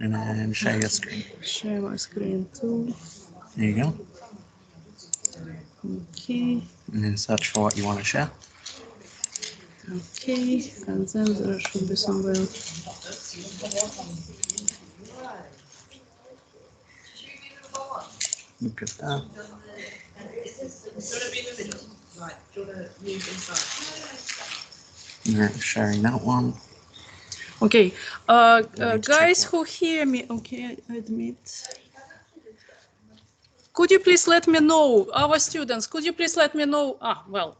And then share your screen. Share my screen too. There you go. Okay. And then search for what you want to share. Okay. And then there should be somewhere. Look at that. You're sharing that one. Okay. Guys who hear me. Okay, I admit. Could you please let me know, our students, could you please let me know? Ah, well,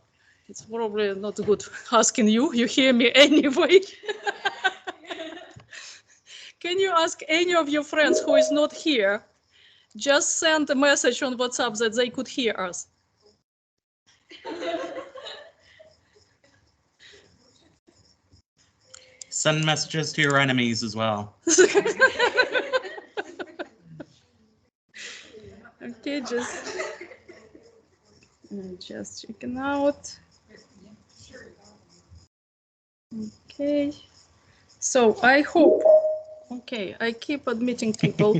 it's probably not good asking you. You hear me anyway. Can you ask any of your friends who is not here? Just send a message on WhatsApp that they could hear us. Send messages to your enemies as well. Okay, just checking out. Okay, so I hope. Okay, I keep admitting people,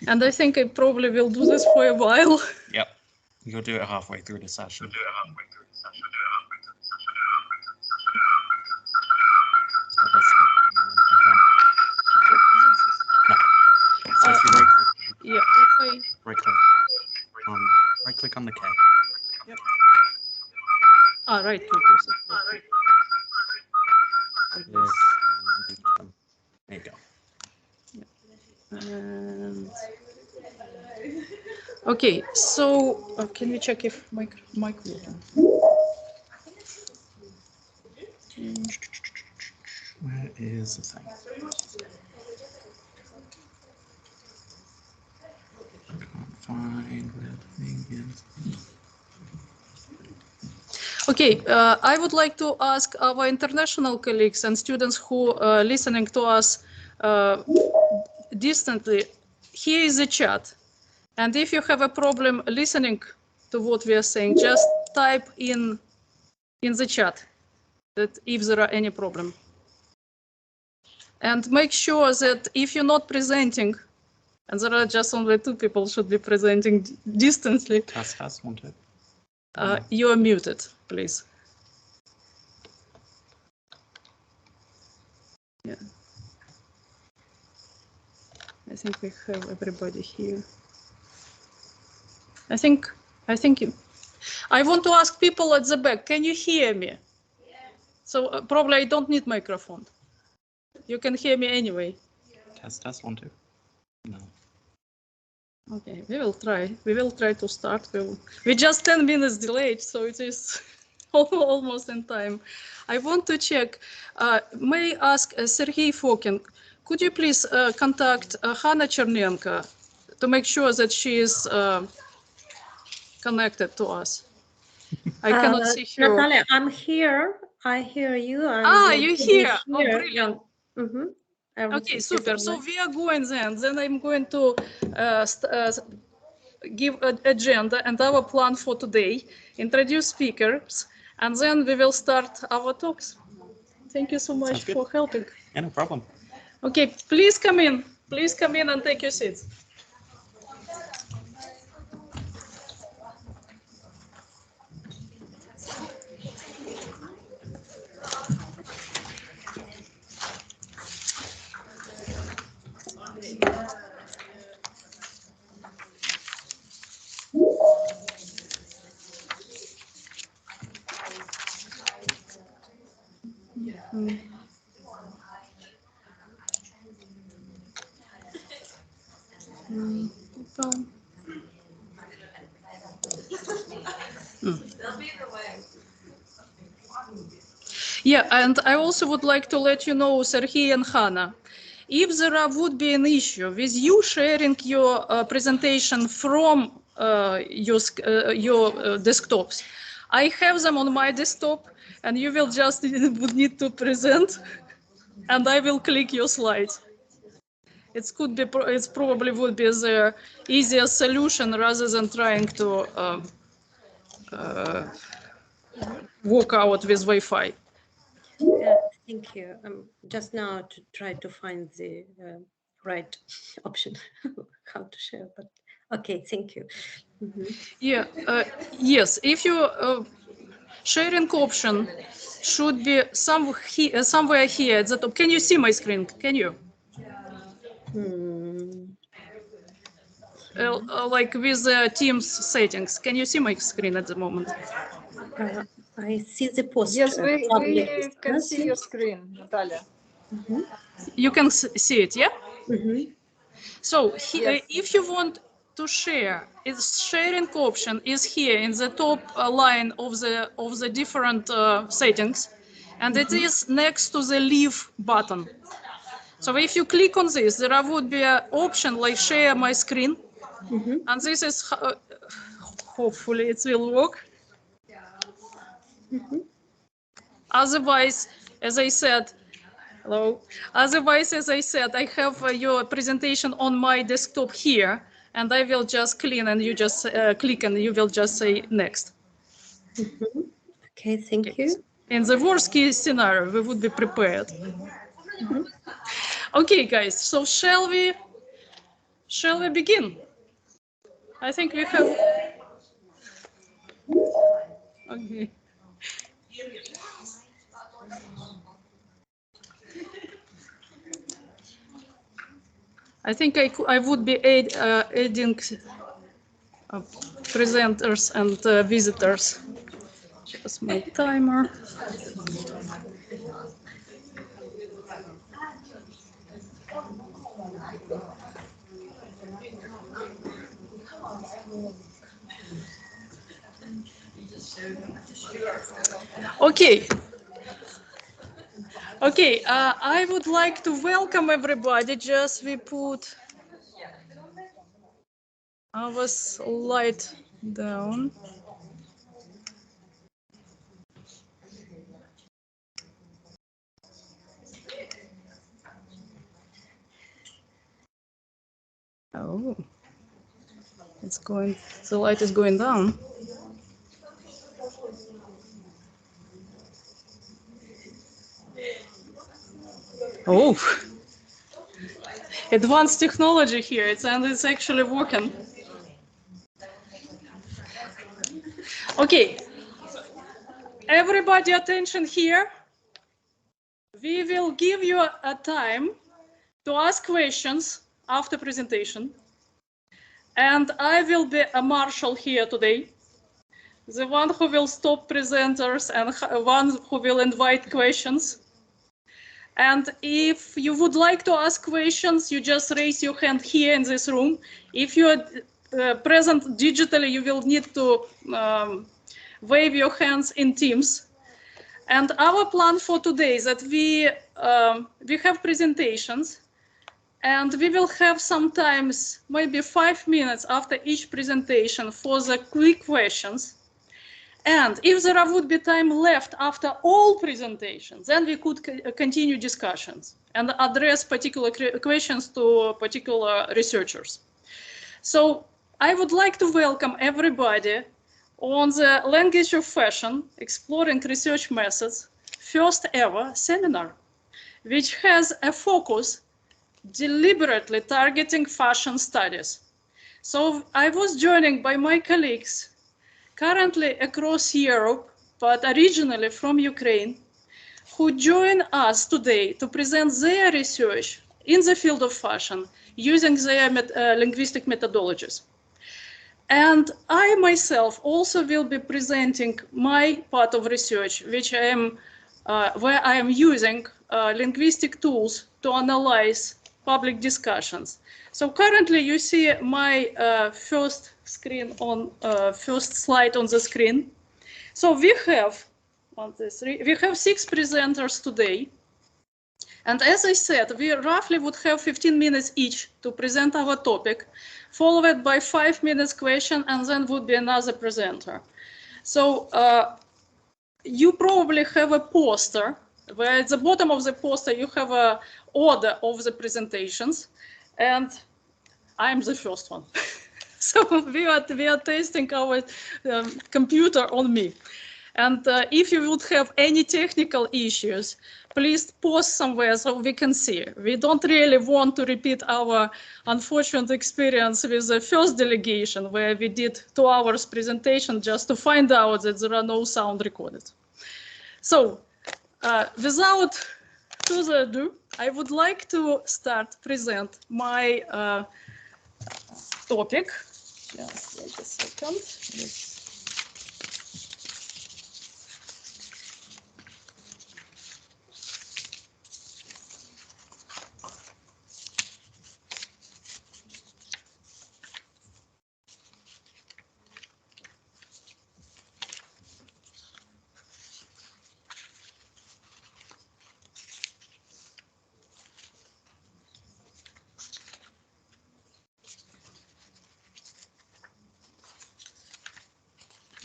and I think I probably will do this for a while. Yep, you'll do it halfway through the session. So if you right click on the K. Yep. Ah, right click. Yes. There you go. And okay, so can we check if mic working? Where is the thing? Can't find where the thing is. Okay, I would like to ask our international colleagues and students who are listening to us distantly, here is the chat. And if you have a problem listening to what we are saying, just type in the chat that if there are any problem. And make sure that if you're not presenting, and there are just only 2 people should be presenting distantly. Test wanted. You are muted, please. Yeah. I think we have everybody here. I think you. I want to ask people at the back, can you hear me? Yeah. So probably I don't need microphone. You can hear me anyway. Test 1 2. No. Okay, we will try. We will try to start. We're just 10 minutes delayed, so it is almost in time. I want to check. May I ask Sergei Fokin, could you please contact Hanna Chernenko to make sure that she is connected to us? I cannot see her. Natalia, I'm here. I hear you. You're here. Oh, brilliant. Yeah. Mm-hmm. Okay, super. So we are going then. Then I'm going to give an agenda and our plan for today, introduce speakers, and then we will start our talks. Thank you so much for helping. Yeah, no problem. Okay, please come in. Please come in and take your seats. Yeah, and I also would like to let you know, Sergei and Hanna, if there would be an issue with you sharing your presentation from your desktops, I have them on my desktop, and you will just would need to present, and I will click your slides. It probably would be the easiest solution rather than trying to work out with Wi-Fi. Yeah, thank you. Just now to try to find the right option how to share, but okay, thank you. Yeah, yes, if you sharing option should be somewhere here at the top. Can you see my screen? Can you? Like with Teams settings, can you see my screen at the moment? I see the post. Yes, we can see your screen, Natalia. You can see it, yeah? So Yes. if you want to share, its sharing option is here in the top line of the different settings, and it is next to the leave button. So if you click on this, there would be an option like share my screen, and this is hopefully it will work. Otherwise, as I said, hello. Otherwise, as I said, I have your presentation on my desktop here, and I will just and you just click and you will just say next. Okay, thank you. In the worst case scenario, we would be prepared. Okay, guys, so shall we begin? I think we have. Okay. I think I would be adding presenters and visitors. Just my timer. Okay. Okay, I would like to welcome everybody. Just we put our slide down. Oh, it's going, the light is going down. Oh, advanced technology here, and it's actually working. Okay, everybody attention here. We will give you a time to ask questions after presentation. And I will be a marshal here today, the one who will stop presenters and one who will invite questions. And if you would like to ask questions, you just raise your hand here in this room. If you are present digitally, you will need to wave your hands in Teams. And our plan for today is that we have presentations, and we will have sometimes maybe 5 minutes after each presentation for the quick questions. And if there would be time left after all presentations, then we could continue discussions and address particular questions to particular researchers. So I would like to welcome everybody on the Language of Fashion, Exploring Research Methods, first ever seminar, which has a focus deliberately targeting fashion studies. So I was joined by my colleagues currently across Europe, but originally from Ukraine, who join us today to present their research in the field of fashion using their linguistic methodologies. And I myself also will be presenting my part of research, which I am, where I am using linguistic tools to analyze public discussions. So currently you see my first slide on the screen. So we have 6 presenters today. And as I said, we roughly would have 15 minutes each to present our topic, followed by 5 minutes question, and then would be another presenter. So you probably have a poster, where at the bottom of the poster you have an order of the presentations, and I'm the first one. So we are testing our computer on me. And if you would have any technical issues, please post somewhere so we can see. We don't really want to repeat our unfortunate experience with the first delegation, where we did 2 hours presentation just to find out that there are no sound recorded. So without further ado, I would like to present my topic. Just wait a second.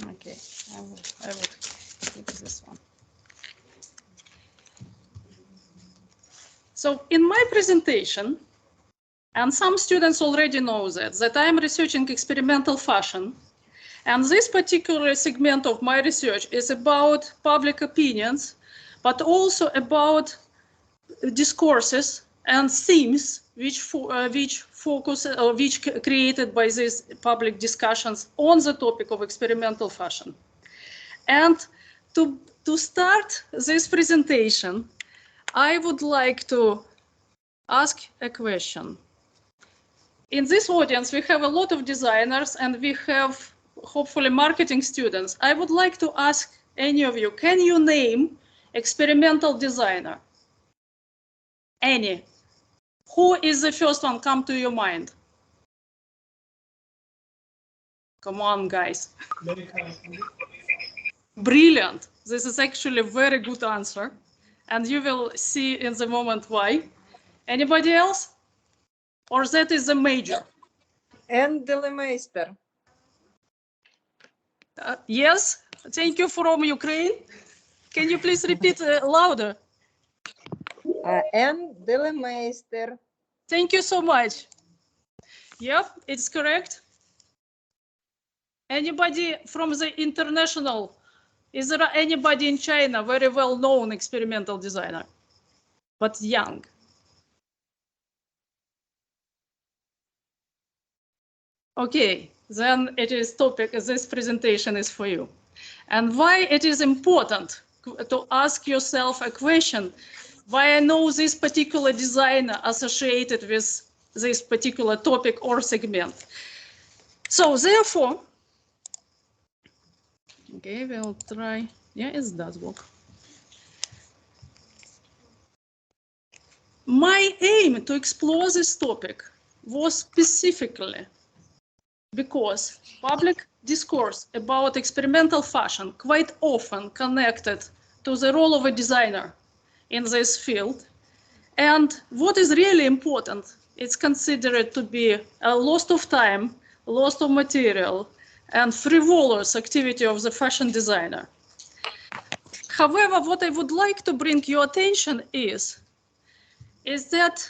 Okay, I will keep this one. So in my presentation, and some students already know that I am researching experimental fashion, and this particular segment of my research is about public opinions, but also about discourses and themes which created by these public discussions on the topic of experimental fashion. And to start this presentation, I would like to ask a question. In this audience, we have a lot of designers and we have hopefully marketing students. I would like to ask any of you, can you name experimental designer? Any? Who is the first one come to your mind? Come on, guys. Brilliant. This is actually a very good answer. And you will see in the moment why. Anybody else? Or that is a major? And Delemeister. Yes, thank you from Ukraine. Can you please repeat louder? And Delemeister. Thank you so much. Yep, it's correct. Anybody from the international? Is there anybody in China very well-known experimental designer, but young? Okay, then it is topic, this presentation is for you. And why it is important to ask yourself a question, why I know this particular designer associated with this particular topic or segment. So therefore, okay, we'll try, yeah, it does work. My aim to explore this topic was specifically because public discourse about experimental fashion quite often connected to the role of a designer in this field. And what is really important, it's considered to be a loss of time, loss of material, and frivolous activity of the fashion designer. However, what I would like to bring your attention is that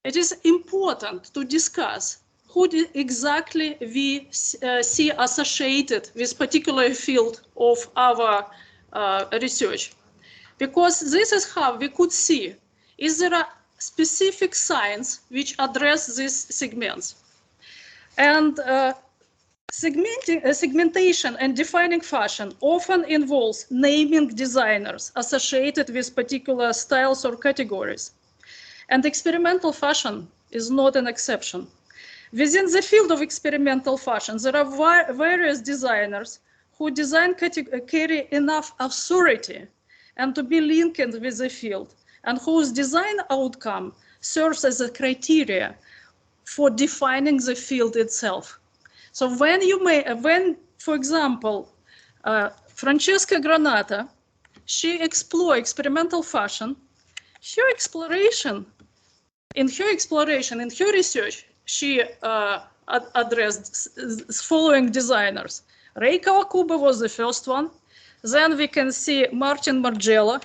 it is important to discuss who exactly we see associated with particular field of our research. Because this is how we could see, is there a specific science which address these segments. And segmentation and defining fashion often involves naming designers associated with particular styles or categories. And experimental fashion is not an exception. Within the field of experimental fashion, there are various designers who carry enough authority and to be linked with the field, and whose design outcome serves as a criteria for defining the field itself. So when, for example, Francesca Granata, she explored experimental fashion, in her research, she addressed following designers. Ray Kawakubo was the first one. Then we can see Martin Margiela.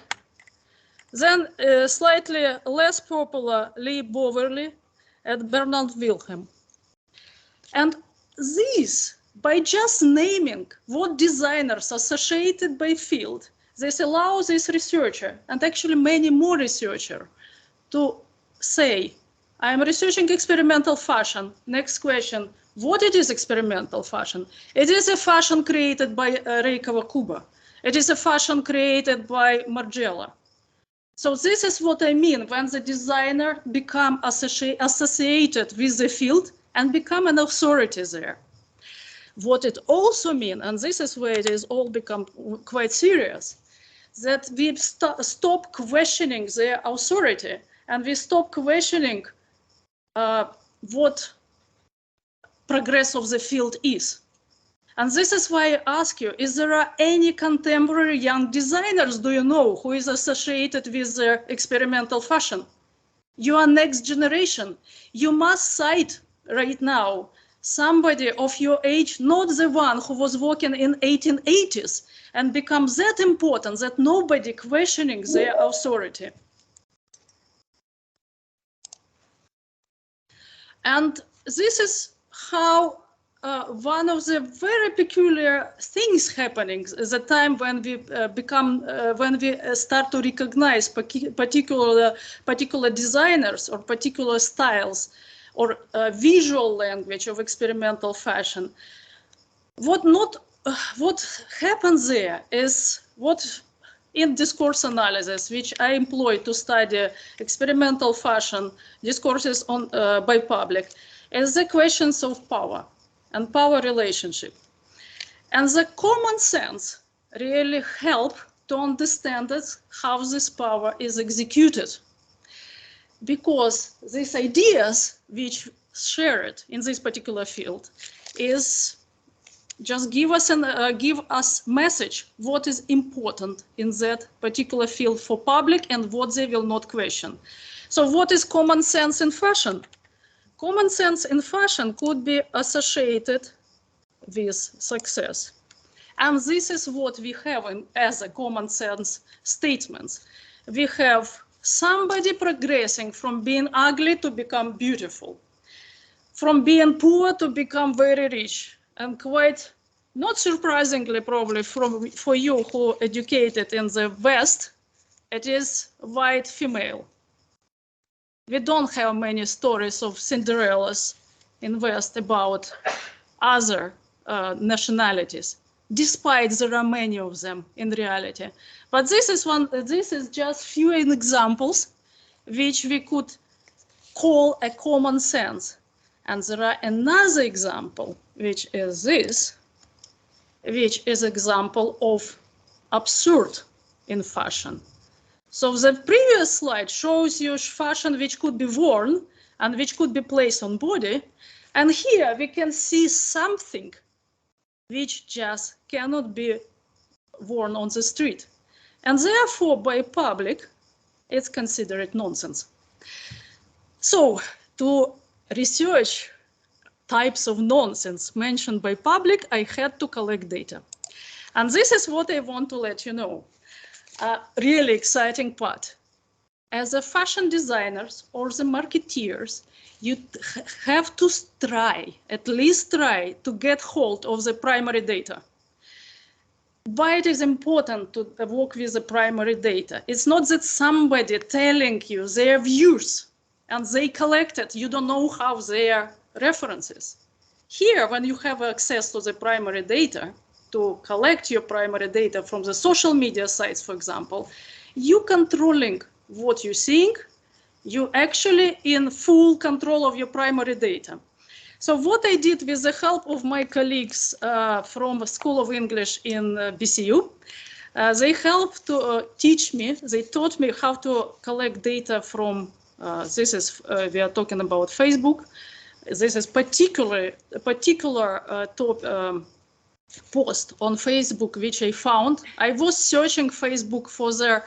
Then slightly less popular Lee Bowerly and Bernard Wilhelm. And these by just naming what designers associated by field, this allows this researcher, and actually many more researchers, to say, I'm researching experimental fashion. Next question, what it is experimental fashion? It is a fashion created by Rei Kawakubo. It is a fashion created by Margiela. So this is what I mean when the designer become associated with the field and become an authority there. What it also means, and this is where it is all become quite serious, that we stop questioning their authority and we stop questioning what progress of the field is. And this is why I ask you, is there any contemporary young designers, do you know, who is associated with experimental fashion? You are next generation. You must cite right now somebody of your age, not the one who was working in 1880s and becomes that important that nobody questioning their authority. And this is how one of the very peculiar things happening at the time when we start to recognize particular designers or particular styles or visual language of experimental fashion. What happens there is what in discourse analysis, which I employ to study experimental fashion discourses on by public, is the questions of power and power relationship. And the common sense really help to understand how this power is executed. Because these ideas which shared in this particular field is just give us message what is important in that particular field for public and what they will not question. So what is common sense in fashion? Common sense in fashion could be associated with success. And this is what we have as a common sense statements. We have somebody progressing from being ugly to become beautiful, from being poor to become very rich, and quite not surprisingly probably for you who are educated in the West, it is white female. We don't have many stories of Cinderellas in West about other nationalities, despite there are many of them in reality. But this is just few examples which we could call a common sense. And there are another example, which is this, which is example of absurd in fashion. So the previous slide shows you fashion which could be worn and which could be placed on body. And here we can see something which just cannot be worn on the street. And therefore, by public, it's considered nonsense. So to research types of nonsense mentioned by public, I had to collect data. And this is what I want to let you know. A really exciting part. As a fashion designers or the marketeers, you have to at least try to get hold of the primary data. Why it is important to work with the primary data? It's not that somebody telling you their views and they collected, you don't know how their references. Here, when you have access to the primary data, to collect your primary data from the social media sites, for example, you controlling what you're seeing, you actually in full control of your primary data. So what I did with the help of my colleagues from the School of English in BCU, they helped to teach me, they taught me how to collect data from, we are talking about Facebook. This is a particular post on Facebook which I found. I was searching Facebook for their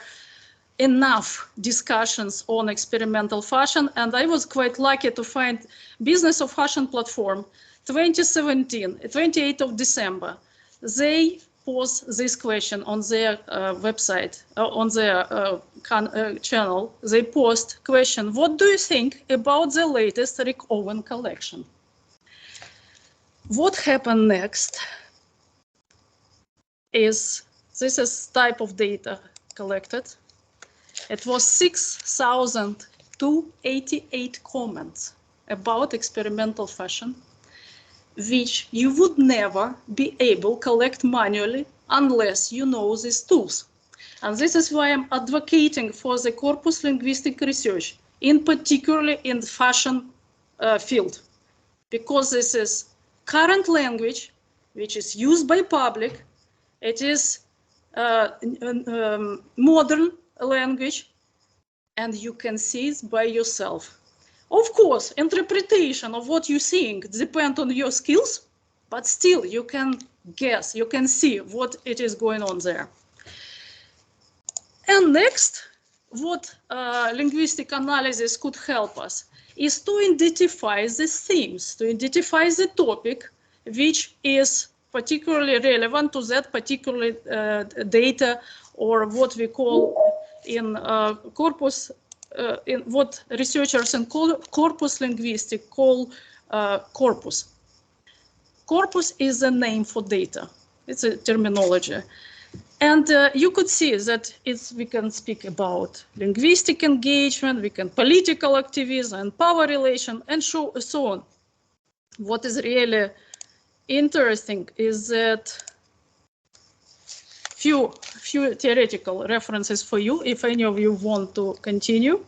enough discussions on experimental fashion, and I was quite lucky to find Business of Fashion platform 2017, 28th of December. They post this question on their website, on their channel. They post question, what do you think about the latest Rick Owens collection? what happened next is, this is type of data collected. It was 6,288 comments about experimental fashion, which you would never be able to collect manually unless you know these tools. And this is why I'm advocating for the corpus linguistic research, in particular in the fashion field, because this is current language, which is used by public. It is modern language, and you can see it by yourself. Of course, interpretation of what you're seeing depends on your skills, but still you can guess, you can see what it is going on there. And next, what linguistic analysis could help us is to identify the themes, to identify the topic which is particularly relevant to that particular data, or what we call in corpus, in what researchers in corpus linguistics call corpus. Corpus is a name for data. It's a terminology. And you could see that we can speak about linguistic engagement, we can political activism and power relation, and so on. What is really interesting is that few theoretical references for you, if any of you want to continue.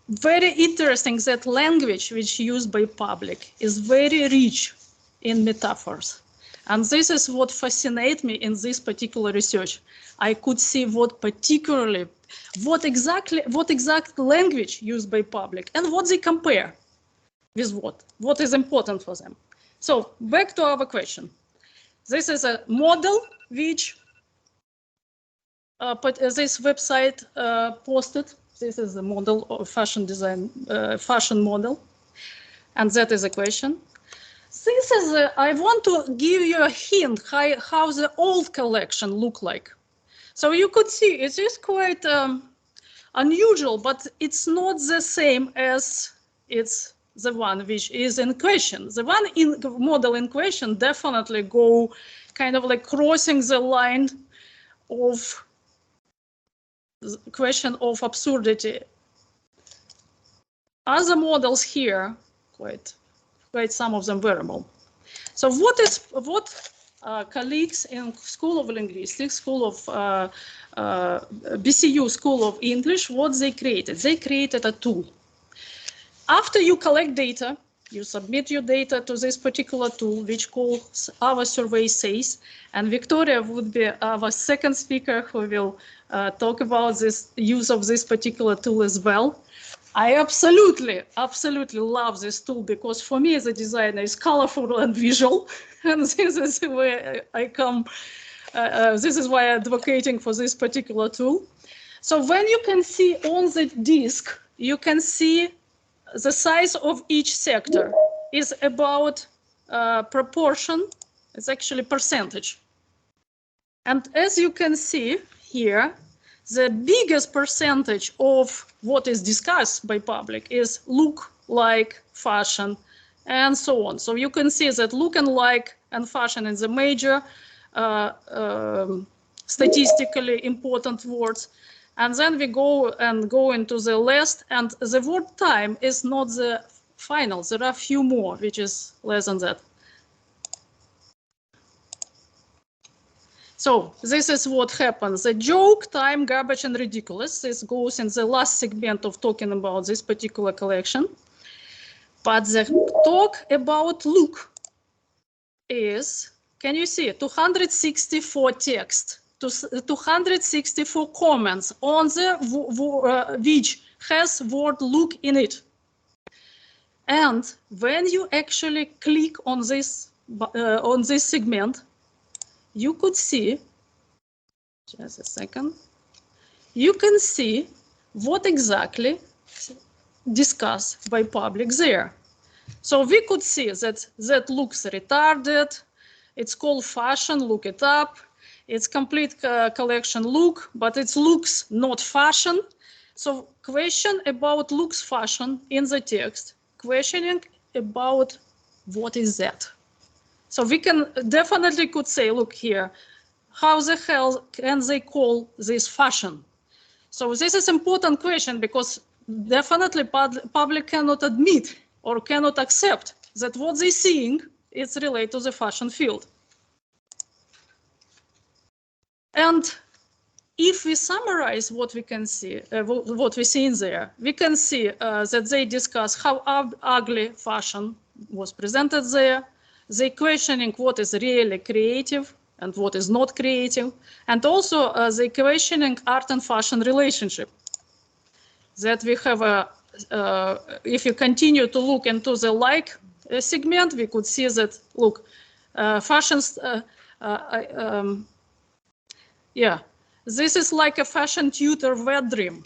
Very interesting that language which is used by public is very rich in metaphors. And this is what fascinates me in this particular research. I could see what exact language used by public and what they compare with what is important for them. So back to our question. This is a model which this website posted. This is a model of fashion design, fashion model, and that is a question. This is I want to give you a hint how the old collection looked like. So you could see it is quite unusual, but it's not the same as it's the one which is in question. The one in model in question definitely go kind of like crossing the line of the question of absurdity. Other models here, quite some of them variable. So what colleagues in School of Linguistics, School of BCU School of English, what they created? They created a tool. After you collect data, you submit your data to this particular tool, which calls Our Survey Says, and Victoria would be our second speaker who will talk about this use of this particular tool as well. I absolutely love this tool because for me as a designer, it's colorful and visual, and this is where I come. This is why I'm advocating for this particular tool. So when you can see on the disk, you can see the size of each sector is about proportion. It's actually percentage. And as you can see here, the biggest percentage of what is discussed by public is look, like, fashion, and so on. So you can see that look and like and fashion is the major statistically important words. And then we go into the list, and the word time is not the final. There are a few more, which is less than that. So this is what happens. The joke, time, garbage, and ridiculous. This goes in the last segment of talking about this particular collection. But the talk about look is, can you see, 264 text, 264 comments on the which has word look in it. And when you actually click on this segment, you could see, just a second, you can see what exactly discussed by public there. So we could see that looks retarded, it's called fashion, look it up, it's complete collection look, but it's looks not fashion. So question about looks fashion in the text, questioning about what is that? So we can definitely could say, look here, how the hell can they call this fashion? So this is important question because definitely public cannot admit or cannot accept that what they're seeing is related to the fashion field. And if we summarize what we can see, what we see in there, we can see that they discuss how ugly fashion was presented there. They questioning what is really creative and what is not creative, and also they questioning art and fashion relationship. That we have a, if you continue to look into the like segment, we could see that look, fashions. Yeah, this is like a fashion tutor wet dream.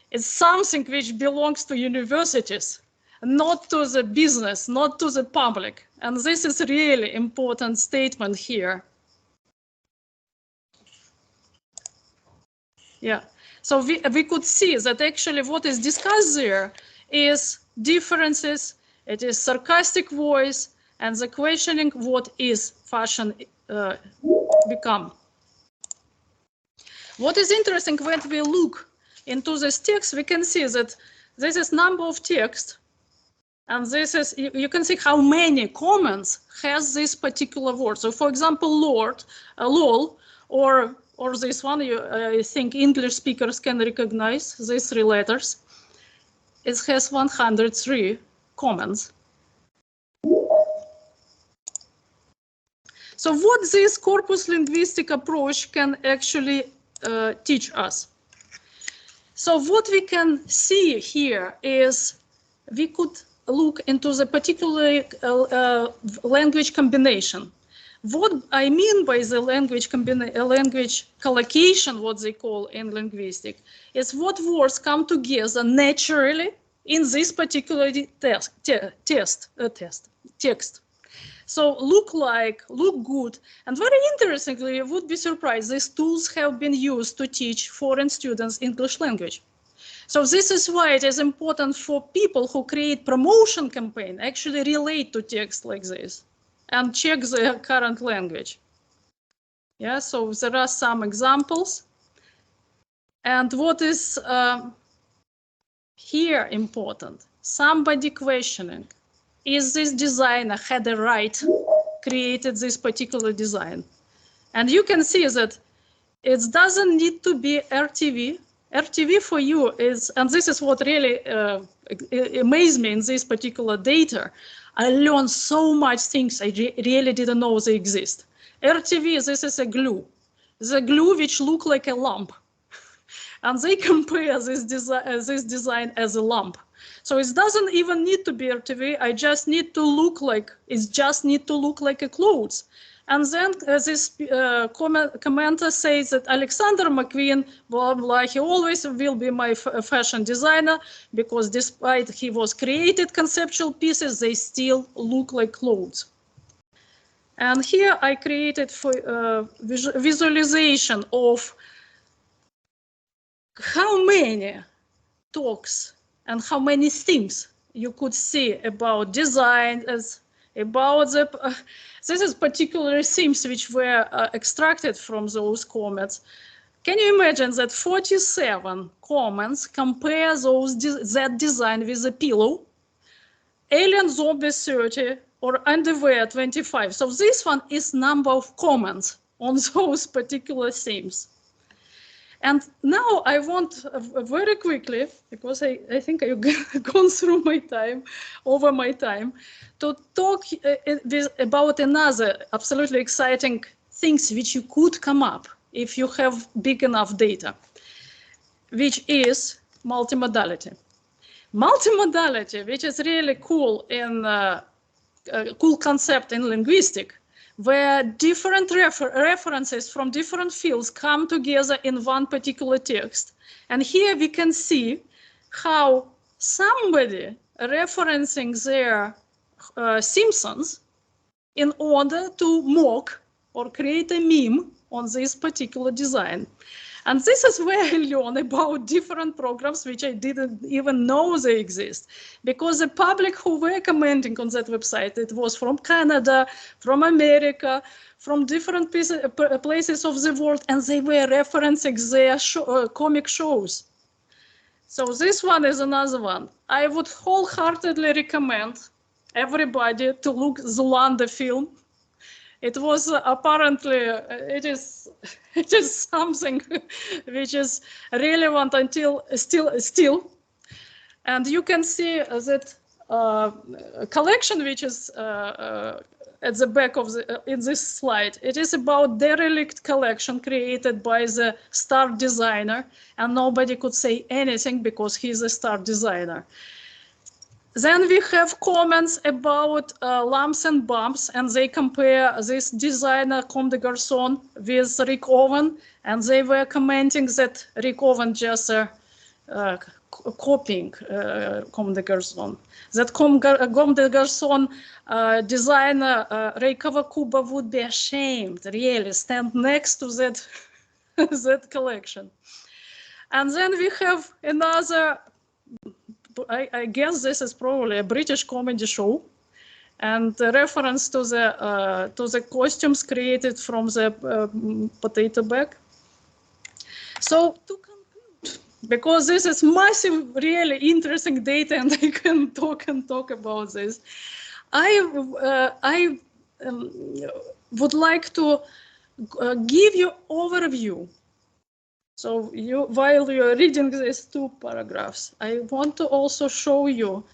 It's something which belongs to universities, not to the business, not to the public. And this is a really important statement here. Yeah, so we could see that actually what is discussed there is differences, it is sarcastic voice, and the questioning what is fashion become. What is interesting when we look into this text, we can see that this is number of text, and this is, you can see how many comments has this particular word. So for example, lol, or this one, I think English speakers can recognize these three letters. It has 103 comments. So what this corpus linguistic approach can actually teach us. So what we can see here is we could look into the particular language combination. What I mean by the language collocation, what they call in linguistics, is what words come together naturally in this particular text. So look like, look good, and very interestingly, you would be surprised, these tools have been used to teach foreign students English language. So this is why it is important for people who create promotion campaign actually relate to text like this and check their current language. Yeah, so there are some examples. And what is here important? Somebody questioning. Is this designer had a right created this particular design? And you can see that it doesn't need to be RTV. RTV for you is, and this is what really amazed me in this particular data. I learned so much things I really didn't know they exist. RTV, this is a glue. The glue which look like a lamp. And they compare this design as a lamp. So it doesn't even need to be RTV. I just need to look like, it just need to look like a clothes. And then this commenter says that Alexander McQueen, blah, blah, he always will be my fashion designer because despite he was created conceptual pieces, they still look like clothes. And here I created for visualization of how many talks and how many things you could see about design, as about the, this is particular themes which were extracted from those comments. Can you imagine that 47 comments compare that design with a pillow, alien zombie 30, or underwear 25. So this one is number of comments on those particular themes. And now I want very quickly, because I think I've gone through my time, over my time, to talk about another absolutely exciting things which you could come up if you have big enough data, which is multimodality. Multimodality, which is really cool in cool concept in linguistics, where different references from different fields come together in one particular text. And here we can see how somebody referencing their Simpsons in order to mock or create a meme on this particular design. And this is where I learn about different programs which I didn't even know they exist. Because the public who were commenting on that website, it was from Canada, from America, from different places of the world, and they were referencing their comic shows. So this one is another one. I would wholeheartedly recommend everybody to look Zoolander film. It was apparently, it is something which is relevant until still. And you can see that collection which is at the back of in this slide. It is about derelict collection created by the star designer, and nobody could say anything because he's a star designer. Then we have comments about lumps and bumps, and they compare this designer Comme des Garçons with Rick Owens, and they were commenting that Rick Owens just copying Comme des Garçons. That Comme des Garçons designer Ray Kawakubo would be ashamed, really, stand next to that, that collection. And then we have another, I guess this is probably a British comedy show, and a reference to the costumes created from the potato bag. So to conclude, because this is massive, really interesting data, and I can talk about this, I would like to give you overview. So while you're reading these two paragraphs, I want to also show you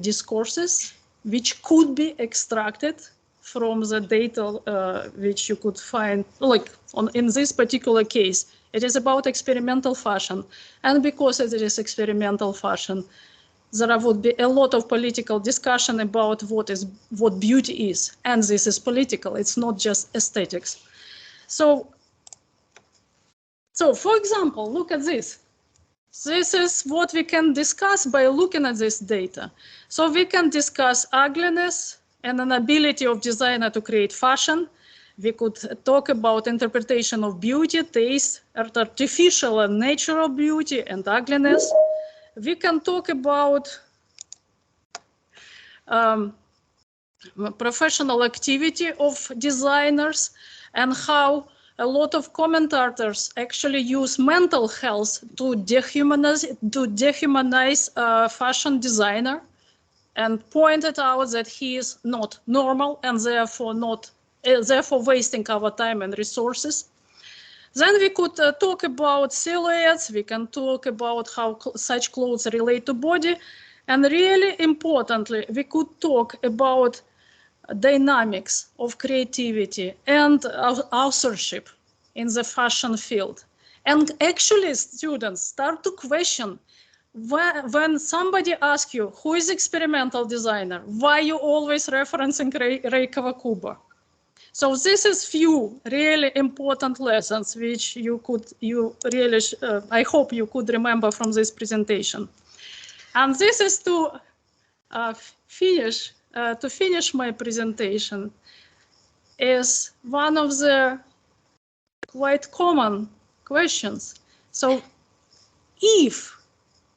discourses which could be extracted from the data which you could find, like in this particular case. It is about experimental fashion, and because it is experimental fashion, there would be a lot of political discussion about what beauty is, and this is political. It's not just aesthetics. So for example, look at this. This is what we can discuss by looking at this data. So we can discuss ugliness and an ability of designer to create fashion. We could talk about interpretation of beauty, taste, artificial and natural beauty and ugliness. We can talk about professional activity of designers and how a lot of commentators actually use mental health to dehumanize fashion designer, and pointed out that he is not normal and therefore wasting our time and resources. Then we could talk about silhouettes. We can talk about how such clothes relate to body, and really importantly, we could talk about dynamics of creativity and authorship in the fashion field. And actually, students start to question, when somebody asks you, who is experimental designer, why you always referencing Ray Kawakubo? So this is few really important lessons which I hope you could remember from this presentation. And this is to finish my presentation, is one of the quite common questions. So if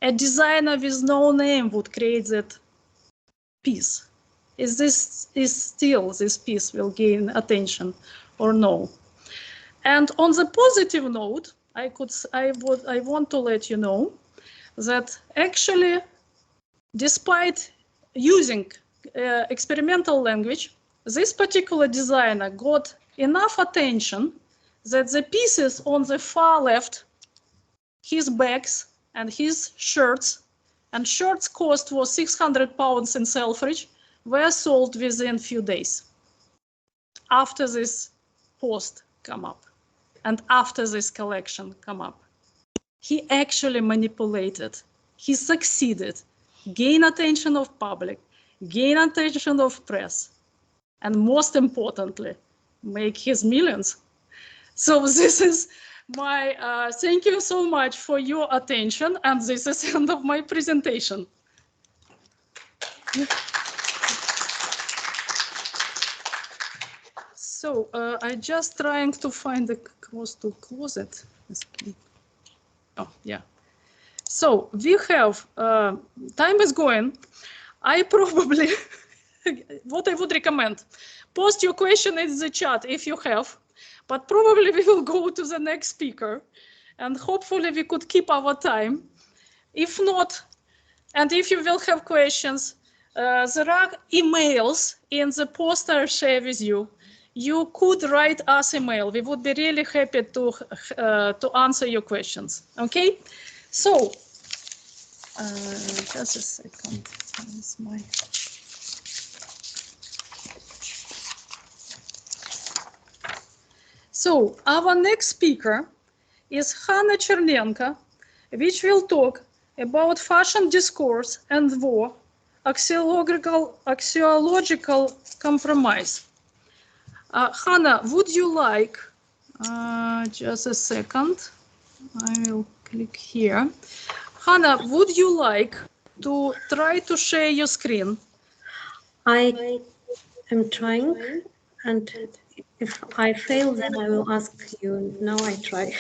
a designer with no name would create that piece, this piece will gain attention or no? And on the positive note, I want to let you know that actually, despite using experimental language, this particular designer got enough attention that the pieces on the far left, his bags and his shirts, and shirts cost was £600 in Selfridge, were sold within few days after this post come up and after this collection come up. He actually manipulated, he succeeded, gain attention of public, gain attention of press, and most importantly, make his millions. So this is my, thank you so much for your attention, and this is the end of my presentation. So I'm just trying to find the was to close it. Escape. Oh, yeah. So we have, time is going. I probably, what I would recommend, post your question in the chat if you have, but probably we will go to the next speaker and hopefully we could keep our time. If not, and if you will have questions, there are emails in the post I share with you. You could write us email. We would be really happy to answer your questions. Okay, so just a second. Where's my... So our next speaker is Hanna Chernenko, which will talk about fashion discourse and war, axiological compromise. Hanna, would you like, just a second, I will click here. Hanna, would you like to try to share your screen? I am trying, and if I fail, then I will ask you. Now I try.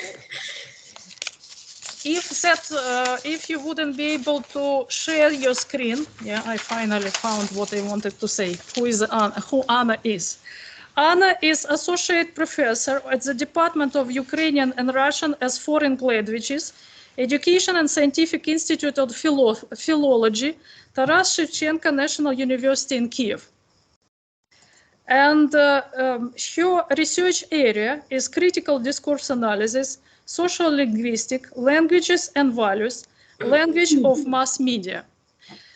If you wouldn't be able to share your screen, yeah, I finally found what I wanted to say. Who Anna is. Anna is associate professor at the Department of Ukrainian and Russian as Foreign Languages, Education and Scientific Institute of Philology, Taras Shevchenko National University in Kiev. And her research area is critical discourse analysis, social linguistic, languages and values, language of mass media.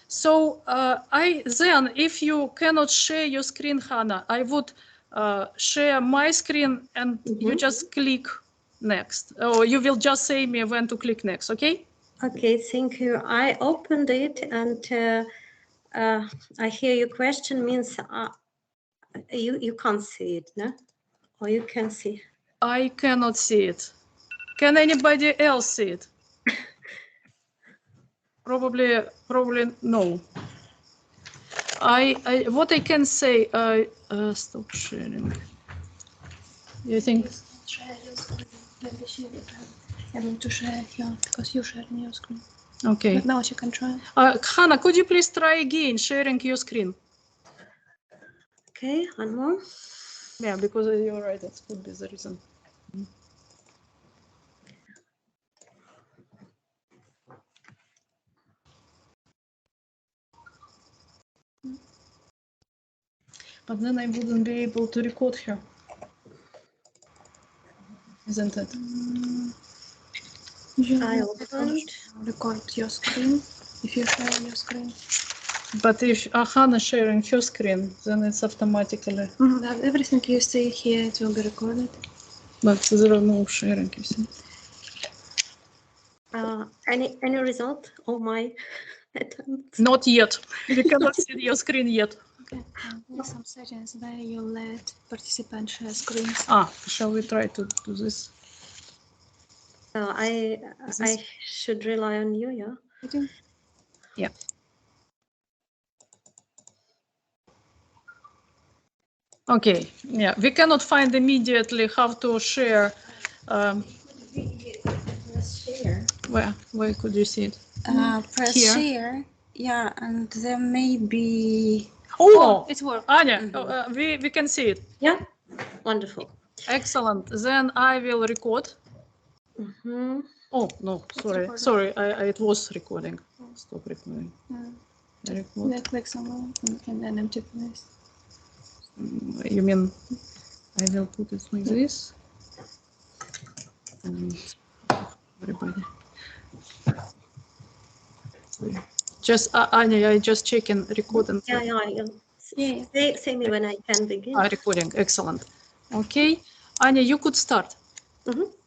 So then, if you cannot share your screen, Hanna, I would share my screen and you just click next. Or you will just say me when to click next, okay? Okay, thank you. I opened it and I hear your question means you can't see it, no? Or you can see? I cannot see it. Can anybody else see it? Probably no. What I can say, stop sharing. You think? Share your screen. Let me share it. I want to share here because you shared your screen. Okay. But now you can try. Hanna, could you please try again sharing your screen? Okay, one more. Yeah, because you're right, that could be the reason. But then I wouldn't be able to record her. Isn't it? I opened. Record your screen if you share your screen. But if Hanna sharing her screen, then it's automatically. Everything you see here, it will be recorded. But there are no sharing, you see. Any result of my attempts? Not yet. We cannot see your screen yet. Okay. There's some settings where you let participants share screens. Shall we try to do this? I should rely on you, yeah? Yeah. Okay. Yeah, we cannot find immediately how to share. Share. Where could you see it? Press Here. share. Yeah, and there may be. Oh, it worked. Anya, we can see it. Yeah, wonderful. Excellent. Then I will record. Mm-hmm. Oh no, sorry. It was recording. Stop recording. Record. Yeah, click somewhere in an empty place. You mean I will put it like this? And everybody. Just Anya, I just checking recording. Yeah. Say me when I can begin. Recording. Excellent. Okay, Anya, you could start.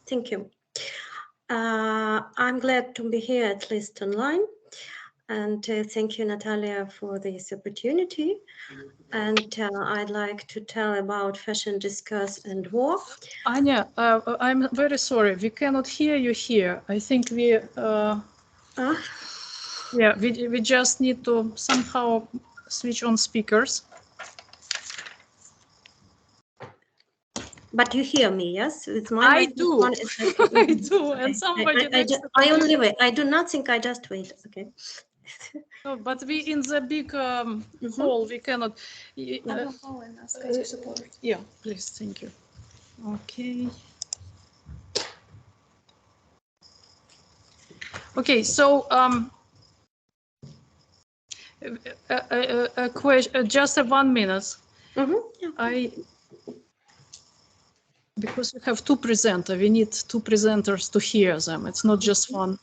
Thank you. I'm glad to be here, at least online. And thank you, Nataliya, for this opportunity. And I'd like to tell about fashion discourse and war. Anya, I'm very sorry. We cannot hear you here. I think we just need to somehow switch on speakers. But you hear me, yes? With my I do. microphone, it's okay. I do, and somebody I only wait. I do not think I just wait. Okay. No, but we in the big hall, we cannot. Можна хвилину, скажіть support. Yeah, please, thank you. Okay. Okay, so a question, just a 1 minute. Yeah. Because we have two presenters, we need two presenters to hear them. It's not just one.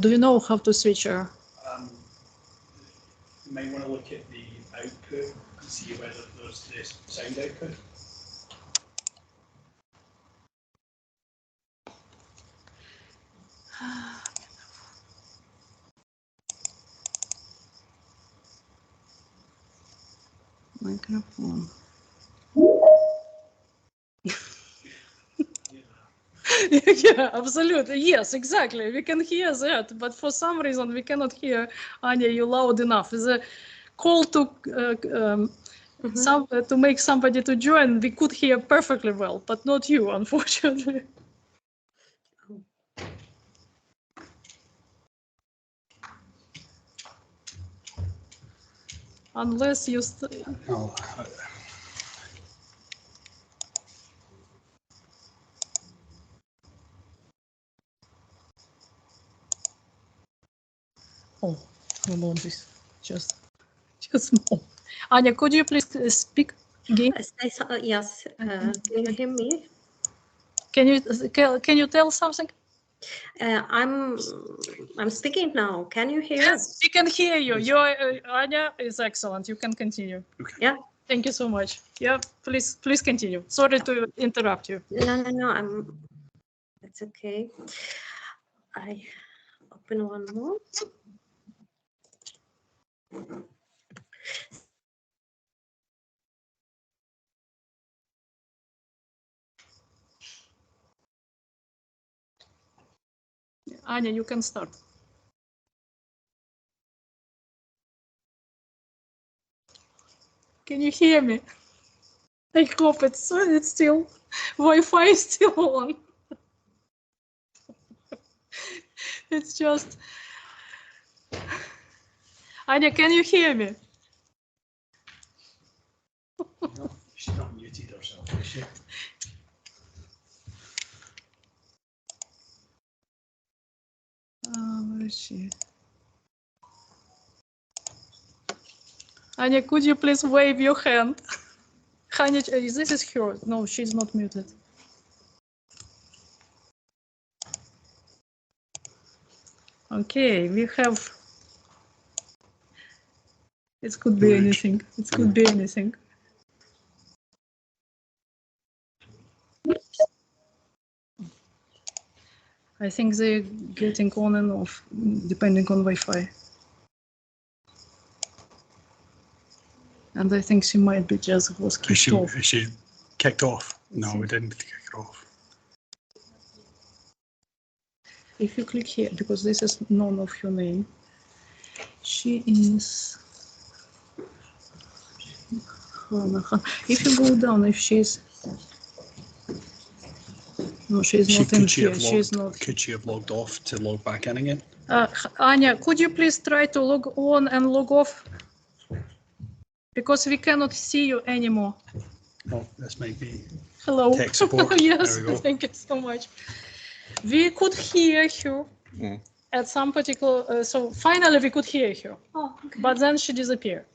Do you know how to switch her? You may want to look at the output and see whether there's this sound output. Microphone. Yeah, absolutely. Yes, exactly. We can hear that, but for some reason we cannot hear Anya you loud enough. The call to to make somebody to join, we could hear perfectly well, but not you, unfortunately. Unless you. Oh, hold on, this just small. Anya, could you please speak again? Yes. Can you hear me? Can you tell something? I'm speaking now. Can you hear? Yes, we can hear you. Your Anya is excellent. You can continue. Okay. Yeah. Thank you so much. Yeah, please continue. Sorry to interrupt you. No. It's okay. I open one more. Anya, you can start. Can you hear me? I hope it's still Wi-Fi is still on. It's just Anya, can you hear me? No, she's not muted herself, is she? Where is she? Anya, could you please wave your hand? Anya, this is her. No, she's not muted. Okay, we have. It could be anything. It could be anything. I think they're getting on and off depending on Wi-Fi. And I think she might be just was kicked off. Is she kicked off? No, we didn't kick her off. If you click here, because this is none of her name, she is. If you go down, if she's. No, she's not in here. She's not. Could she have logged off to log back in again? Anya, could you please try to log on and log off? Because we cannot see you anymore. Oh, this might be. Hello. Tech support. Yes, There we go. thank you so much. We could hear her at some particular. So finally, we could hear her. Oh, okay. But then she disappeared.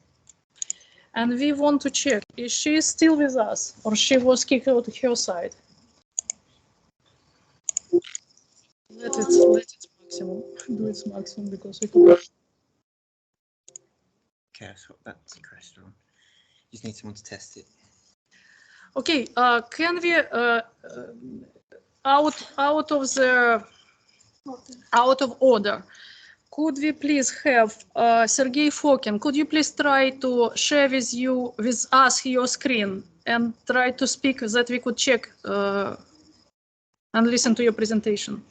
And we want to check, is she still with us or she was kicked out of her side? Let it maximum, do its maximum because we can. Okay, so that's the question. You just need someone to test it. Okay, can we out of order? Could we please have Sergey Fokin? Could you please try to share with us your screen and try to speak so that we could check and listen to your presentation?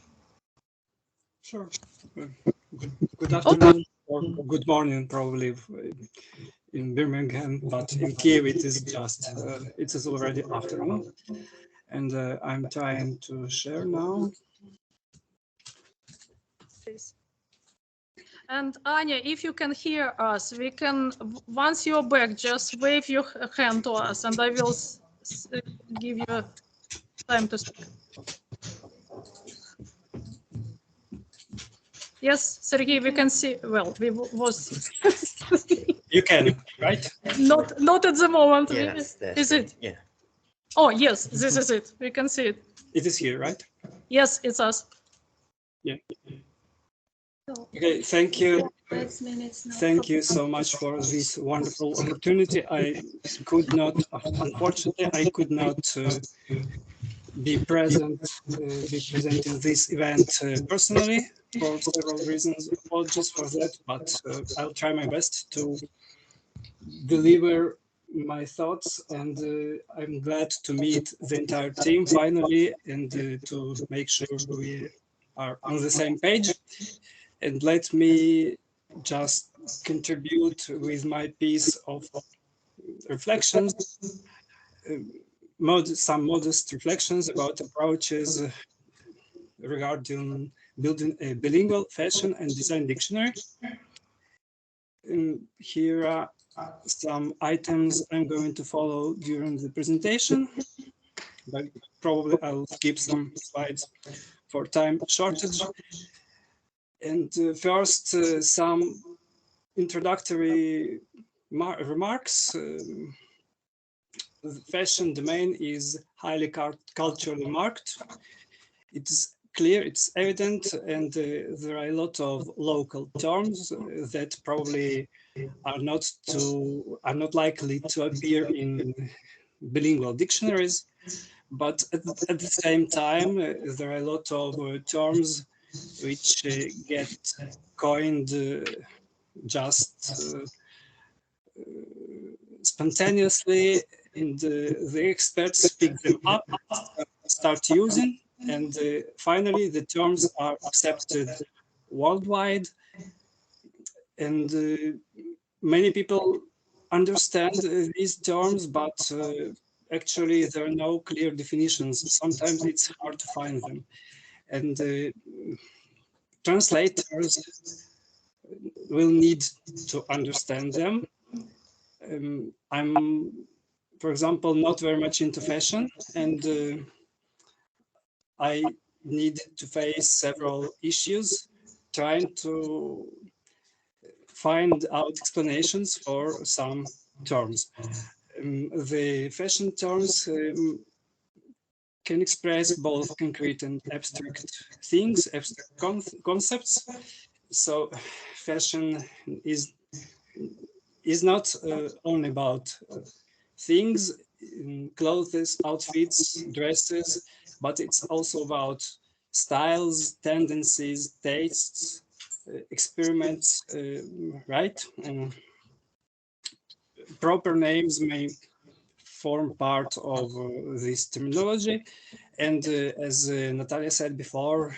Sure. Good afternoon. or good morning probably in Birmingham, but in Kiev it is just, it is already afternoon. And I'm trying to share now. And Anya, if you can hear us, we can, once you're back, just wave your hand to us and I will give you time to speak. Yes, Sergey, we can see, well, we was... You can, right? Not at the moment. Yeah, that's there. Is it? Yeah. Oh, yes, this is it. We can see it. It is here, right? Yes, it's us. Yeah. Okay, thank you. 5 minutes now. Thank you so much for this wonderful opportunity. I could not, unfortunately, I could not be present, be presenting this event personally for several reasons. Apologies for that, but I'll try my best to deliver my thoughts, and I'm glad to meet the entire team finally and to make sure we are on the same page. And let me just contribute with my piece of reflections, some modest reflections about approaches regarding building a bilingual fashion and design dictionary. Here are some items I'm going to follow during the presentation, but probably I'll skip some slides for time shortage. And first, some introductory remarks. The fashion domain is highly culturally marked. It's clear, it's evident, and there are a lot of local terms that probably are not likely to appear in bilingual dictionaries. But at the same time, there are a lot of terms which get coined just spontaneously, and the experts pick them up, start using, and finally the terms are accepted worldwide, and many people understand these terms, but actually there are no clear definitions. Sometimes it's hard to find them, and translators will need to understand them. I'm, for example, not very much into fashion, and I need to face several issues trying to find out explanations for some terms. The fashion terms can express both concrete and abstract things, abstract concepts. So fashion is not only about things, clothes, outfits, dresses, but it's also about styles, tendencies, tastes, experiments, right? Proper names may form part of this terminology. And as Nataliya said before,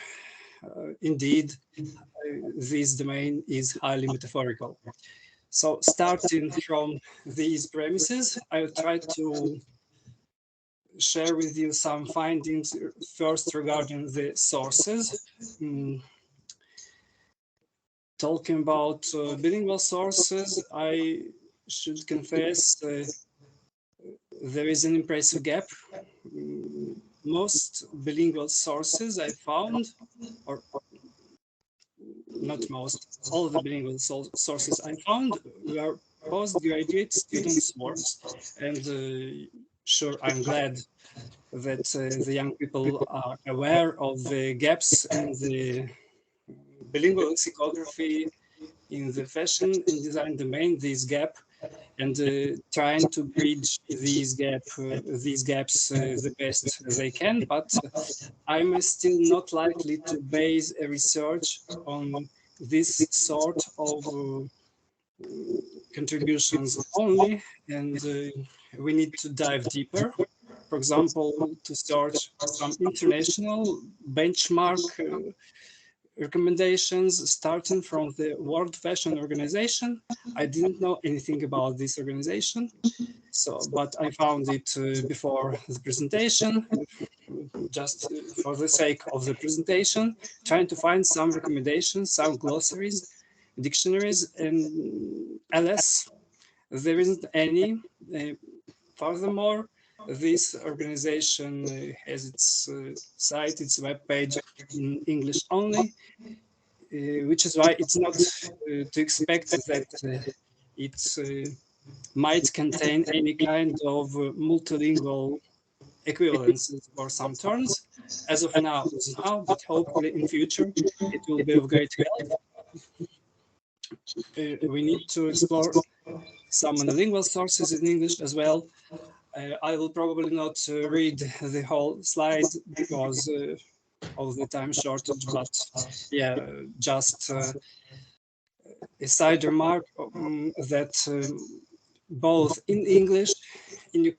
indeed, this domain is highly metaphorical. So starting from these premises, I'll try to share with you some findings first regarding the sources. Talking about bilingual sources, I should confess there is an impressive gap. Most bilingual sources I found, or not most, all the bilingual sources I found were postgraduate students' works. And sure, I'm glad that the young people are aware of the gaps in the bilingual lexicography in the fashion and design domain, this gap, and trying to bridge these gaps the best they can. But I'm still not likely to base a research on this sort of contributions only, and we need to dive deeper. For example, to search some international benchmark recommendations starting from the World Fashion Organization. I didn't know anything about this organization, but I found it before the presentation, just for the sake of the presentation, trying to find some recommendations, some glossaries, dictionaries, and alas, there isn't any. Furthermore, this organization has its site, its webpage in English only, which is why it's not to expect that it might contain any kind of multilingual equivalences for some terms. As of now, but hopefully in future it will be of great help. We need to explore some monolingual sources in English as well. I will probably not read the whole slide because of the time shortage, but yeah, just a side remark that both in English, in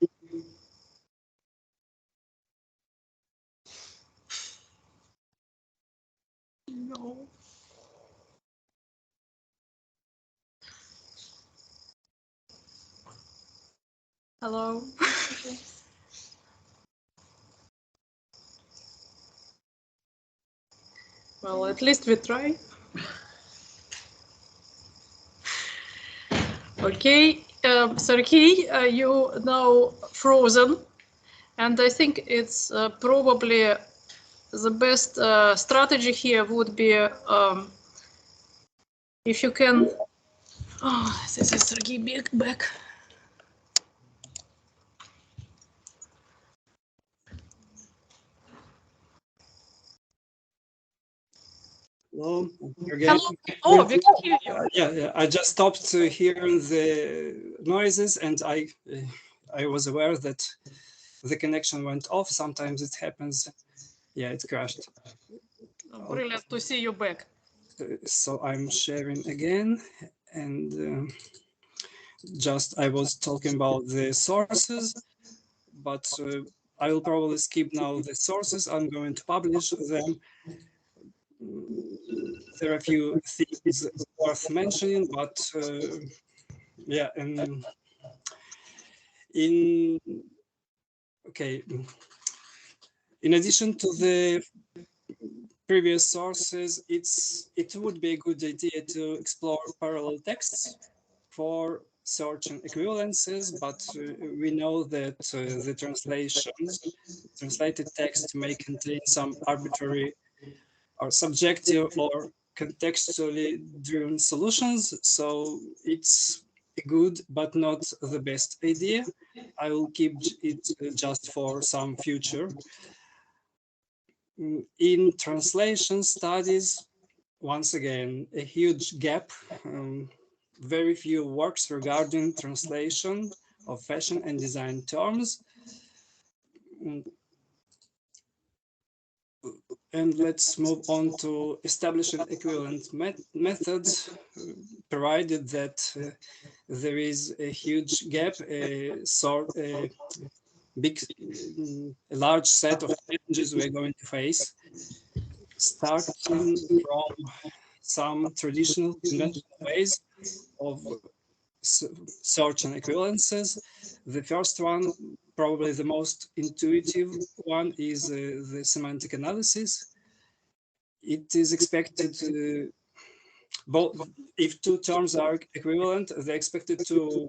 No. Hello. Well, at least we try. Okay, Sergey, you now frozen, and I think it's probably the best strategy here would be if you can. Oh, this is Sergey back. Hello again. Hello. Oh, we can hear you. Yeah, I just stopped hearing the noises, and I was aware that the connection went off. Sometimes it happens. Yeah, it crashed. Brilliant to see you back. So I'm sharing again, and just I was talking about the sources, but I will probably skip now the sources. I'm going to publish them. There are a few things worth mentioning, but yeah, and okay. In addition to the previous sources, it would be a good idea to explore parallel texts for searching equivalences, but we know that the translated text may contain some arbitrary or subjective or contextually driven solutions, so it's a good but not the best idea. I will keep it just for some future. In translation studies, once again, a huge gap. Very few works regarding translation of fashion and design terms. And let's move on to establishing equivalent methods, provided that there is a huge gap, a large set of challenges we're going to face, starting from some traditional conventional ways of search and equivalences. The first one, probably the most intuitive one, is the semantic analysis. It is expected both, if two terms are equivalent, they're expected to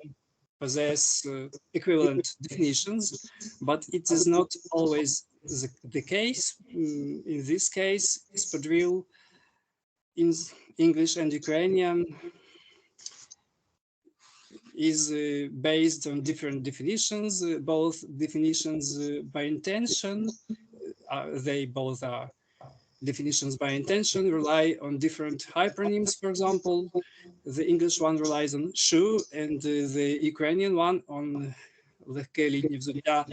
possess equivalent definitions, but it is not always the case. In this case, Spadril in English and Ukrainian is based on different definitions, both definitions by intention. They both are definitions by intention, rely on different hypernyms. For example, the English one relies on shoe, and the Ukrainian one on легке літнє взуття,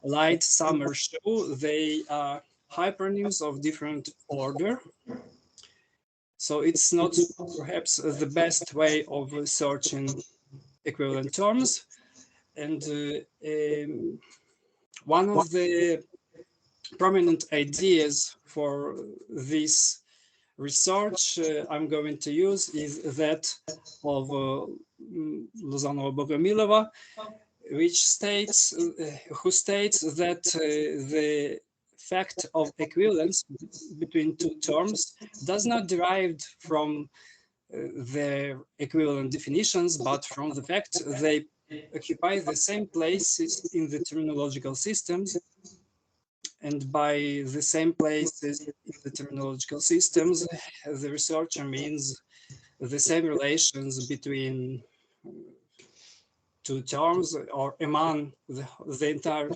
light summer shoe. They are hypernyms of different order. So it's not perhaps the best way of searching equivalent terms. And one of the prominent ideas for this research I'm going to use is that of Luzanova-Bogomilova, which states who states that the fact of equivalence between two terms does not derive from their equivalent definitions, but from the fact they occupy the same places in the terminological systems. And by the same places in the terminological systems, the researcher means the same relations between two terms or among the entire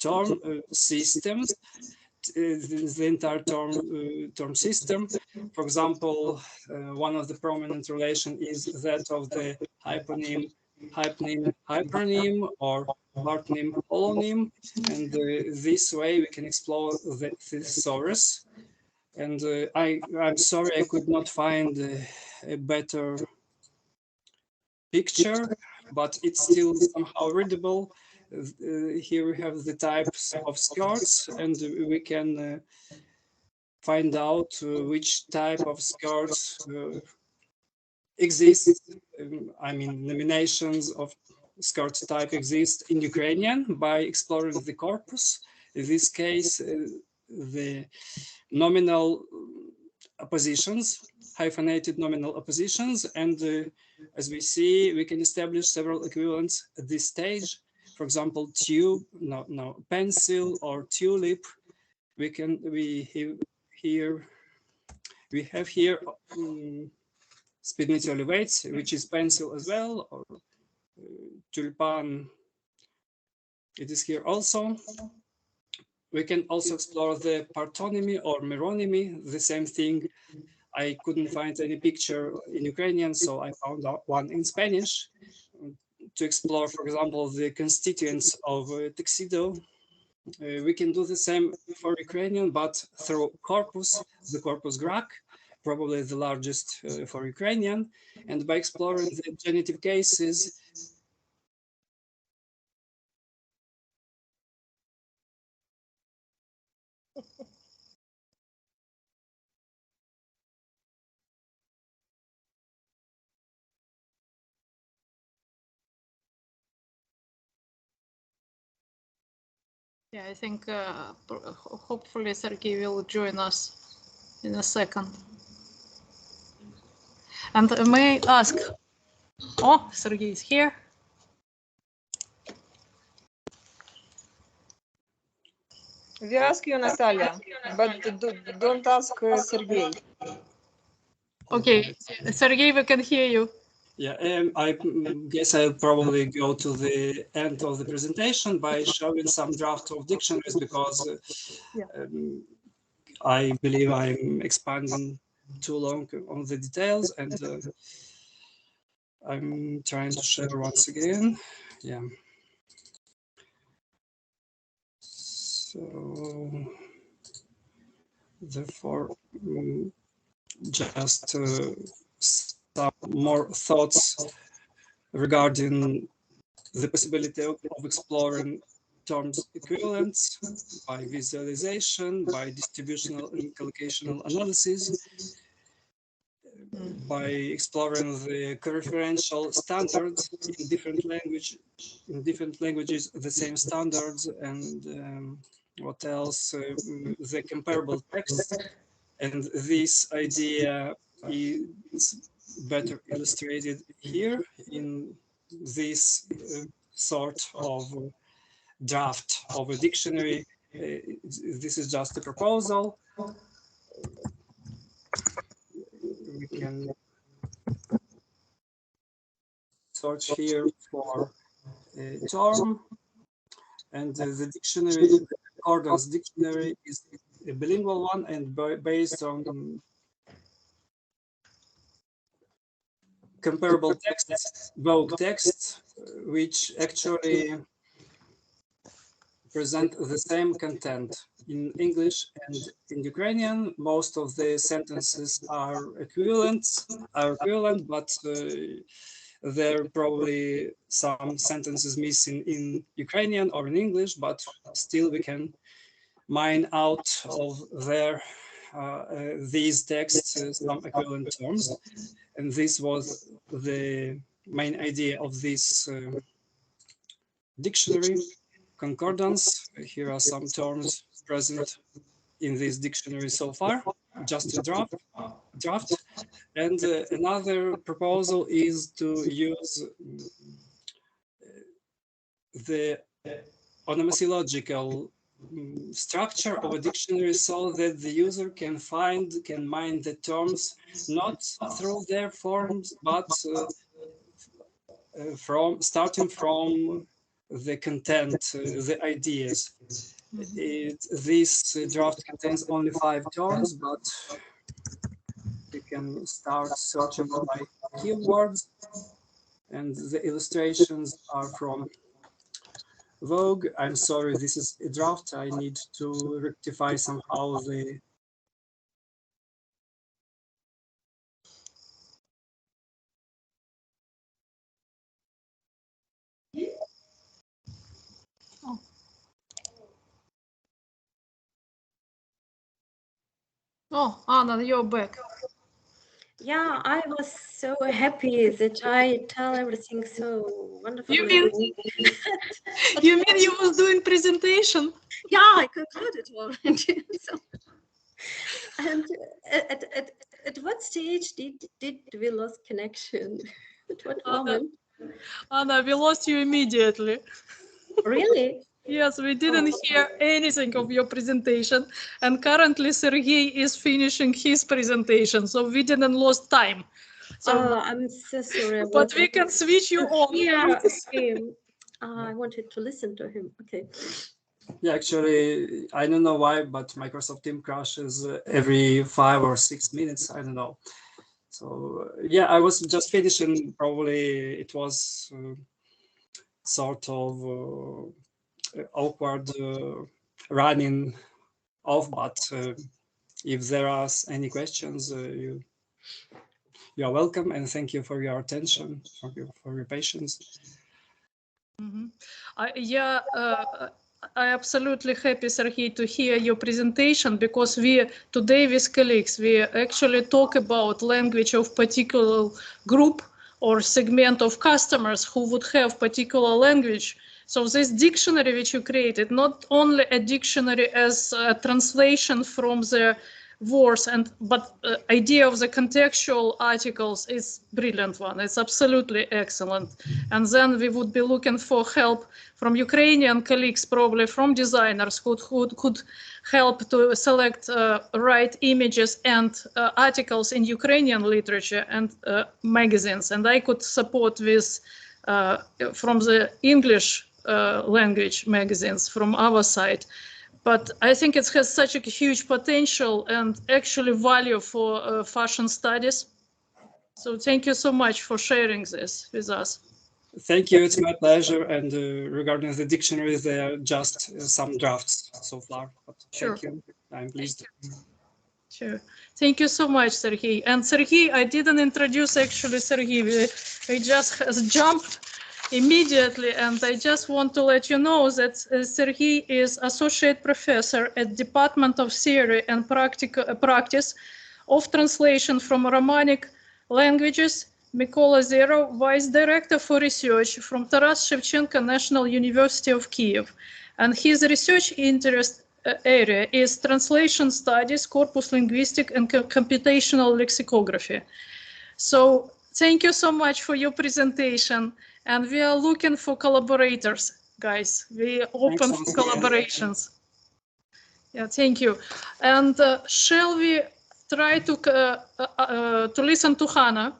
term systems, the entire term system. For example, one of the prominent relation is that of the hyponym, hypernym, or partonym, holonym, and this way we can explore the thesaurus. And I'm sorry I could not find a better picture, but it's still somehow readable. Here we have the types of skirts, and we can find out which type of skirts exist. I mean, nominations of skirt type exist in Ukrainian by exploring the corpus. In this case, the nominal oppositions, hyphenated nominal oppositions, and as we see, we can establish several equivalents at this stage. For example, tube, pencil, or tulip. We have here spidnity olivates, which is pencil as well, or tulpan. It is here also. We can also explore the partonymy or meronymy, the same thing. I couldn't find any picture in Ukrainian, so I found one in Spanish to explore, for example, the constituents of tuxedo. We can do the same for Ukrainian, but through corpus, the corpus grak, probably the largest for Ukrainian, and by exploring the genitive cases. Yeah, I think hopefully Sergey will join us in a second. And may I ask, oh, Sergey is here. We ask you, Natalia, but don't ask Sergey. Okay, Sergey, we can hear you. Yeah, I guess I'll probably go to the end of the presentation by showing some draft of dictionaries, because I believe I'm expanding too long on the details, and I'm trying to share once again. Yeah. So, therefore, just some more thoughts regarding the possibility of exploring terms equivalents by visualization, by distributional and collocational analysis, by exploring the coreferential standards in different languages, the same standards, and what else, the comparable texts. And this idea is better illustrated here in this sort of draft of a dictionary. This is just a proposal. We can search here for a term, and the dictionary, the Accordance dictionary, is a bilingual one and based on comparable texts, Vogue texts, which actually present the same content in English and in Ukrainian. Most of the sentences are equivalent, but there are probably some sentences missing in Ukrainian or in English, but still we can mine out of their these texts some equivalent terms. And this was the main idea of this dictionary concordance. Here are some terms present in this dictionary so far, just a draft. And another proposal is to use the onomasiological structure of a dictionary so that the user can mine the terms not through their forms, but starting from the content, the ideas. This draft contains only 5 terms, but you can start searching by keywords, and the illustrations are from Vogue. I'm sorry, this is a draft. I need to rectify somehow the Oh, Anna, you're back. Yeah, I was so happy that I tell everything so wonderfully. You mean you was doing presentation? Yeah, I concluded already. So, and at what stage did we lose connection? At what moment? Anna, we lost you immediately. Really? Yes, we didn't hear anything of your presentation, and currently Sergey is finishing his presentation, so we didn't lose time. So, I'm so sorry. but we can switch you on. Yeah, okay. I wanted to listen to him. Okay. Yeah, actually, I don't know why, but Microsoft Teams crashes every 5 or 6 minutes. I don't know. So yeah, I was just finishing. Probably it was sort of awkward running off, but if there are any questions, you are welcome, and thank you for your attention, for your patience. I absolutely happy, Sergey, to hear your presentation, because today with colleagues, we actually talk about language of particular group or segment of customers who would have particular language. So this dictionary which you created, not only a dictionary as a translation from the words, but idea of the contextual articles is brilliant one. It's absolutely excellent. And then we would be looking for help from Ukrainian colleagues, probably from designers who could help to select right images and articles in Ukrainian literature and magazines. And I could support with from the English language magazines from our side. But I think it has such a huge potential and actually value for fashion studies. So thank you so much for sharing this with us. Thank you, it's my pleasure. And regarding the dictionaries, they are just some drafts so far. But sure. Thank you. I'm pleased. Sure. Thank you so much, Sergey. And Sergey, I didn't introduce actually Sergey. We just has jumped immediately, and I just want to let you know that Sergey is associate professor at Department of Theory and Practice of Translation from Romanic Languages, Mykola Zero, Vice Director for Research from Taras Shevchenko National University of Kiev. And his research interest area is translation studies, corpus linguistic, and computational lexicography. So thank you so much for your presentation. And we are looking for collaborators, guys. We are open for collaborations. Yeah, thank you. And shall we try to listen to Hannah?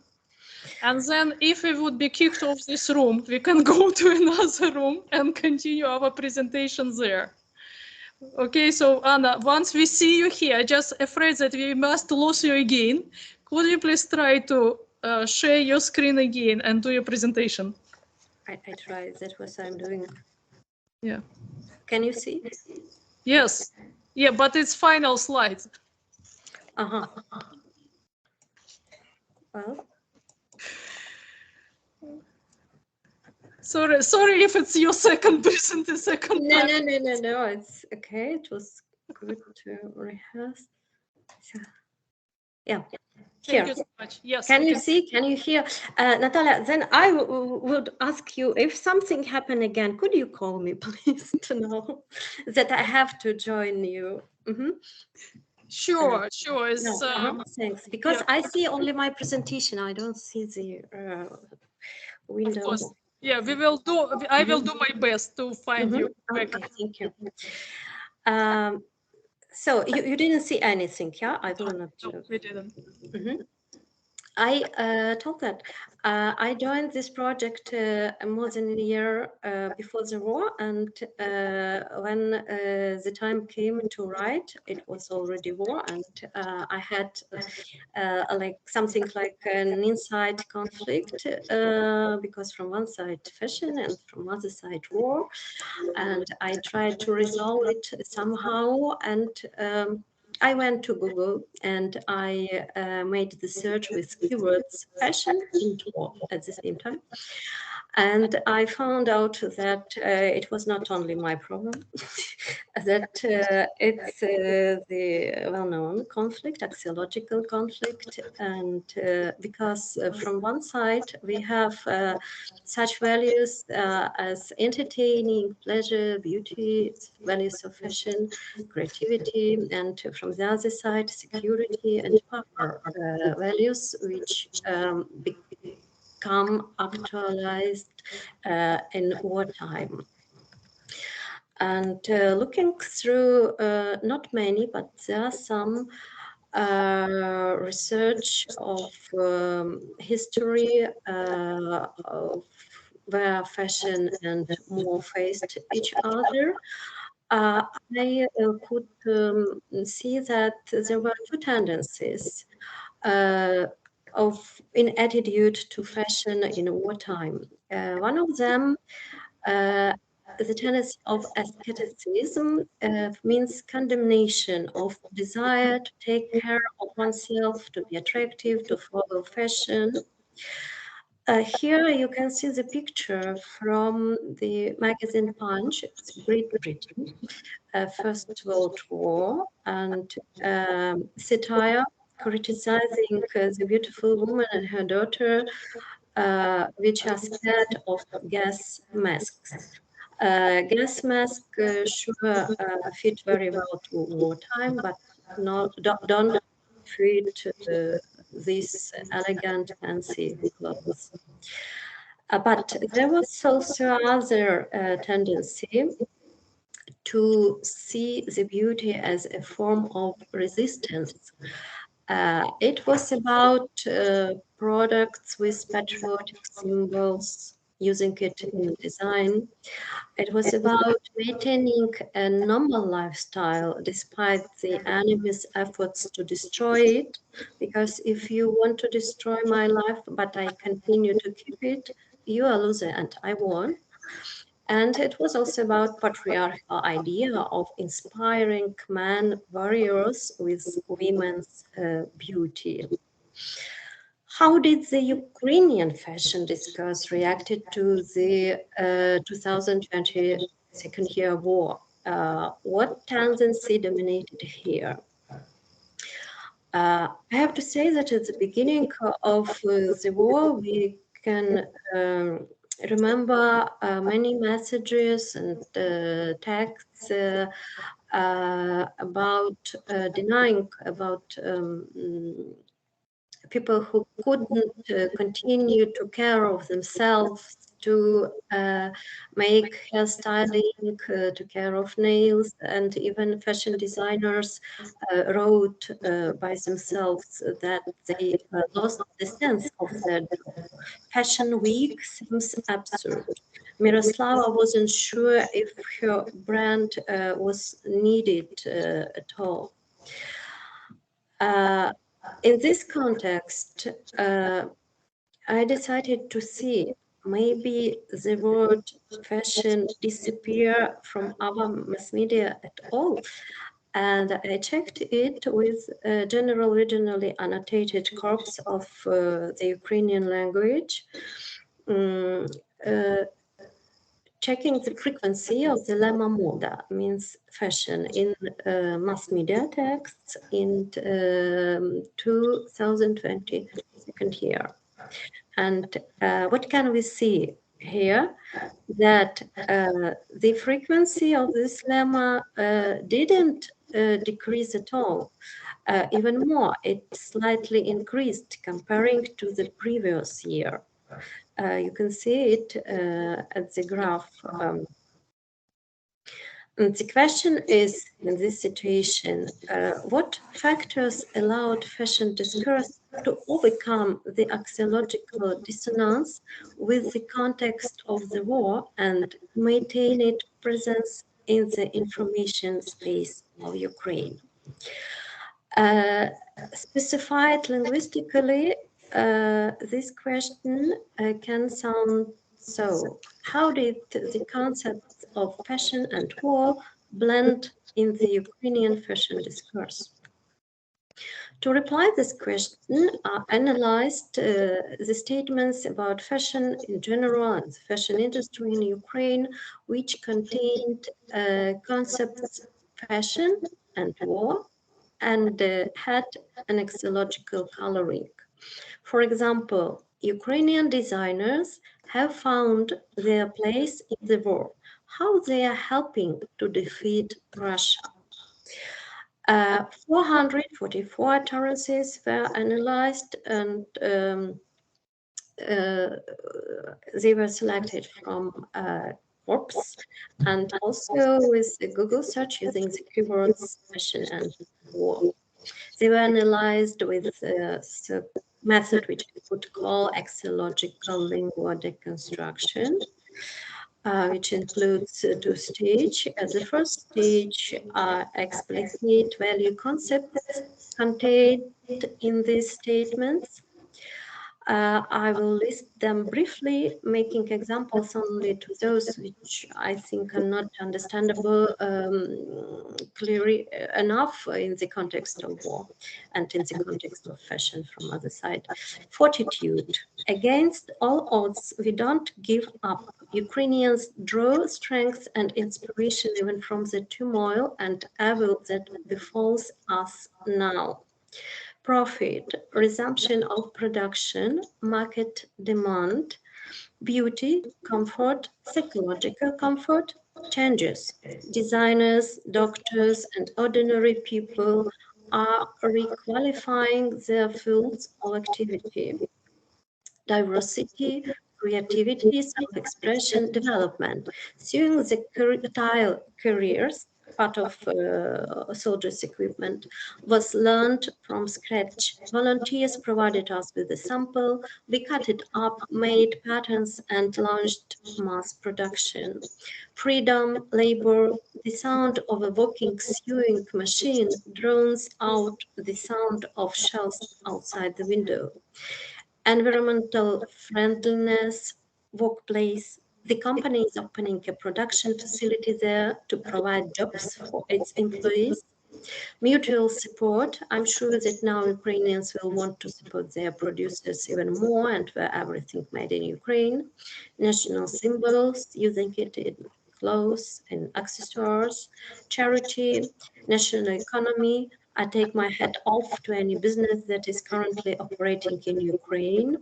And then if we would be kicked off this room, we can go to another room and continue our presentation there. Okay, so Anna, once we see you here, just afraid that we must lose you again. Could you please try to share your screen again and do your presentation? I try. That's what I'm doing. Yeah. Can you see? Yes. Yeah, but it's final slides. Uh-huh. Well. Sorry if it's your second time. No. It's okay. It was good to rehearse. Yeah. Thank you so much. Yes. Can we you see? Can you hear? Natalia, then I would ask you, if something happened again, could you call me, please, to know that I have to join you? Sure, sure. Thanks. Because yeah. I see only my presentation. I don't see the window. Of course. Yeah, we will do. I will do my best to find you. Okay, thank you. So you didn't see anything, yeah? I will not. No, we didn't. I told that I joined this project more than a year before the war, and when the time came to write, it was already war, and I had like something like an inside conflict because from one side fashion and from other side war, and I tried to resolve it somehow, and I went to Google and I made the search with keywords fashion and war at the same time. And I found out that it was not only my problem, that it's the well-known conflict, axiological conflict. And because from one side, we have such values as entertaining, pleasure, beauty, values of fashion, creativity, and from the other side, security and power values, which become actualized in wartime. And looking through, not many, but there are some research of history of where fashion and war faced each other. I could see that there were two tendencies in attitude to fashion in wartime. One of them, the tendency of asceticism, means condemnation of desire to take care of oneself, to be attractive, to follow fashion. Here you can see the picture from the magazine Punch, it's Great Britain, First World War, and satire criticizing the beautiful woman and her daughter, which are scared of gas masks. Gas masks sure fit very well to wartime, but don't fit these elegant, fancy clothes. But there was also other tendency to see the beauty as a form of resistance. It was about products with patriotic symbols, using it in design. It was about maintaining a normal lifestyle despite the enemy's efforts to destroy it. Because if you want to destroy my life, but I continue to keep it, you are a loser and I won. And it was also about patriarchal idea of inspiring man warriors with women's beauty. How did the Ukrainian fashion discourse reacted to the 2022 year war? What tendency dominated here? I have to say that at the beginning of the war, we can remember many messages and texts about denying about people who couldn't continue to care of themselves, to make hairstyling, to care of nails, and even fashion designers wrote by themselves that they lost the sense of their job. Fashion Week seems absurd. Miroslava wasn't sure if her brand was needed at all. In this context, I decided to see maybe the word fashion disappear from our mass media at all. And I checked it with a general regionally annotated corpus of the Ukrainian language. checking the frequency of the lemma moda, means fashion, in mass media texts in 2020 second year. And what can we see here? That the frequency of this lemma didn't decrease at all. Even more, it slightly increased comparing to the previous year. You can see it at the graph. And the question is, in this situation, what factors allowed fashion discourse to overcome the axiological dissonance with the context of the war and maintain its presence in the information space of Ukraine? Specified linguistically, this question can sound so: how did the concepts of fashion and war blend in the Ukrainian fashion discourse? To reply this question, I analyzed the statements about fashion in general and the fashion industry in Ukraine, which contained concepts fashion and war, and had an axiological coloring. For example, Ukrainian designers have found their place in the war, how they are helping to defeat Russia. 444 utterances were analyzed, and they were selected from corps, and also with the Google search using the keywords fashion and war. They were analyzed with a method which we would call axiological lingual deconstruction, which includes two stages. The first stage are explicit value concepts contained in these statements. I will list them briefly, making examples only to those which I think are not understandable clearly enough in the context of war and in the context of fashion from other side. Fortitude. Against all odds, we don't give up. Ukrainians draw strength and inspiration even from the turmoil and evil that befalls us now. Profit, resumption of production, market demand, beauty, comfort, psychological comfort, changes. Designers, doctors, and ordinary people are requalifying their fields of activity. Diversity, creativity, self-expression, development. Suing the tile careers, part of soldiers' equipment, was learned from scratch. Volunteers provided us with a sample. We cut it up, made patterns, and launched mass production. Freedom, labor, the sound of a walking sewing machine drowns out the sound of shells outside the window. Environmental friendliness, workplace. The company is opening a production facility there to provide jobs for its employees. Mutual support. I'm sure that now Ukrainians will want to support their producers even more and wear everything made in Ukraine. National symbols, using it in clothes and accessories. Charity, national economy. I take my hat off to any business that is currently operating in Ukraine.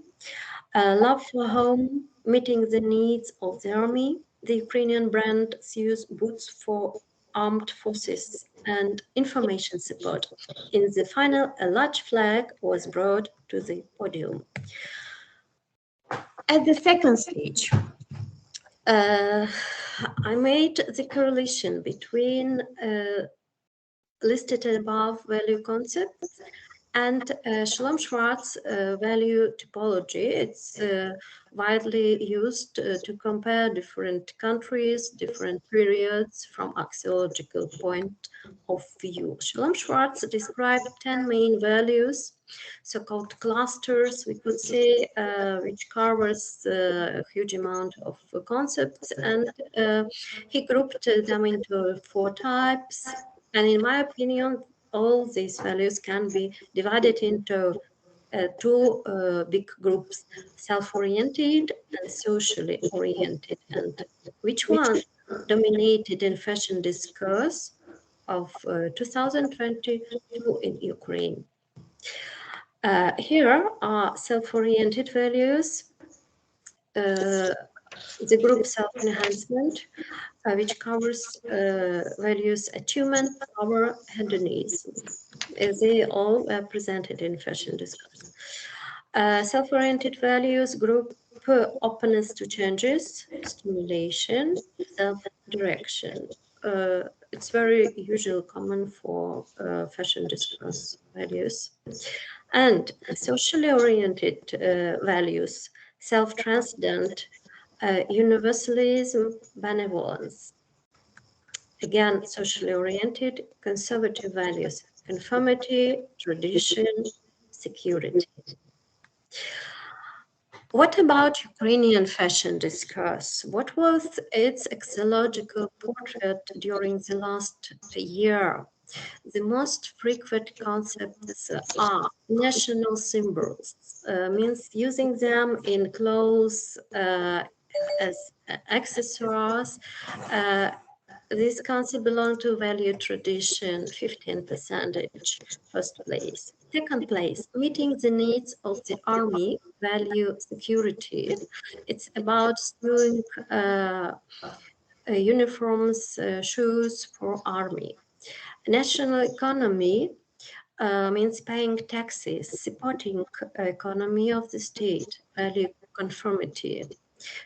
Love for home, meeting the needs of the army. The Ukrainian brand sews boots for armed forces and information support. In the final, a large flag was brought to the podium. At the second stage, I made the correlation between listed above value concepts and Shalom Schwartz value typology. It's widely used to compare different countries, different periods from axiological point of view. Shalom Schwartz described 10 main values, so-called clusters, we could say, which covers a huge amount of concepts, and he grouped them into 4 types. And in my opinion, all these values can be divided into two big groups, self-oriented and socially oriented, and which one dominated in fashion discourse of 2022 in Ukraine. Here are self-oriented values, the group self-enhancement, which covers values achievement, power, hedonism. They all are presented in fashion discourse. Self-oriented values group openness to changes, stimulation, self-direction. It's very usual, common for fashion discourse values. And socially oriented values, self-transcendent, universalism, benevolence. Again, socially oriented, conservative values, conformity, tradition, security. What about Ukrainian fashion discourse? What was its axiological portrait during the last year? The most frequent concepts are national symbols, means using them in clothes as accessories. This concept belongs to value tradition, 15%, first place. Second place, meeting the needs of the army, value security. It's about doing uniforms, shoes for army. National economy means paying taxes, supporting economy of the state, value conformity.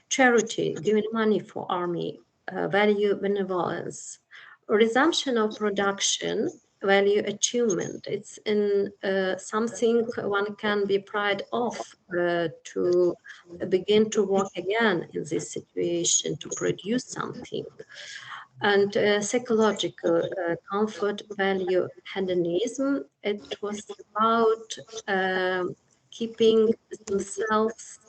Charity, giving money for army, value benevolence. Resumption of production, value achievement. It's in something one can be proud of to begin to work again in this situation, to produce something. And psychological comfort, value, hedonism. It was about keeping themselves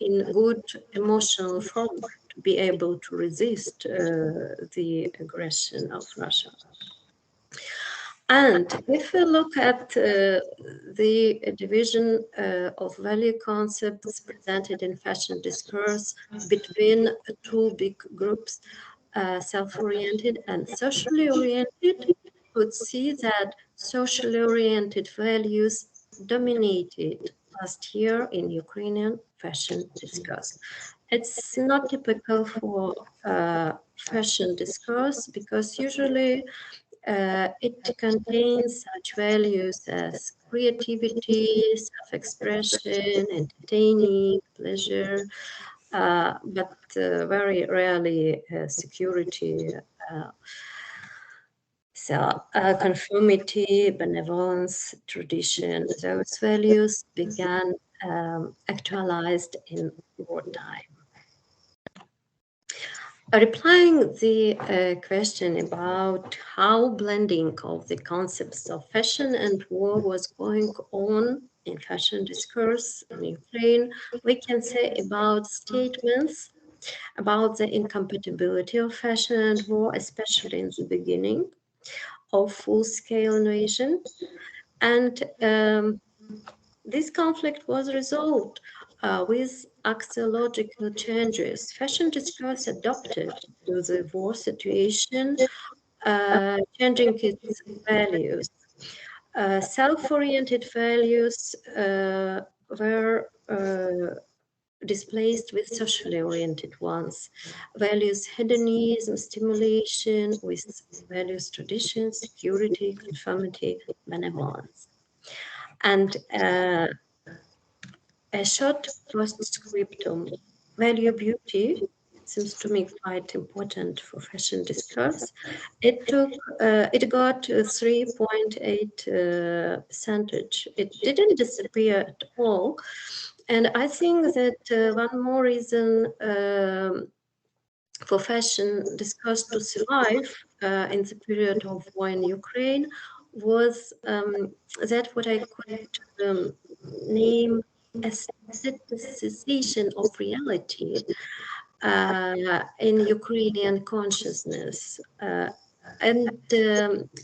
in good emotional form to be able to resist the aggression of Russia. And if we look at the division of value concepts presented in fashion discourse between two big groups, self-oriented and socially oriented, would see that socially oriented values dominated last year in Ukrainian fashion discourse. It's not typical for fashion discourse because usually it contains such values as creativity, self-expression, entertaining, pleasure, but very rarely security, conformity, benevolence, tradition. Those values began actualized in wartime. Replying the question about how blending of the concepts of fashion and war was going on in fashion discourse in Ukraine, we can say about statements about the incompatibility of fashion and war, especially in the beginning of full-scale invasion. And this conflict was resolved with axiological changes. Fashion discourse adapted to the war situation, changing its values. Self-oriented values were displaced with socially oriented ones. Values hedonism, stimulation, with values tradition, security, conformity, benevolence. And a short postscriptum, value beauty seems to me quite important for fashion discourse. It got 3.8 percentage. It didn't disappear at all. And I think that one more reason for fashion discourse to survive in the period of war in Ukraine was that what I could name aestheticization of reality in Ukrainian consciousness. And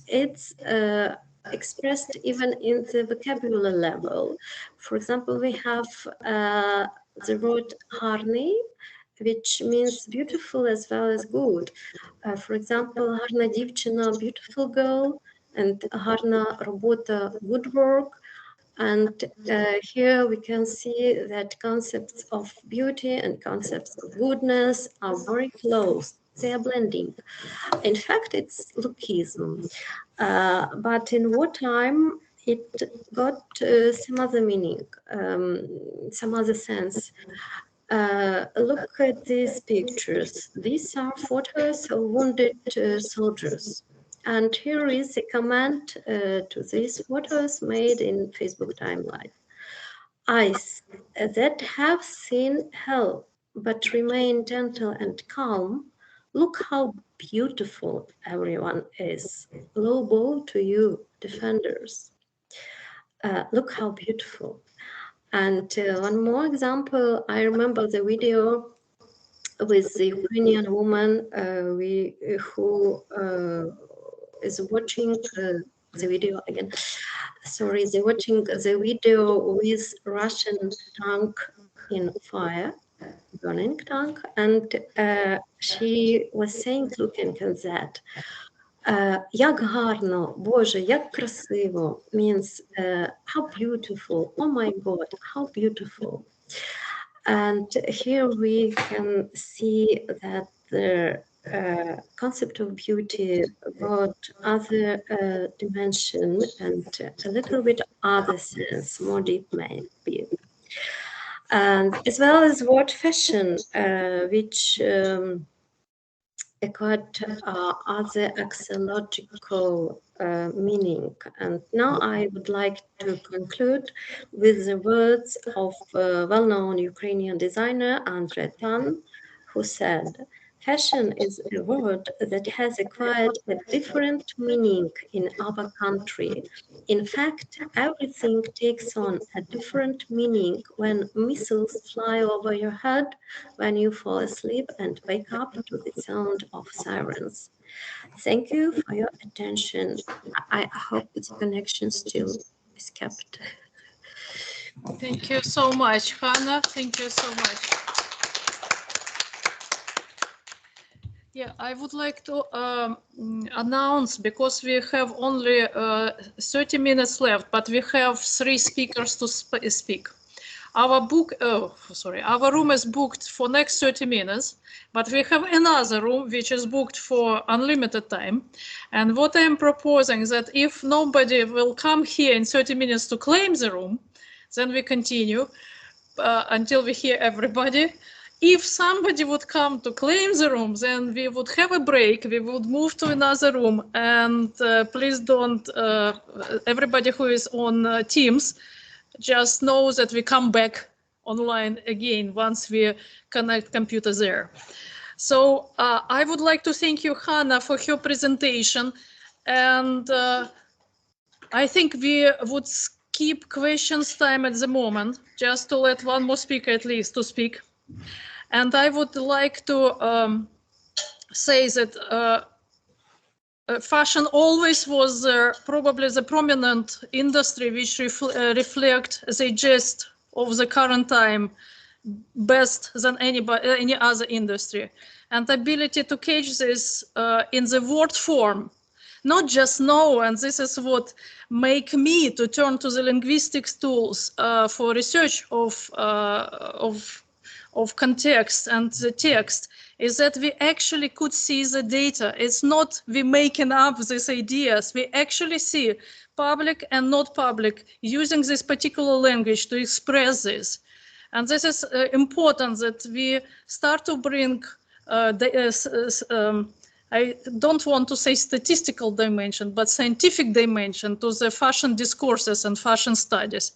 it's expressed even in the vocabulary level. For example, we have the word harni, which means beautiful as well as good. For example, harna dівчина, beautiful girl, and harna робота, good work. And here we can see that concepts of beauty and concepts of goodness are very close. They are blending. In fact, it's lookism. But in wartime, it got some other meaning, some other sense. Look at these pictures. These are photos of wounded soldiers. And here is a comment to these photos made in Facebook timeline. Eyes that have seen hell but remain gentle and calm. Look how beautiful everyone is. Low bow to you, defenders. Look how beautiful. And one more example, I remember the video with the Ukrainian woman who is watching the video again. Sorry, they're watching the video with Russian tank in fire, burning tank, and she was saying, looking at that, як гарно, Боже, як красиво, means how beautiful, oh my God, how beautiful. And here we can see that the concept of beauty got other dimension and a little bit other sense, more deep maybe. And as well as word fashion, which got other axiological meaning. And now I would like to conclude with the words of well-known Ukrainian designer Andrei Tan, who said, fashion is a word that has acquired a different meaning in our country. In fact, everything takes on a different meaning when missiles fly over your head, when you fall asleep and wake up to the sound of sirens. Thank you for your attention. I hope the connection still is kept. Thank you so much, Hannah. Thank you so much. Yeah, I would like to announce, because we have only 30 minutes left, but we have 3 speakers to speak. Our room is booked for next 30 minutes, but we have another room which is booked for unlimited time. And what I'm proposing is that if nobody will come here in 30 minutes to claim the room, then we continue until we hear everybody. If somebody would come to claim the room, then we would have a break. We would move to another room. And please don't, everybody who is on Teams, just know that we come back online again once we connect computer there. So I would like to thank you, Hannah, for your presentation. And I think we would skip questions time at the moment, just to let one more speaker at least to speak. And I would like to say that fashion always was probably the prominent industry which reflect the gist of the current time best than any other industry. And the ability to catch this in the word form, not just know, and this is what make me to turn to the linguistics tools for research of context and the text, is that we actually could see the data. It's not we making up these ideas. We actually see public and not public using this particular language to express this. And this is important that we start to bring, I don't want to say statistical dimension, but scientific dimension to the fashion discourses and fashion studies.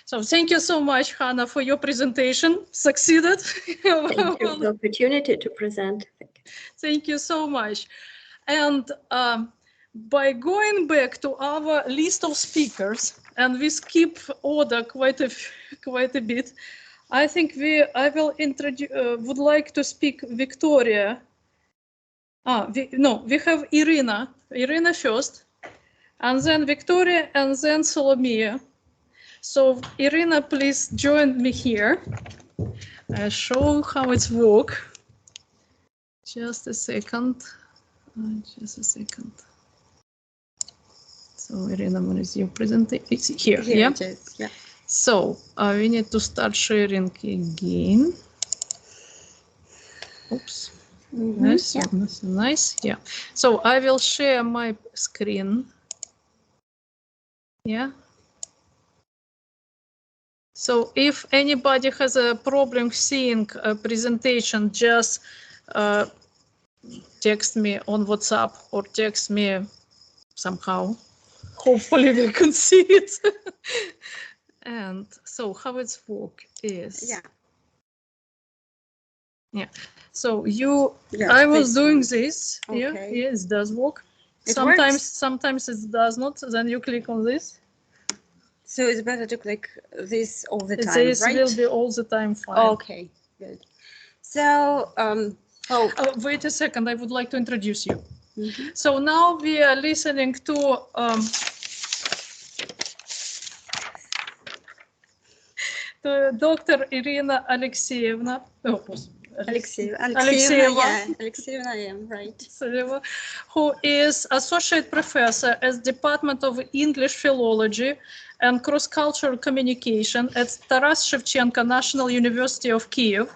So thank you so much, Hannah, for your presentation. Succeeded. Thank you for the opportunity to present. Thank you so much. And by going back to our list of speakers, and we skip order quite a bit, I think I will introduce. Would like to speak Victoria. We have Irina. Irina first. and then Victoria, and then Solomia. So Irina, please join me here. I'll show how it's work. Just a second. Just a second. So Irina, where is your presentation? It's here. Yeah. It is, yeah. So we need to start sharing again. Oops. Nice, yeah. nice. Yeah. So I will share my screen. Yeah. So if anybody has a problem seeing a presentation, just text me on WhatsApp or text me somehow. Hopefully we can see it. And so how it's work is. Yeah. Yeah. So you, Yeah, I was this doing one. this. Yeah, Okay. yeah, it does work. It Sometimes, works? sometimes it does not. Then you click on this. So it's better to click this all the time, This right? will be all the time fine. Okay, good. So, Wait a second, I would like to introduce you. Mhm. So now we are listening to Dr. Irina Alexeyevna. Oh, Alexeyevna, yeah, Alexeyevna, I am right. Who is associate professor at Department of English Philology and Cross-Cultural Communication at Taras Shevchenko National University of Kiev.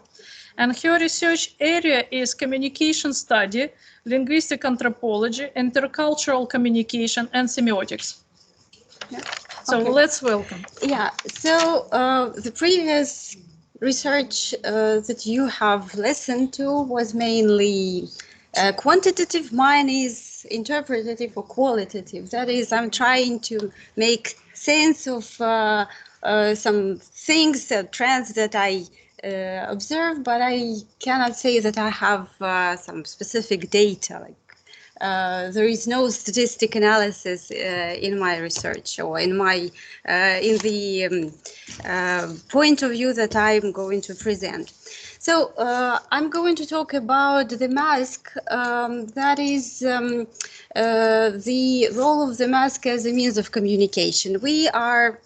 And her research area is communication study, linguistic anthropology, intercultural communication, and semiotics. Yeah. So Okay. let's welcome. Yeah, so the previous research that you have listened to was mainly quantitative. Mine is interpretative or qualitative. That is, I'm trying to make sense of some things, trends that I observe, but I cannot say that I have some specific data. Like there is no statistic analysis in my research or in my in the point of view that I'm going to present. So I'm going to talk about the mask. That is the role of the mask as a means of communication. We are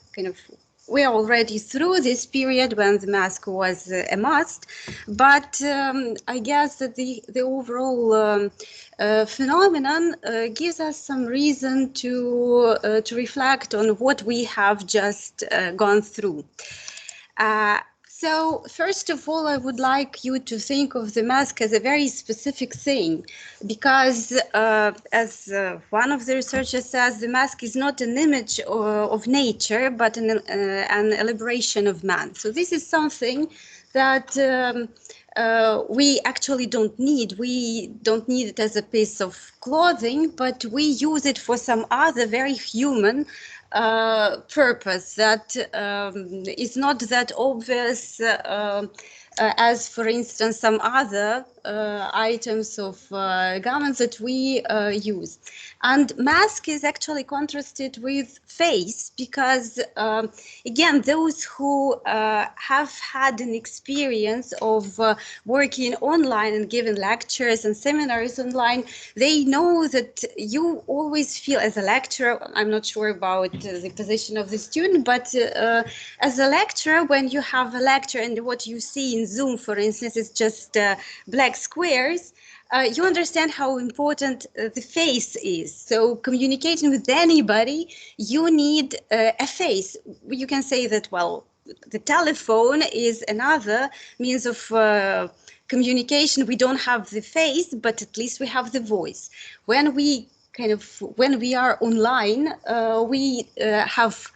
already through this period when the mask was a must, but I guess that the overall phenomenon gives us some reason to reflect on what we have just gone through. So first of all, I would like you to think of the mask as a very specific thing, because as one of the researchers says, the mask is not an image of nature, but an elaboration of man. So this is something that we actually don't need. We don't need it as a piece of clothing, but we use it for some other very human purpose that is not that obvious as, for instance, some other items of garments that we use. And mask is actually contrasted with face because, again, those who have had an experience of working online and giving lectures and seminars online, they know that you always feel as a lecturer, I'm not sure about the position of the student, but as a lecturer, when you have a lecture and what you see in Zoom, for instance, is just black squares, you understand how important the face is. So communicating with anybody, you need a face. You can say that, well, the telephone is another means of communication. We don't have the face, but at least we have the voice. When we are online, we have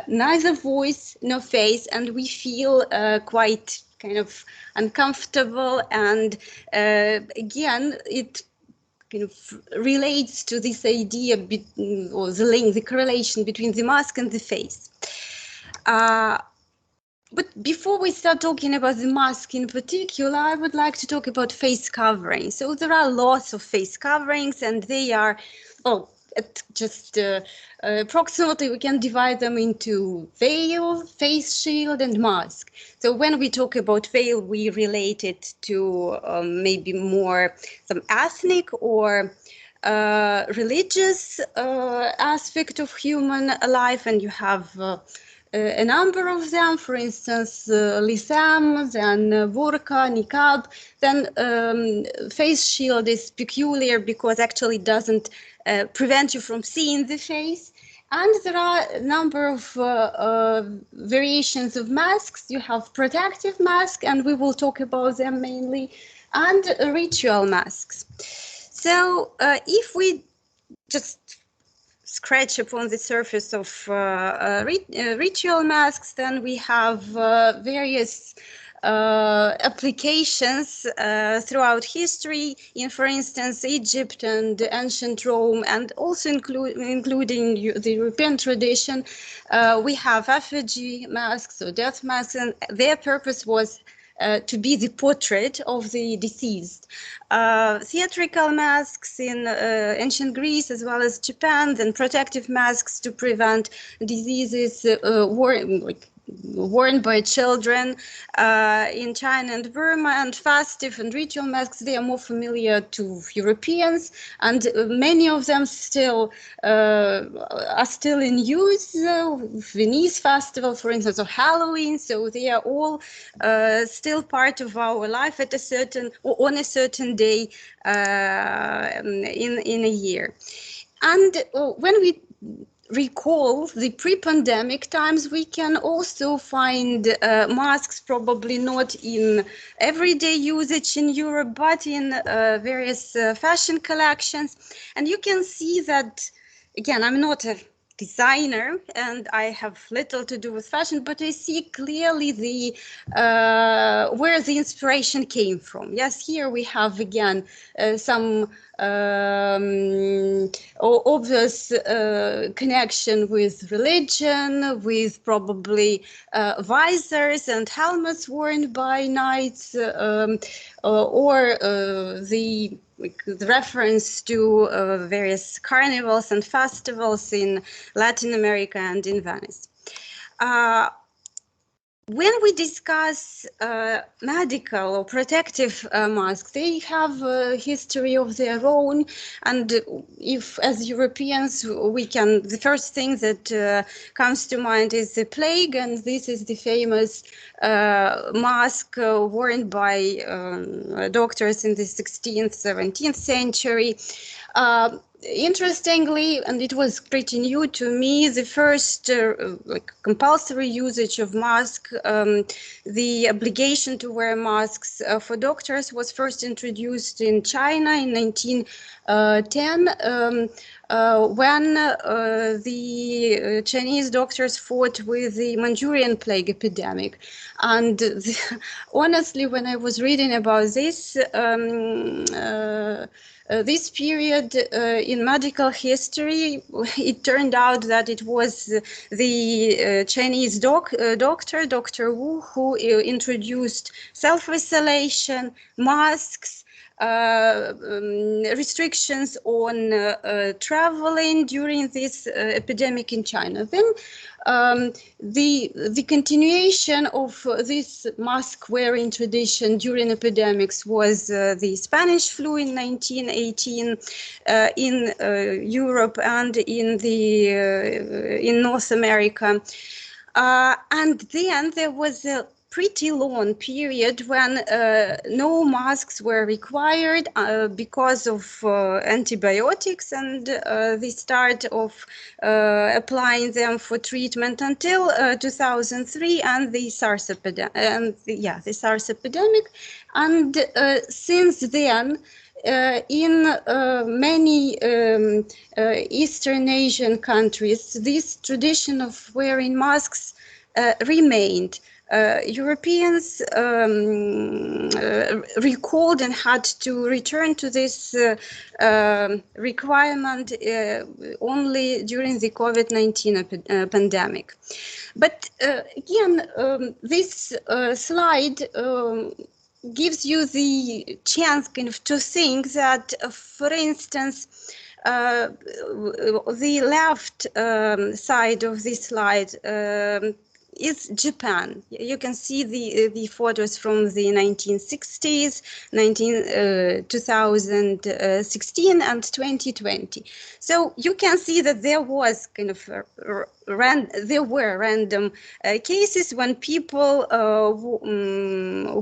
neither voice nor face, and we feel quite kind of uncomfortable. And again, it kind of relates to this idea or the link, the correlation between the mask and the face. But before we start talking about the mask in particular, I would like to talk about face covering. So there are lots of face coverings, and they are, approximately we can divide them into veil, face shield, and mask. So when we talk about veil, we relate it to maybe more some ethnic or religious aspect of human life, and you have a number of them, for instance, lisam, then burqa, niqab. Then face shield is peculiar because actually it doesn't prevent you from seeing the face. And there are a number of variations of masks. You have protective mask, and we will talk about them mainly, and ritual masks. So if we just scratch upon the surface of ritual masks, then we have various applications throughout history in, for instance, Egypt and ancient Rome, and also including the European tradition. We have effigy masks or death masks, and their purpose was to be the portrait of the deceased. Theatrical masks in ancient Greece as well as Japan, then protective masks to prevent diseases worn by children in China and Burma, and festive and ritual masks, they are more familiar to Europeans, and many of them still are still in use. Venice Festival, for instance, or Halloween, so they are all still part of our life at a certain, or on a certain day in a year. And when we recall the pre-pandemic times, we can also find masks probably not in everyday usage in Europe, but in various fashion collections. And you can see that, again, I'm not a designer and I have little to do with fashion, but I see clearly the where the inspiration came from. Yes, here we have again some obvious connection with religion, with probably visors and helmets worn by knights, or the reference to various carnivals and festivals in Latin America and in Venice. When we discuss medical or protective masks, they have a history of their own. And if, as Europeans, we can, the first thing that comes to mind is the plague, and this is the famous mask worn by doctors in the 16th, 17th century. Interestingly, and it was pretty new to me, the first compulsory usage of mask, the obligation to wear masks for doctors was first introduced in China in 1910 when the Chinese doctors fought with the Manchurian plague epidemic. And honestly, when I was reading about this, this period in medical history, it turned out that it was the Chinese doctor, Dr. Wu, who introduced self-isolation, masks, restrictions on traveling during this epidemic in China. Then the continuation of this mask wearing tradition during epidemics was the Spanish flu in 1918 in Europe and in North America. And then there was a pretty long period when no masks were required because of antibiotics and the start of applying them for treatment until 2003 and the SARS epidemic. And since then, in many Eastern Asian countries, this tradition of wearing masks remained. Europeans recalled and had to return to this requirement only during the COVID-19 pandemic. But again, this slide gives you the chance kind of to think that, for instance, the left side of this slide is Japan. You can see the photos from the 1960s, 2016 and 2020. So you can see that there was kind of there were random cases when people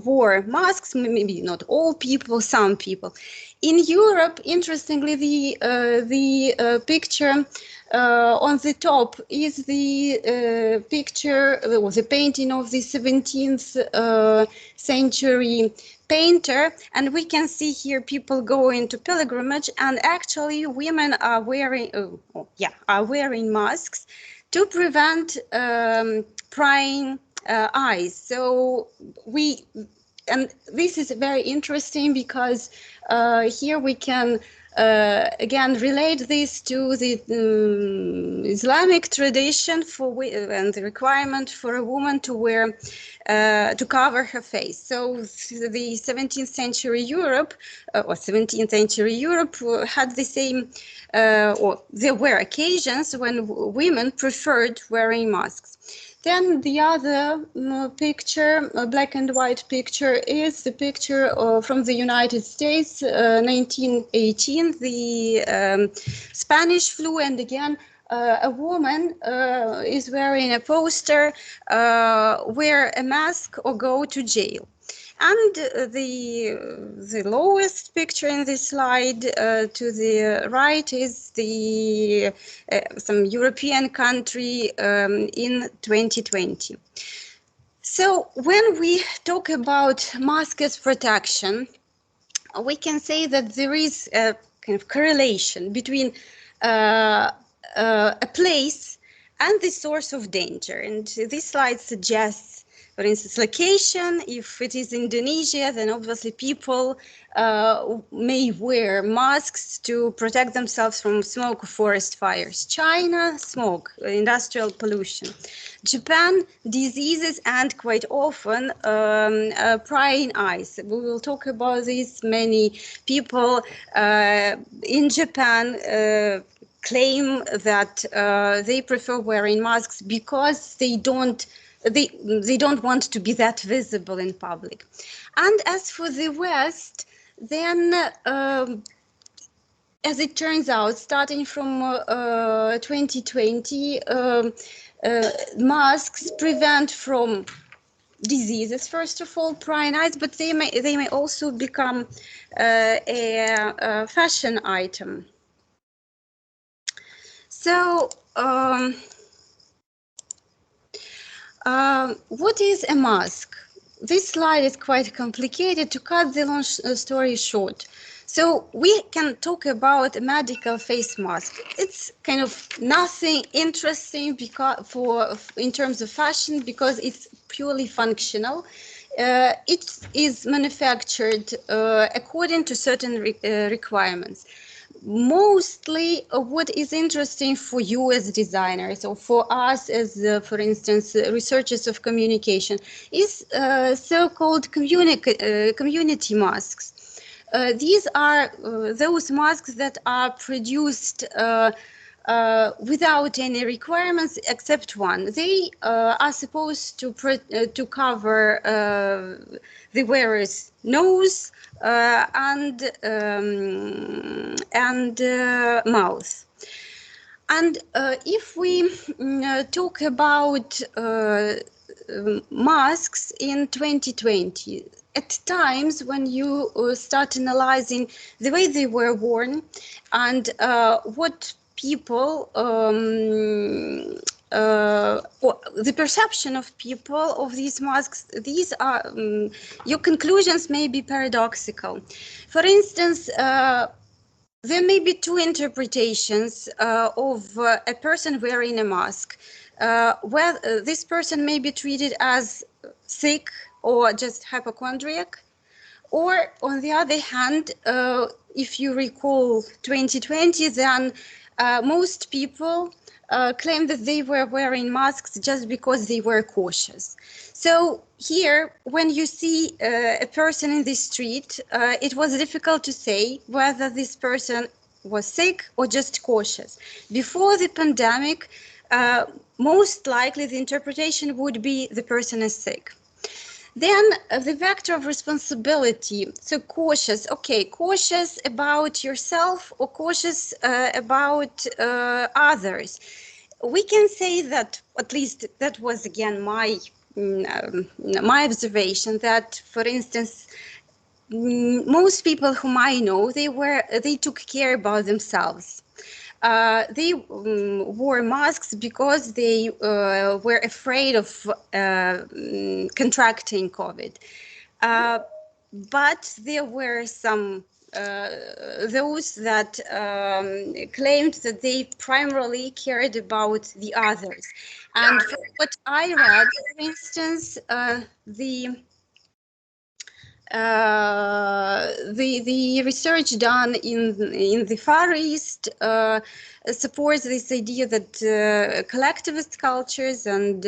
wore masks, maybe not all people, some people. In Europe, interestingly, the picture on the top is the picture or the painting of the 17th century painter, and we can see here people going to pilgrimage, and actually women are wearing masks to prevent prying eyes. So and this is very interesting because here we can again relate this to the Islamic tradition and the requirement for a woman to wear to cover her face. So the 17th century Europe or 17th century Europe had the same or there were occasions when women preferred wearing masks. Then the other picture, a black and white picture, is the picture from the United States, 1918, the Spanish flu. And again, a woman is wearing a poster, wear a mask or go to jail. And the lowest picture in this slide to the right is the some European country in 2020. So when we talk about mask as protection, we can say that there is a kind of correlation between a place and the source of danger. And this slide suggests, for instance, location. If it is Indonesia, then obviously people may wear masks to protect themselves from smoke of forest fires. China, smoke, industrial pollution. Japan, diseases, and quite often prying eyes. We will talk about this. Many people in Japan claim that they prefer wearing masks because they don't want to be that visible in public. And as for the West, then as it turns out, starting from 2020, masks prevent from diseases, first of all, prying eyes, but they may also become a fashion item. So what is a mask? This slide is quite complicated. To cut the long story short, so we can talk about a medical face mask. It's kind of nothing interesting in terms of fashion because it's purely functional. It is manufactured according to certain requirements. Mostly what is interesting for you as designers or for us as, for instance, researchers of communication is so-called community masks. These are those masks that are produced without any requirements except one. They are supposed to cover the wearer's nose and mouth. And if we talk about masks in 2020, at times when you start analyzing the way they were worn and what people, the perception of people of these masks, these are, your conclusions may be paradoxical. For instance, there may be two interpretations of a person wearing a mask. Where this person may be treated as sick or just hypochondriac, or on the other hand, if you recall 2020, then most people claim that they were wearing masks just because they were cautious. So here, when you see a person in the street, it was difficult to say whether this person was sick or just cautious. Before the pandemic, most likely the interpretation would be the person is sick. Then the vector of responsibility, so cautious, okay, cautious about yourself or cautious about others. We can say that, at least that was again my observation, that, for instance, most people whom I know, they took care about themselves. They wore masks because they were afraid of contracting COVID. But there were some those that claimed that they primarily cared about the others. And from what I read, for instance, the research done in the Far East supports this idea that collectivist cultures and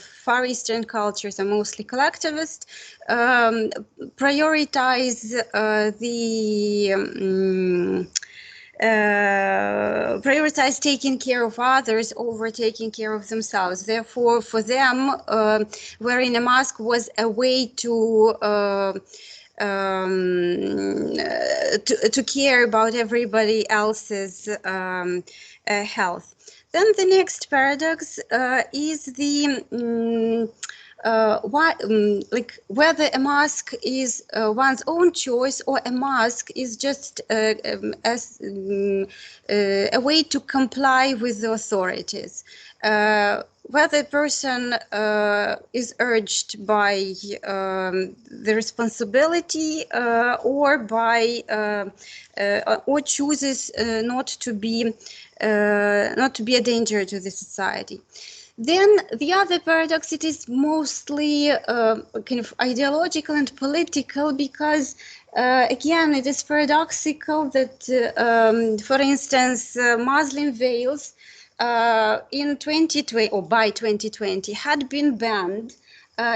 Far Eastern cultures are mostly collectivist, prioritize prioritize taking care of others over taking care of themselves. Therefore, for them, wearing a mask was a way to care about everybody else's health. Then the next paradox is the whether a mask is one's own choice or a mask is just a way to comply with the authorities. Whether a person is urged by the responsibility or by or chooses not to be a danger to the society. Then the other paradox, it is mostly kind of ideological and political, because again, it is paradoxical that, for instance, Muslim veils in 2020 or by 2020 had been banned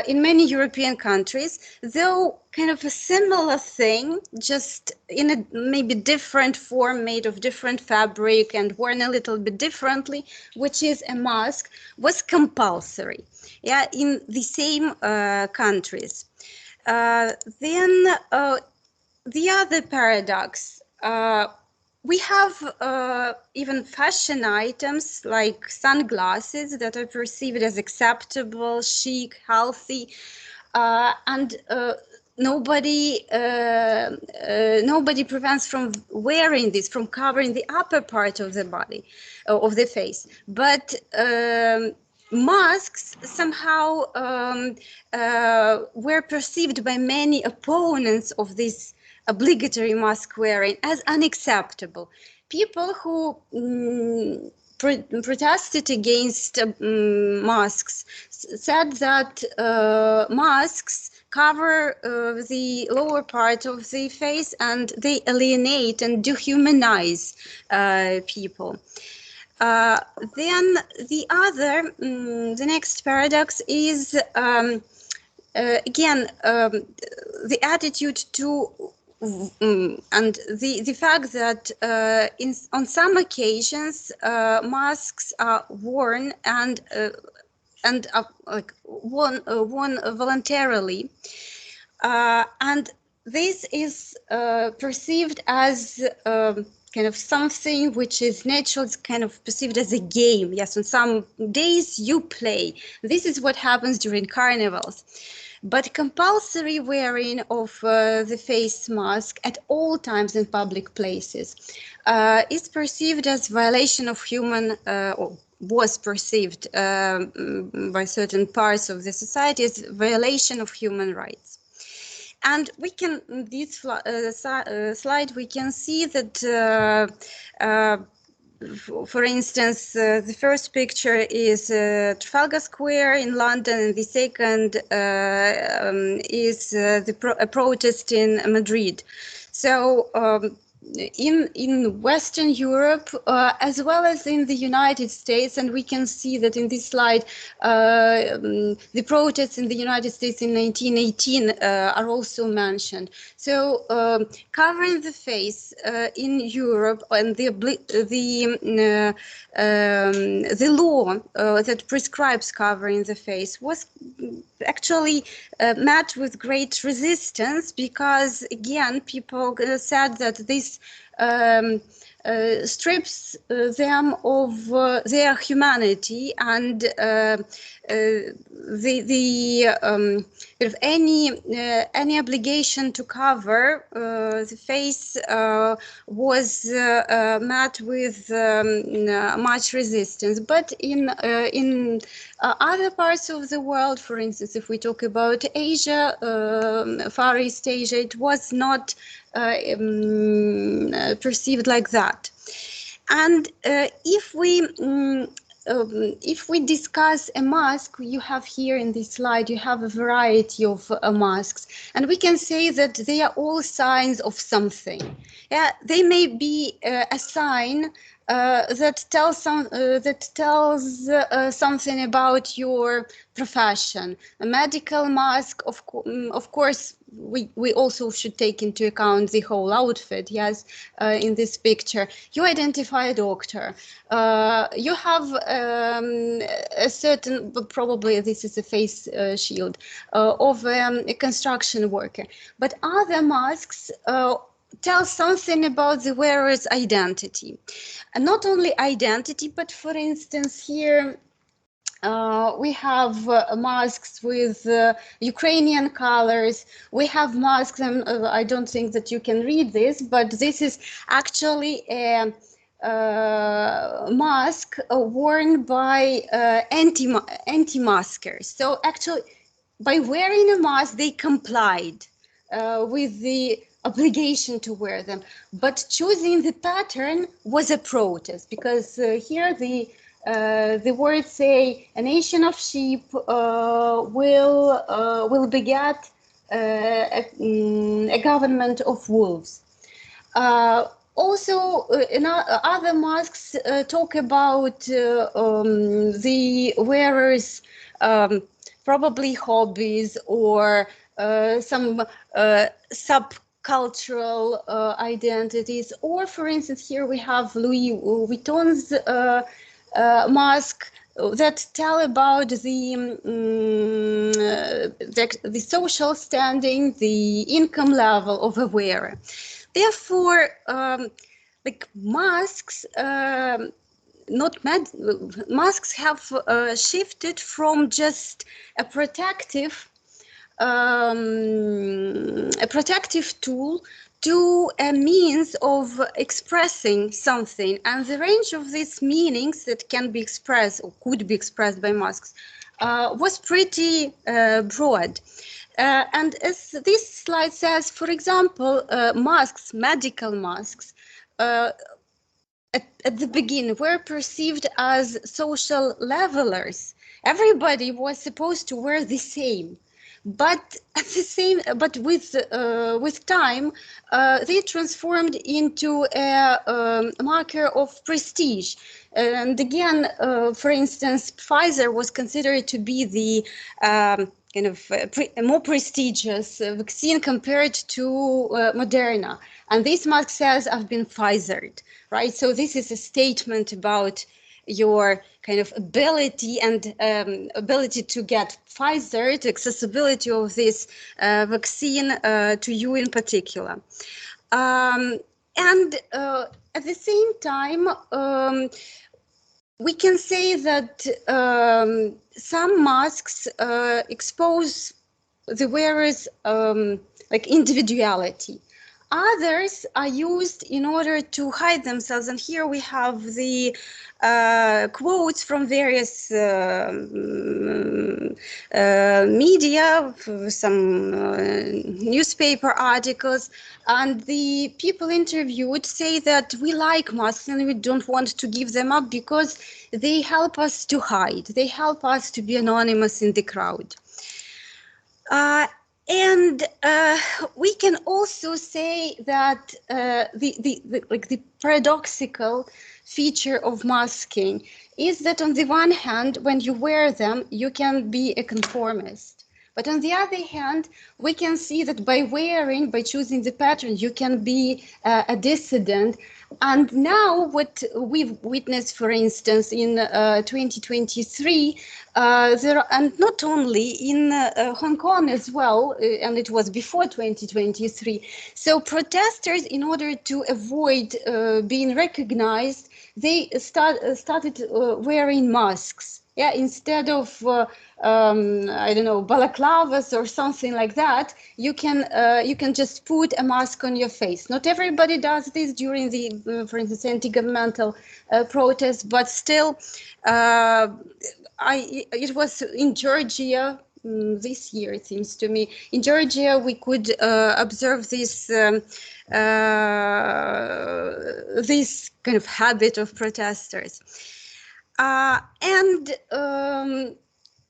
in many European countries, though kind of a similar thing, just in a maybe different form, made of different fabric and worn a little bit differently, which is a mask, was compulsory, yeah, in the same countries. Then the other paradox, we have even fashion items like sunglasses that are perceived as acceptable, chic, healthy, and nobody prevents from wearing this, from covering the upper part of the body, of the face. But masks somehow were perceived by many opponents of this obligatory mask wearing as unacceptable. People who protested against masks said that masks cover the lower part of the face and they alienate and dehumanize people. Then the next paradox is again the attitude to and the fact that on some occasions masks are worn and worn voluntarily, and this is perceived as kind of something which is natural. It's kind of perceived as a game. Yes, on some days you play. This is what happens during carnivals. But compulsory wearing of the face mask at all times in public places is perceived as violation of human, or was perceived by certain parts of the society as violation of human rights. And we can, in this slide, we can see that for instance, the first picture is Trafalgar Square in London, and the second is a protest in Madrid. So in Western Europe as well as in the United States, and we can see that in this slide the protests in the United States in 1918 are also mentioned. So covering the face in Europe and the law that prescribes covering the face was actually met with great resistance, because again people said that this strips them of their humanity, and if any obligation to cover the face was met with much resistance. But in other parts of the world, for instance, if we talk about Asia, Far East Asia, it was not perceived like that. And if we discuss a mask, you have here in this slide, you have a variety of masks, and we can say that they are all signs of something. Yeah, they may be a sign that tells something about your profession. A medical mask, of course, we also should take into account the whole outfit. Yes, in this picture, you identify a doctor. You have a certain, but probably this is a face shield of a construction worker. But other masks tell something about the wearer's identity. And not only identity, but for instance, here we have masks with Ukrainian colors. We have masks, and I don't think that you can read this, but this is actually a mask worn by anti-maskers. So actually, by wearing a mask, they complied with the obligation to wear them. But choosing the pattern was a protest, because here the words say a nation of sheep will beget a government of wolves. Also, other masks talk about the wearers' probably hobbies or some subcultural identities. Or, for instance, here we have Louis Vuitton's mask that tell about the social standing, the income level of a wearer. Therefore, like masks, masks have shifted from just a protective tool to a means of expressing something, and the range of these meanings that can be expressed or could be expressed by masks was pretty broad. And as this slide says, for example, masks, medical masks, at the beginning were perceived as social levelers. Everybody was supposed to wear the same. But with time, they transformed into a marker of prestige. And again, for instance, Pfizer was considered to be the kind of more prestigious vaccine compared to Moderna. And this mask says, "I've been Pfizered," right? So this is a statement about your kind of ability and ability to get Pfizer, the accessibility of this vaccine to you in particular. And at the same time, we can say that some masks expose the wearer's like individuality. Others are used in order to hide themselves, and here we have the quotes from various media, some newspaper articles, and the people interviewed say that we like masks and we don't want to give them up because they help us to hide, they help us to be anonymous in the crowd. And we can also say that the paradoxical feature of masking is that on the one hand, when you wear them, you can be a conformist. But on the other hand, we can see that by choosing the pattern, you can be a dissident. And now what we've witnessed, for instance, in 2023, and not only in Hong Kong as well, and it was before 2023. So protesters, in order to avoid being recognized, they started wearing masks. Yeah, instead of I don't know, balaclavas or something like that, you can just put a mask on your face. Not everybody does this during the, for instance, anti-governmental protests, but still, it was in Georgia this year, it seems to me. In Georgia, we could observe this this kind of habit of protesters.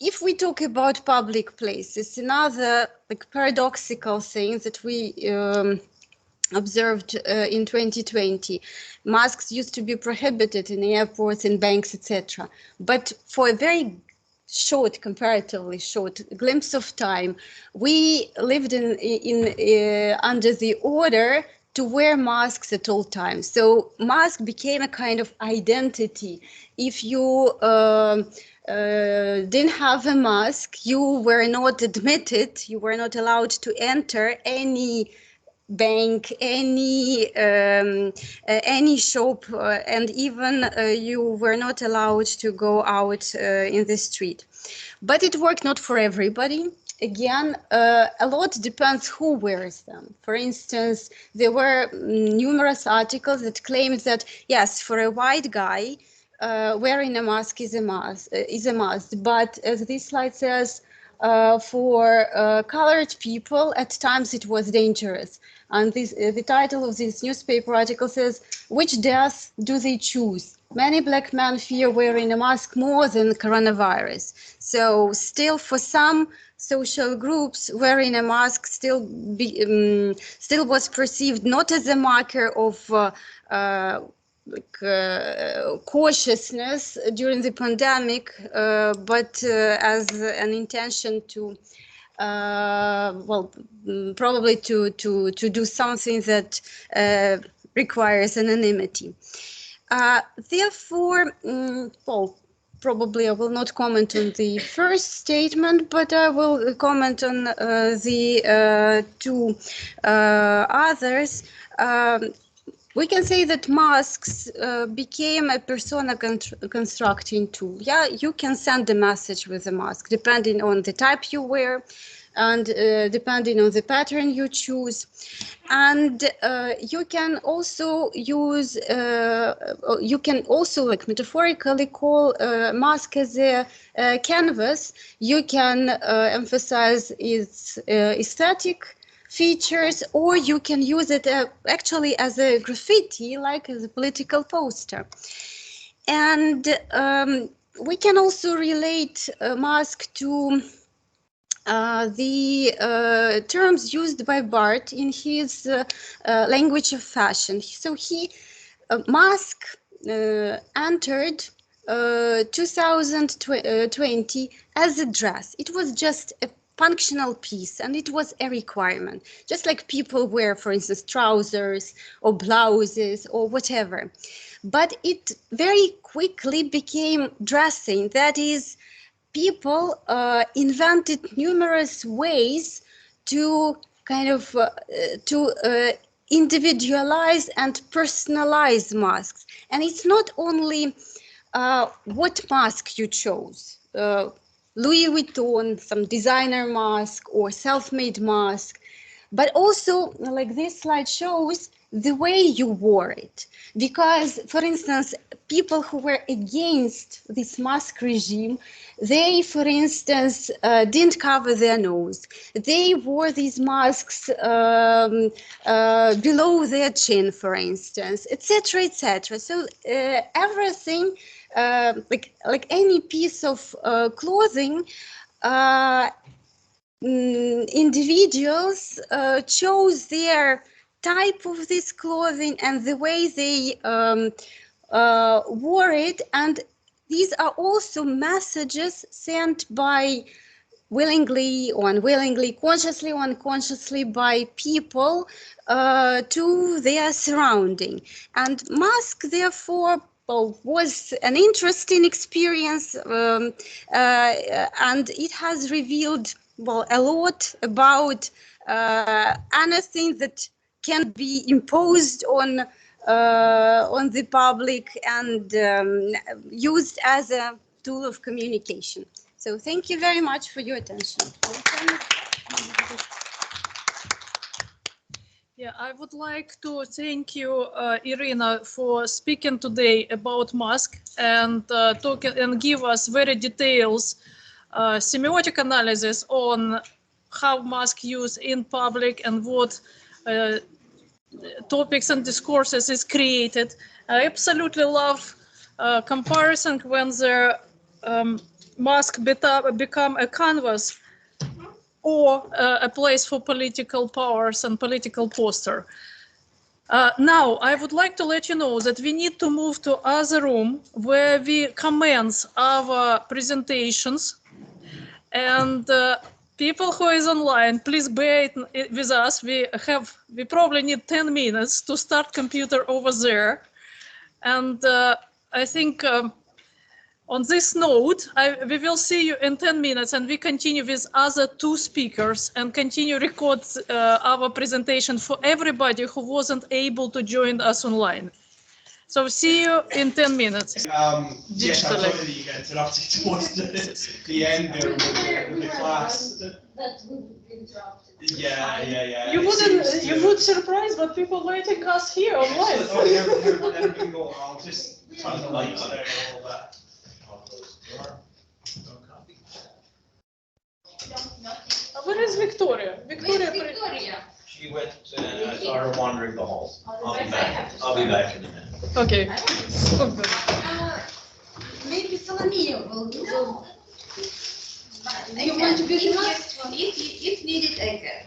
If we talk about public places, another paradoxical thing that we observed in 2020, masks used to be prohibited in airports, in banks, etc. But for a very short, comparatively short glimpse of time, we lived under the order to wear masks at all times. So mask became a kind of identity. If you didn't have a mask, you were not admitted, you were not allowed to enter any bank, any shop, and even you were not allowed to go out in the street. But it worked not for everybody. Again, a lot depends who wears them. For instance, there were numerous articles that claimed that, yes, for a white guy, wearing a mask is a must. But as this slide says, for colored people, at times it was dangerous. And the title of this newspaper article says, "Which death do they choose? Many black men fear wearing a mask more than coronavirus." So still for some social groups, wearing a mask still was perceived not as a marker of cautiousness during the pandemic, but as an intention to probably to do something that requires anonymity. Therefore, probably I will not comment on the first statement, but I will comment on the two others. We can say that masks became a persona constructing tool. Yeah, you can send a message with a mask, depending on the type you wear and depending on the pattern you choose. And you can also use, like metaphorically call mask as a canvas. You can emphasize its aesthetic features, or you can use it actually as a graffiti, like as a political poster. And we can also relate mask to the terms used by Barthes in his language of fashion. So mask entered 2020 as a dress. It was just a functional piece, and it was a requirement, just like people wear, for instance, trousers or blouses or whatever. But it very quickly became dressing. That is, people invented numerous ways to kind of individualize and personalize masks. And it's not only what mask you chose. Louis Vuitton, some designer mask or self-made mask, but also, like this slide shows, the way you wore it. Because, for instance, people who were against this mask regime, they, for instance, didn't cover their nose. They wore these masks below their chin, for instance, etc., etc. So everything, like any piece of clothing, individuals chose their type of this clothing and the way they wore it, and these are also messages sent by willingly or unwillingly, consciously or unconsciously, by people to their surrounding. And mask, therefore, was an interesting experience, and it has revealed a lot about anything that can be imposed on the public and used as a tool of communication. So thank you very much for your attention. Yeah, I would like to thank you, Irina, for speaking today about mask and give us very details semiotic analysis on how mask use in public and what topics and discourses is created. I absolutely love comparison when the mask become a canvas or a place for political powers and political poster. Now, I would like to let you know that we need to move to other room where we commence our presentations. And people who is online, please bear with us. We probably need 10 minutes to start computer over there. And I think on this note, we will see you in 10 minutes, and we continue with other two speakers and continue record our presentation for everybody who wasn't able to join us online. So see you in 10 minutes. Yes, I'm sorry that you get interrupted towards the end there with the class. That would be interrupted. Yeah. You would surprise, but people waiting us here online. There we go. I'll just turn the lights down a little bit. Where is Victoria? Victoria. She went, I saw her wandering the halls. I'll be back in a minute. Okay. Maybe Solomia will. You want to be the next one? If needed, I can.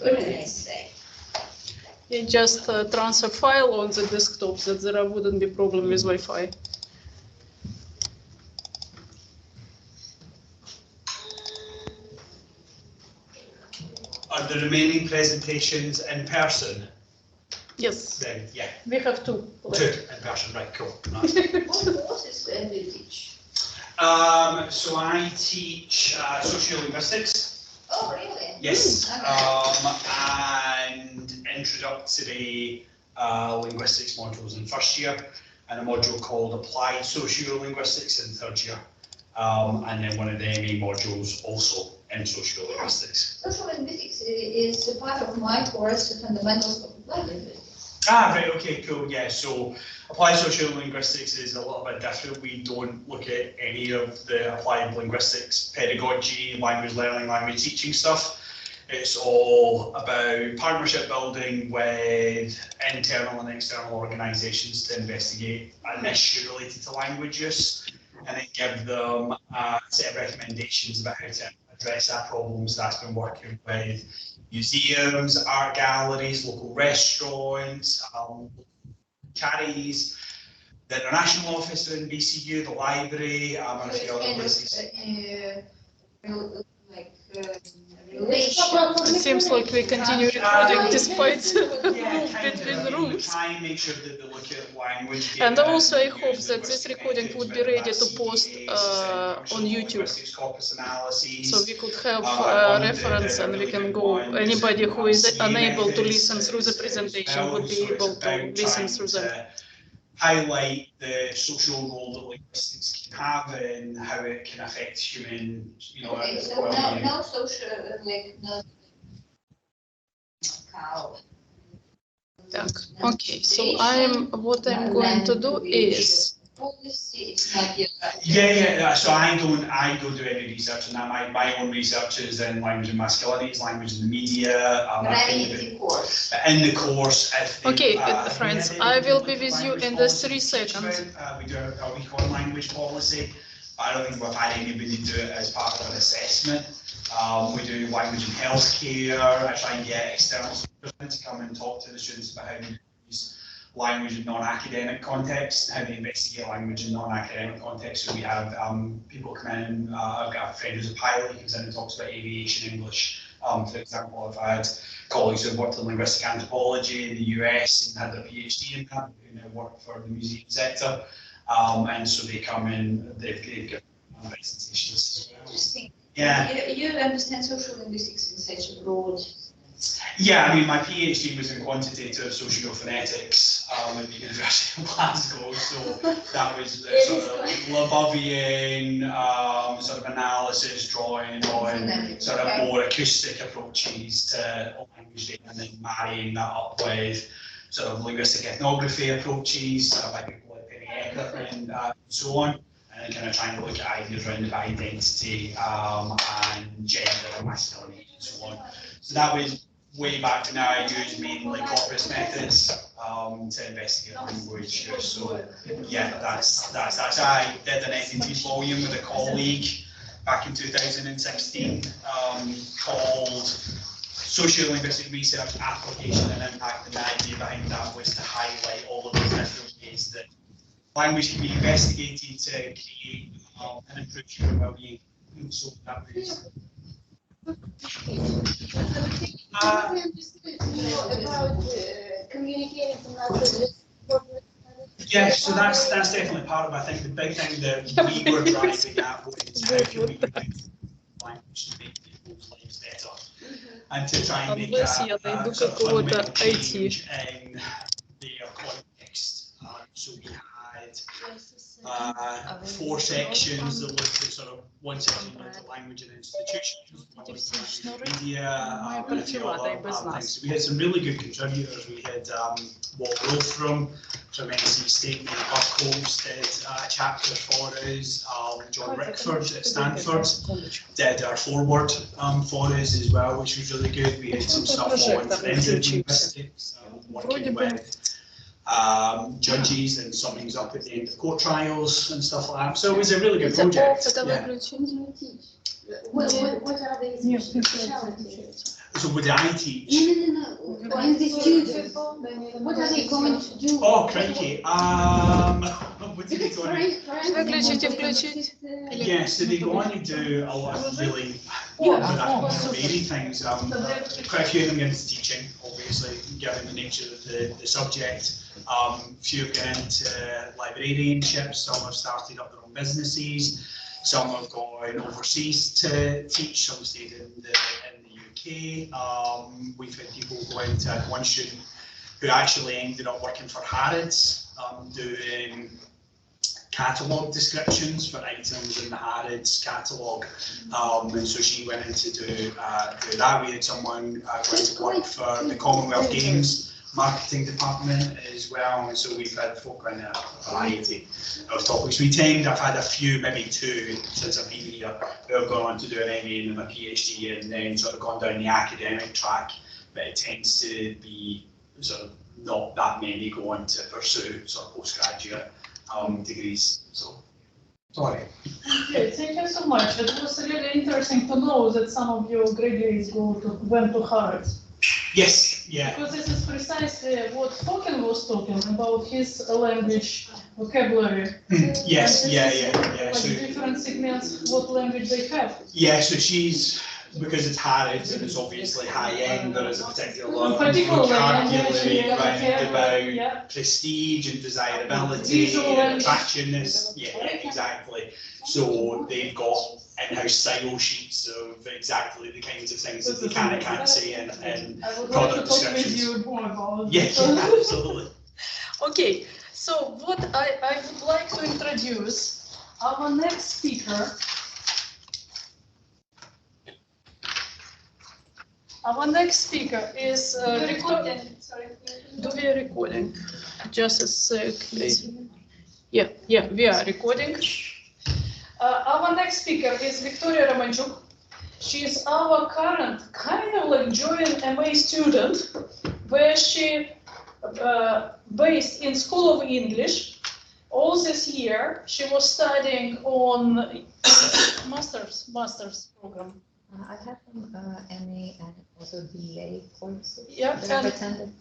What did I say? You just transfer file on the desktop, so there wouldn't be problem with Wi-Fi. Are the remaining presentations in person? Yes. Then, yeah. We have two. Two in person, right, cool. Nice. What is you teach? So I teach sociolinguistics. Oh, really? Yes. Okay. And introductory linguistics modules in first year, and a module called applied sociolinguistics in third year. And then one of the MA modules also in sociolinguistics. Sociolinguistics is a part of my course, Fundamentals of Applied Linguistics. Right, okay, cool, yeah. So applied sociolinguistics is a little bit different. We don't look at any of the applied linguistics, pedagogy, language learning, language teaching stuff. It's all about partnership building with internal and external organisations to investigate an issue related to language use, and then give them a set of recommendations about how to address that problem. So that's been working with museums, art galleries, local restaurants, charities, the international office in BCU, the library, and a few other places. It seems like we continue recording despite between the rooms. Try and make sure that they look at language. And also I hope that this recording would be ready to post on YouTube. So we could have a reference and we can go, anybody who is unable to listen through the presentation would be able to listen through them. Highlight the social role that linguistics can have and how it can affect human, Okay, so no social, Okay, so what I'm going to do is. Yeah. So I don't do any research on that. My own research is in language and masculinities, language in the media. In the course. Okay, friends, I will be with you in the 3 seconds. We do a week on language policy. I don't think we've had anybody do it as part of an assessment. We do language and healthcare. I try and get external speakers to come and talk to the students about how they use language in non-academic context, how they investigate language in non-academic context. So we have people come in. I've got a friend who's a pilot. He comes in and talks about aviation English. For example, I've had colleagues who've worked in linguistic anthropology in the US and had their PhD in that, who now work for the museum sector. And so they come in, they've given presentations as well. Interesting. Yeah. You understand social linguistics in such a broad sense. Yeah, I mean, my PhD was in quantitative sociophonetics at the University of Glasgow, so that was sort of Lebovian sort of analysis, drawing on sort of more acoustic approaches to language data, and then marrying that up with sort of linguistic ethnography approaches, by people like Penny Eckert and so on, and kind of trying to look at ideas around about identity and gender and masculinity and so on. So that was way back to now. I use mainly corpus methods to investigate language. So yeah, that's I did an edited volume with a colleague back in 2016 called Sociolinguistic Research, Application and Impact, and the idea behind that was to highlight all of the different ways that language can be investigated to create and improve human well-being. So that was about communicating from that. yeah, so that's definitely part of it. I think the big thing that we were driving at was how can we use language to make people's lives better and to try and make a sort of fundamental change in their context. So we had 4 sections that looked at sort of one section looked at language and institutions, one looked at media, and a few other things. So we had some really good contributors. We had Walt Wolfram from NC State, Mary Buckholz did a chapter for us. John Rickford at Stanford did our foreword for us as well, which was really good. We had some stuff on forensic linguistics, working with judges and summings up at the end of court trials and stuff like that. So it was a really good project. Yeah. What are the specialties? So what did I teach? No. And the students, what are they going to do? Oh, crikey. What did they go on? Yeah, so they go on to do a lot of really varied things. Quite a few of them get into teaching, obviously, given the nature of the subject. Few have gone into librarianship, some have started up their own businesses, some have gone overseas to teach, some stayed in the UK. We've had people go into one student who actually ended up working for Harrods, doing catalogue descriptions for items in the Harrods catalogue, and so she went in to do that. We had someone going to work for the Commonwealth Games marketing department as well, and so we've had folk in a variety of topics. I've had a few, maybe 2 since I've been here, who have gone on to do an MA and a PhD and then sort of gone down the academic track, but it tends to be sort of not that many go on to pursue sort of postgraduate degrees. So, sorry. Okay, thank you so much. It was really interesting to know that some of your graduates went to Harrods. Yes, yeah. Because this is precisely what Fokin was talking about, his language vocabulary. Yes, yeah. Like so, different segments, what language they have. Yeah, so she's, because it's Harrods and it's obviously high end, there is a particular vocabulary round about prestige and desirability and attractionness. Yeah, exactly. So they've got in-house style sheets of exactly the kinds of things that they can and can't say in product descriptions. Yeah, absolutely. Okay, so what I would like to introduce our next speaker. Our next speaker is recording. Sorry. Do we are recording? Just a sec. Yeah, we are recording. Our next speaker is Victoria Romanchuk. She is our current kind of like joint MA student, where she based in School of English. All this year, she was studying on master's program. I have some MA and also BA courses Yeah, that I've attended.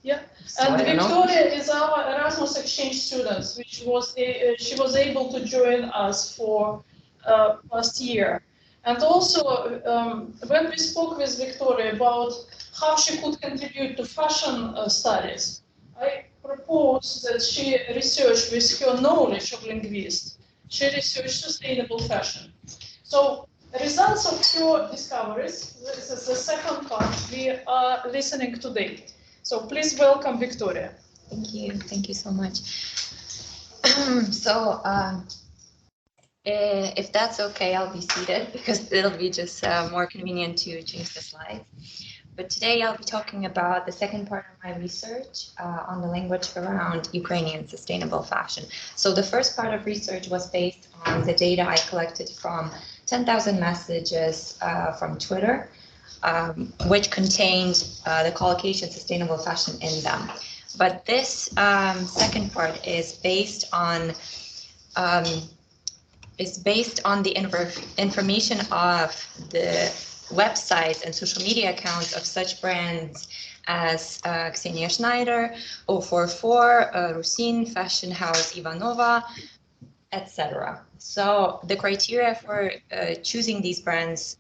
Yeah, So and I don't know. Victoria is our Erasmus exchange student, which was she was able to join us for last year. And also, when we spoke with Victoria about how she could contribute to fashion studies, I proposed that she research with her knowledge of linguists. She researched sustainable fashion. So results of her discoveries, this is the second part we are listening today. So please welcome Victoria. Thank you so much. So if that's okay, I'll be seated because it'll be just more convenient to change the slides. But today I'll be talking about the second part of my research on the language around Ukrainian sustainable fashion. So the first part of research was based on the data I collected from 10,000 messages from Twitter, which contained the collocation sustainable fashion in them. But this second part is based on the information of the websites and social media accounts of such brands as Ksenia Schneider, 044, Rusin, Fashion House Ivanova, etc. So the criteria for choosing these brands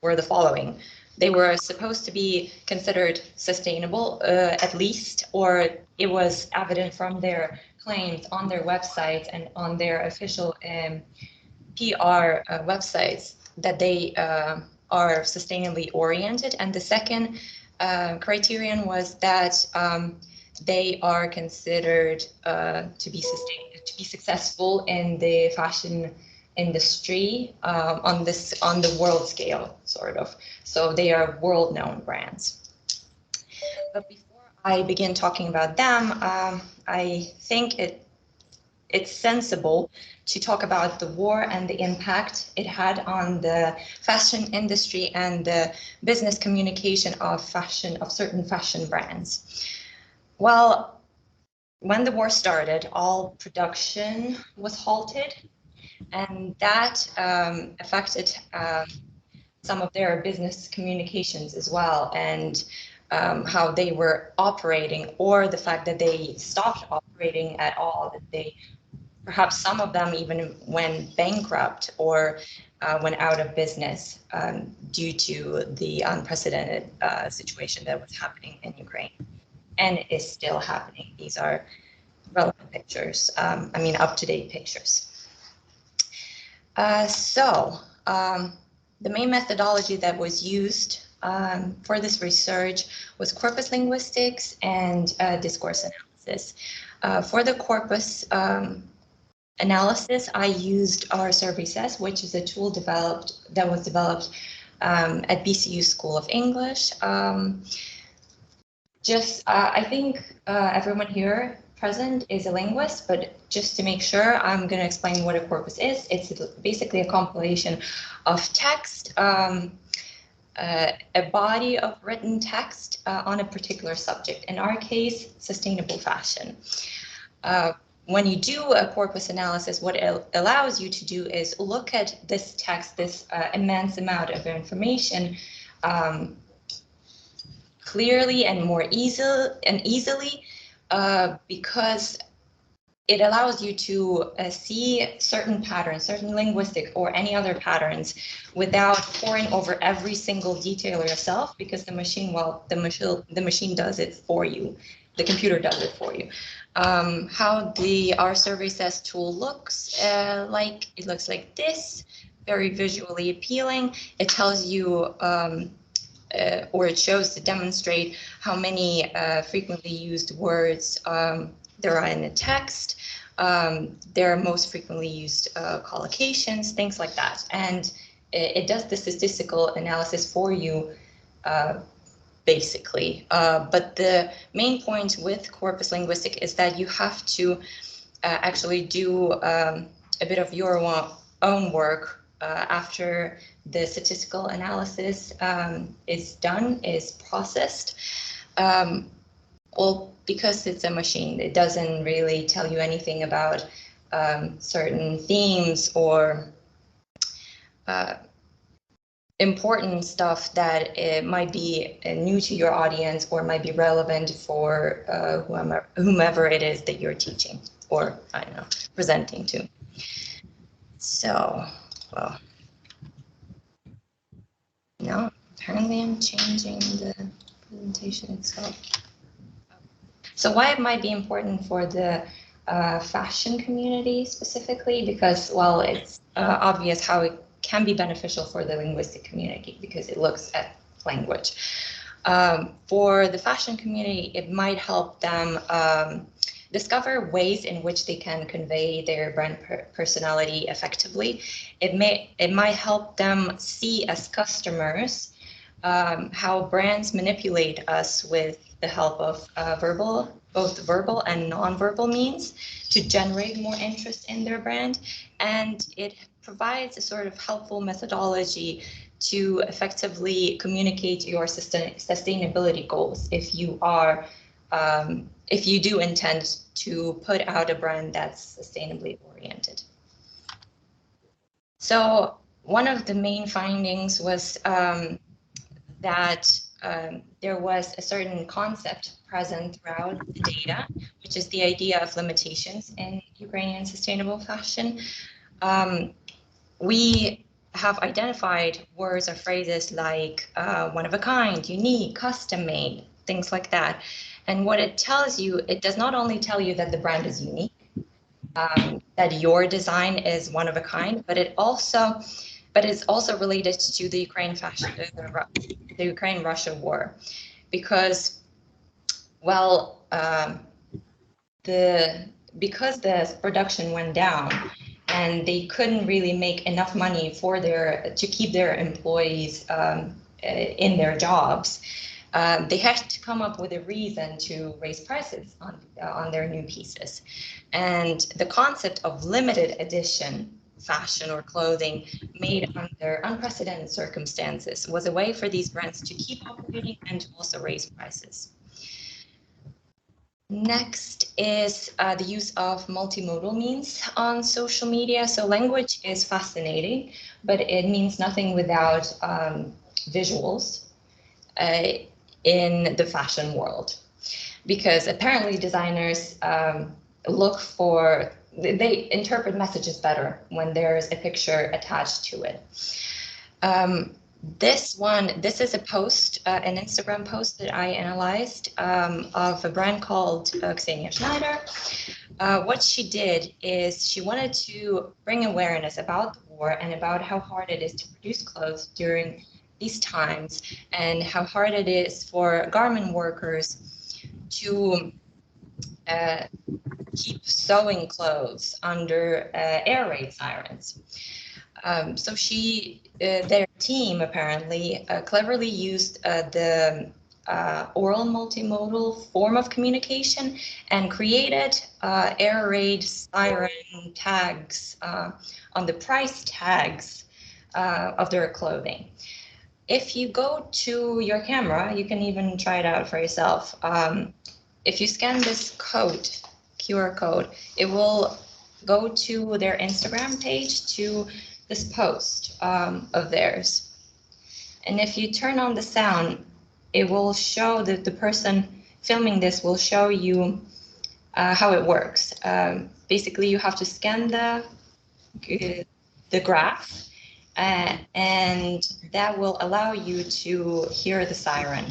were the following. They were supposed to be considered sustainable, at least, or it was evident from their claims on their websites and on their official PR websites that they are sustainably oriented. And the second criterion was that they are considered to be successful in the fashion industry on the world scale, sort of. So they are world-known brands. But before I begin talking about them, I think it's sensible to talk about the war and the impact it had on the fashion industry and the business communication of certain fashion brands. Well, when the war started, all production was halted, and that affected some of their business communications as well, and how they were operating, or the fact that they stopped operating at all, that perhaps some of them even went bankrupt or went out of business due to the unprecedented situation that was happening in Ukraine and is still happening. These are relevant pictures, up-to-date pictures. The main methodology that was used for this research was corpus linguistics and discourse analysis. For the corpus analysis, I used our Survey-Says, which is a tool that was developed at BCU School of English. I think everyone here present is a linguist, but just to make sure, I'm going to explain what a corpus is. It's basically a compilation of text, a body of written text on a particular subject. In our case, sustainable fashion. When you do a corpus analysis, what it allows you to do is look at this text, this immense amount of information, clearly and more easily, because it allows you to see certain patterns, certain linguistic or any other patterns, without poring over every single detail yourself, because the machine does it for you. The computer does it for you. How our Survey-Says tool looks like, it looks like this, very visually appealing. It tells you, or it shows to demonstrate how many frequently used words there are in the text, their most frequently used collocations, things like that. And it does the statistical analysis for you, basically. But the main point with corpus linguistic is that you have to actually do a bit of your own work after the statistical analysis is processed. Well, because it's a machine, it doesn't really tell you anything about certain themes or important stuff that it might be new to your audience or might be relevant for whomever it is that you're teaching or, I don't know, presenting to. So, well, no, apparently I'm changing the presentation itself. So why it might be important for the fashion community specifically, because, well, it's obvious how it can be beneficial for the linguistic community because it looks at language. For the fashion community, it might help them discover ways in which they can convey their brand personality effectively. It might help them see as customers how brands manipulate us with the help of both verbal and non-verbal means to generate more interest in their brand. And it provides a sort of helpful methodology to effectively communicate your sustainability goals if you are if you do intend to put out a brand that's sustainably oriented. So one of the main findings was that there was a certain concept present throughout the data, which is the idea of limitations in Ukrainian sustainable fashion. We have identified words or phrases like one of a kind, unique, custom made, things like that. And what it tells you, it does not only tell you that the brand is unique, that your design is one of a kind, but it's also related to the the Ukraine-Russia war, because, well, because the production went down and they couldn't really make enough money to keep their employees in their jobs. They had to come up with a reason to raise prices on their new pieces. And the concept of limited edition fashion or clothing made under unprecedented circumstances was a way for these brands to keep operating and to also raise prices. Next is the use of multimodal means on social media. So language is fascinating, but it means nothing without visuals in the fashion world, because apparently designers they interpret messages better when there's a picture attached to it. This is a post, an Instagram post that I analyzed of a brand called Ksenia Schneider. What she did is she wanted to bring awareness about the war and about how hard it is to produce clothes during these times and how hard it is for garment workers to keep sewing clothes under air raid sirens. So their team apparently cleverly used the oral multimodal form of communication and created air raid siren tags on the price tags of their clothing. If you go to your camera, you can even try it out for yourself. If you scan this QR code, it will go to their Instagram page, to this post of theirs. And if you turn on the sound, it will show that the person filming this will show you how it works. Basically, you have to scan the graph, and that will allow you to hear the siren.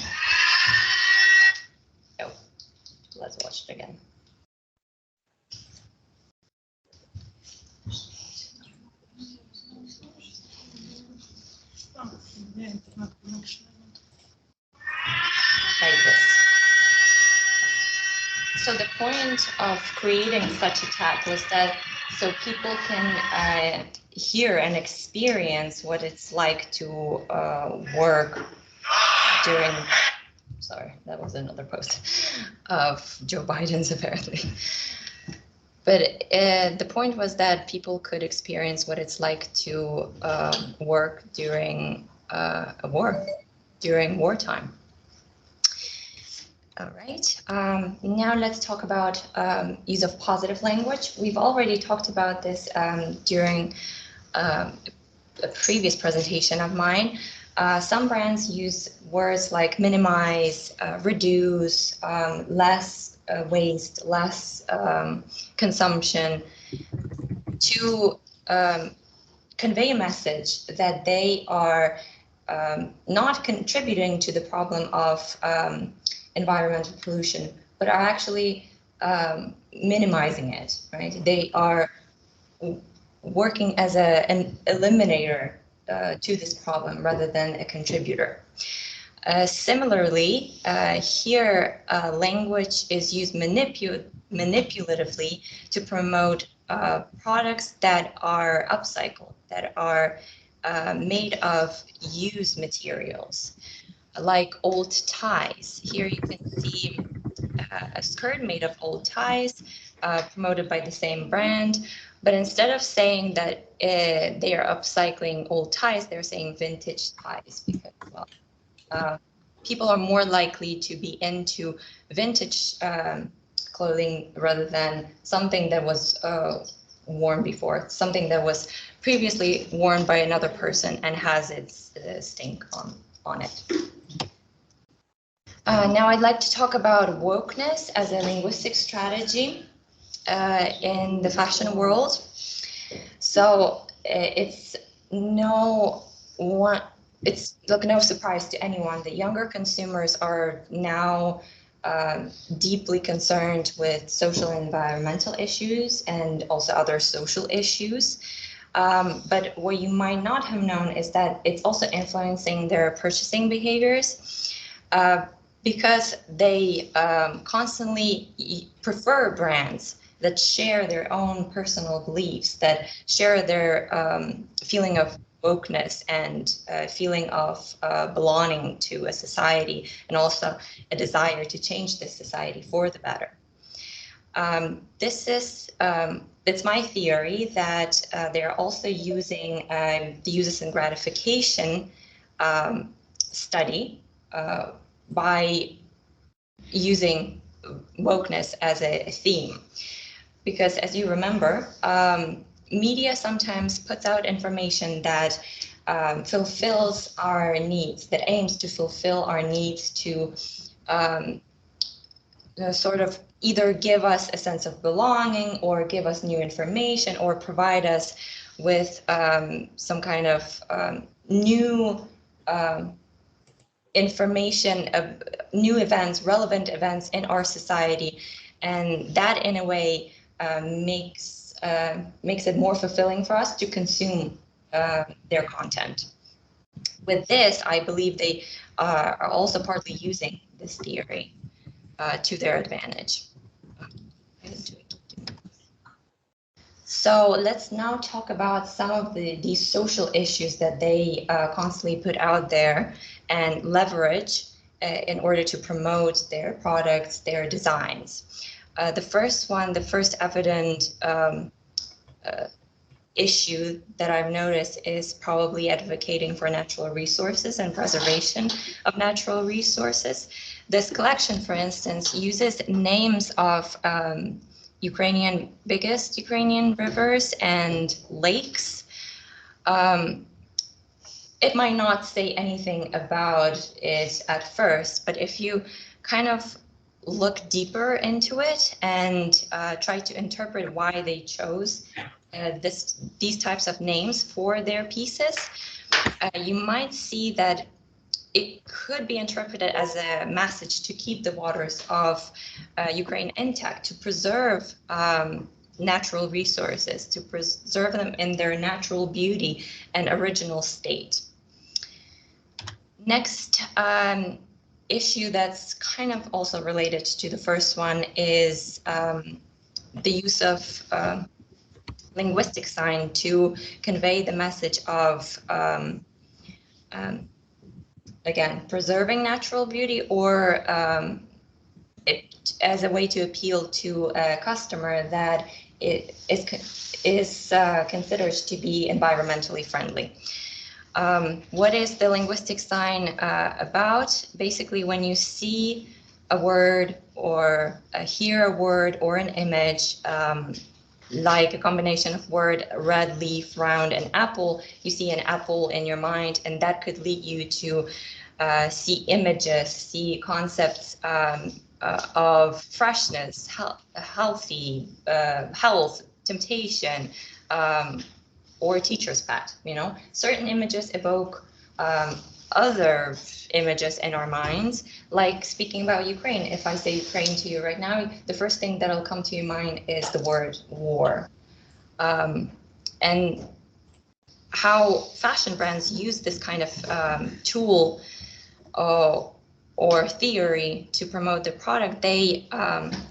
Oh, let's watch it again. Like this. So the point of creating such a tag was that so people can hear and experience what it's like to work during, sorry, that was another post of Joe Biden's apparently. But the point was that people could experience what it's like to work during a war, during wartime. All right, now let's talk about use of positive language. We've already talked about this during a previous presentation of mine, Some brands use words like minimize, reduce, less waste, less consumption to convey a message that they are not contributing to the problem of environmental pollution, but are actually minimizing it, right? They are working as an eliminator to this problem rather than a contributor. Similarly, here language is used manipulatively to promote products that are upcycled, that are made of used materials, like old ties. Here you can see a skirt made of old ties, promoted by the same brand. But instead of saying that they are upcycling old ties, they're saying vintage ties because, well, people are more likely to be into vintage clothing rather than something that was worn before, something that was previously worn by another person and has its stink on it. Now I'd like to talk about wokeness as a linguistic strategy in the fashion world. So it's no surprise to anyone that younger consumers are now deeply concerned with social and environmental issues and also other social issues. But what you might not have known is that it's also influencing their purchasing behaviors because they constantly prefer brands that share their own personal beliefs, that share their feeling of wokeness and feeling of belonging to a society, and also a desire to change this society for the better. It's my theory that they're also using the uses and gratification study by using wokeness as a theme. Because as you remember, media sometimes puts out information that fulfills our needs, that aims to fulfill our needs to sort of either give us a sense of belonging or give us new information or provide us with some kind of new information of new events, relevant events in our society. And that in a way makes it more fulfilling for us to consume their content. With this, I believe they are also partly using this theory to their advantage. So let's now talk about some of these social issues that they constantly put out there and leverage in order to promote their products, their designs. The first evident issue that I've noticed is probably advocating for natural resources and preservation of natural resources. This collection, for instance, uses names of biggest Ukrainian rivers and lakes. It might not say anything about it at first, but if you kind of look deeper into it and try to interpret why they chose these types of names for their pieces, you might see that it could be interpreted as a message to keep the waters of Ukraine intact, to preserve natural resources, to preserve them in their natural beauty and original state. Next issue that's kind of also related to the first one is the use of linguistic sign to convey the message of again, preserving natural beauty, or as a way to appeal to a customer that it is considered to be environmentally friendly. What is the linguistic sign about? Basically, when you see a word or hear a word or an image like a combination of word red, leaf, round, and apple. You see an apple in your mind, and that could lead you to see images, see concepts of freshness, healthy, health, temptation, or teacher's pet. You know, certain images evoke other images in our minds, like speaking about Ukraine. If I say Ukraine to you right now, the first thing that'll come to your mind is the word war. And how fashion brands use this kind of tool or theory to promote the product, they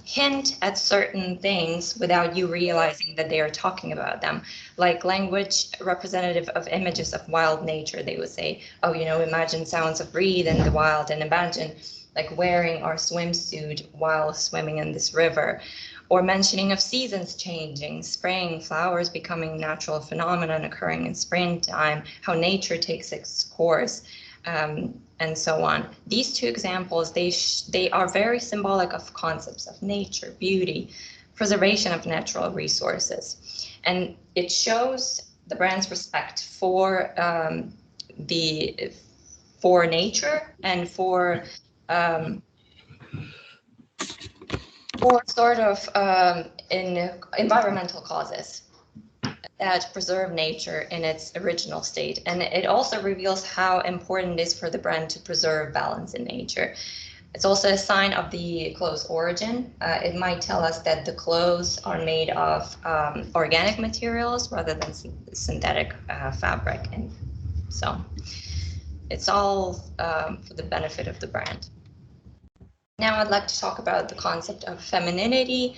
hint at certain things without you realizing that they are talking about them. Like language representative of images of wild nature, they would say, oh, you know, imagine sounds of breathe in the wild, and imagine like wearing our swimsuit while swimming in this river. Or mentioning of seasons changing, spring, flowers becoming natural phenomenon occurring in springtime, how nature takes its course, and so on. These two examples, they are very symbolic of concepts of nature, beauty, preservation of natural resources. And it shows the brand's respect for nature and for sort of in environmental causes that preserve nature in its original state. And it also reveals how important it is for the brand to preserve balance in nature. It's also a sign of the clothes origin. It might tell us that the clothes are made of organic materials rather than synthetic fabric. And so it's all for the benefit of the brand. Now I'd like to talk about the concept of femininity,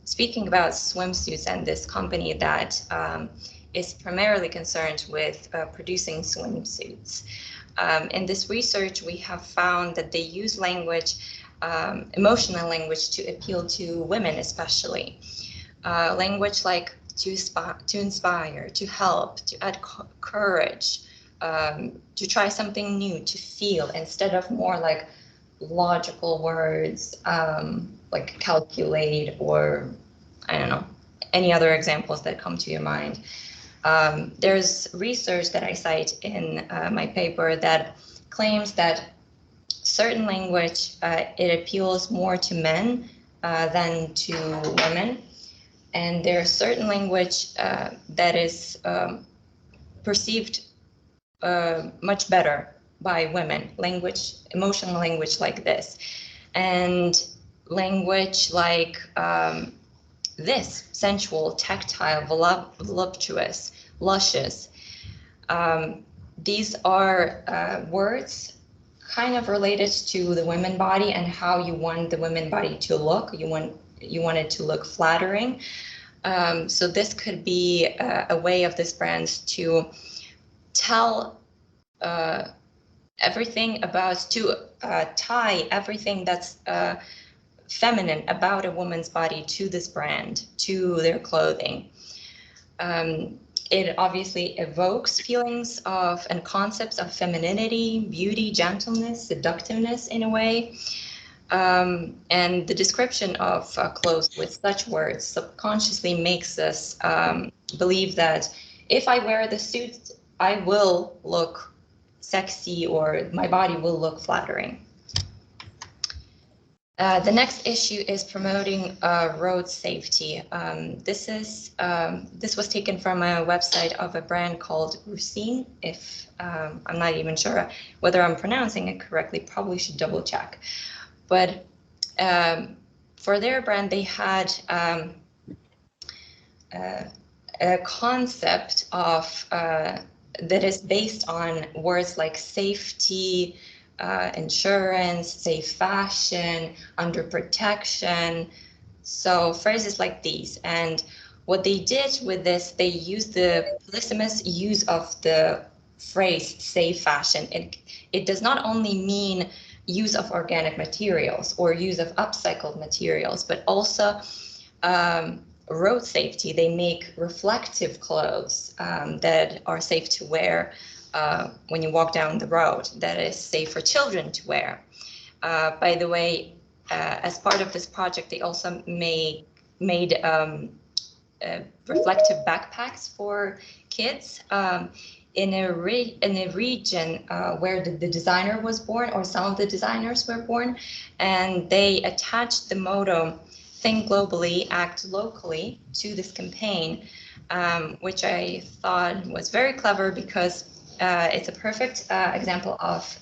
speaking about swimsuits and this company that is primarily concerned with producing swimsuits. In this research, we have found that they use language, emotional language, to appeal to women especially. Language like to inspire, to help, to add courage, to try something new, to feel, instead of more like logical words like calculate, or I don't know, any other examples that come to your mind. There's research that I cite in my paper that claims that certain language, it appeals more to men than to women. And there's certain language that is perceived much better by women, language, emotional language like this, and language like this, sensual, tactile, voluptuous, luscious. These are words kind of related to the women body and how you want the women body to look. You want it to look flattering. So this could be a way of this brand to tell everything about, to tie everything that's feminine about a woman's body to this brand, to their clothing. It obviously evokes feelings of and concepts of femininity, beauty, gentleness, seductiveness in a way. And the description of clothes with such words subconsciously makes us believe that if I wear the suit, I will look sexy, or my body will look flattering. The next issue is promoting road safety. This was taken from a website of a brand called Rozhin. If I'm not even sure whether I'm pronouncing it correctly, probably should double check. But for their brand, they had a concept of that is based on words like safety, insurance, safe fashion, under protection. So phrases like these. And what they did with this, they used the polysemous use of the phrase safe fashion. It does not only mean use of organic materials or use of upcycled materials, but also road safety. They make reflective clothes that are safe to wear when you walk down the road, that is safe for children to wear. By the way, as part of this project, they also made reflective backpacks for kids in a region where the designer was born, or some of the designers were born, and they attached the motto "Think globally, act locally" to this campaign, which I thought was very clever because it's a perfect example of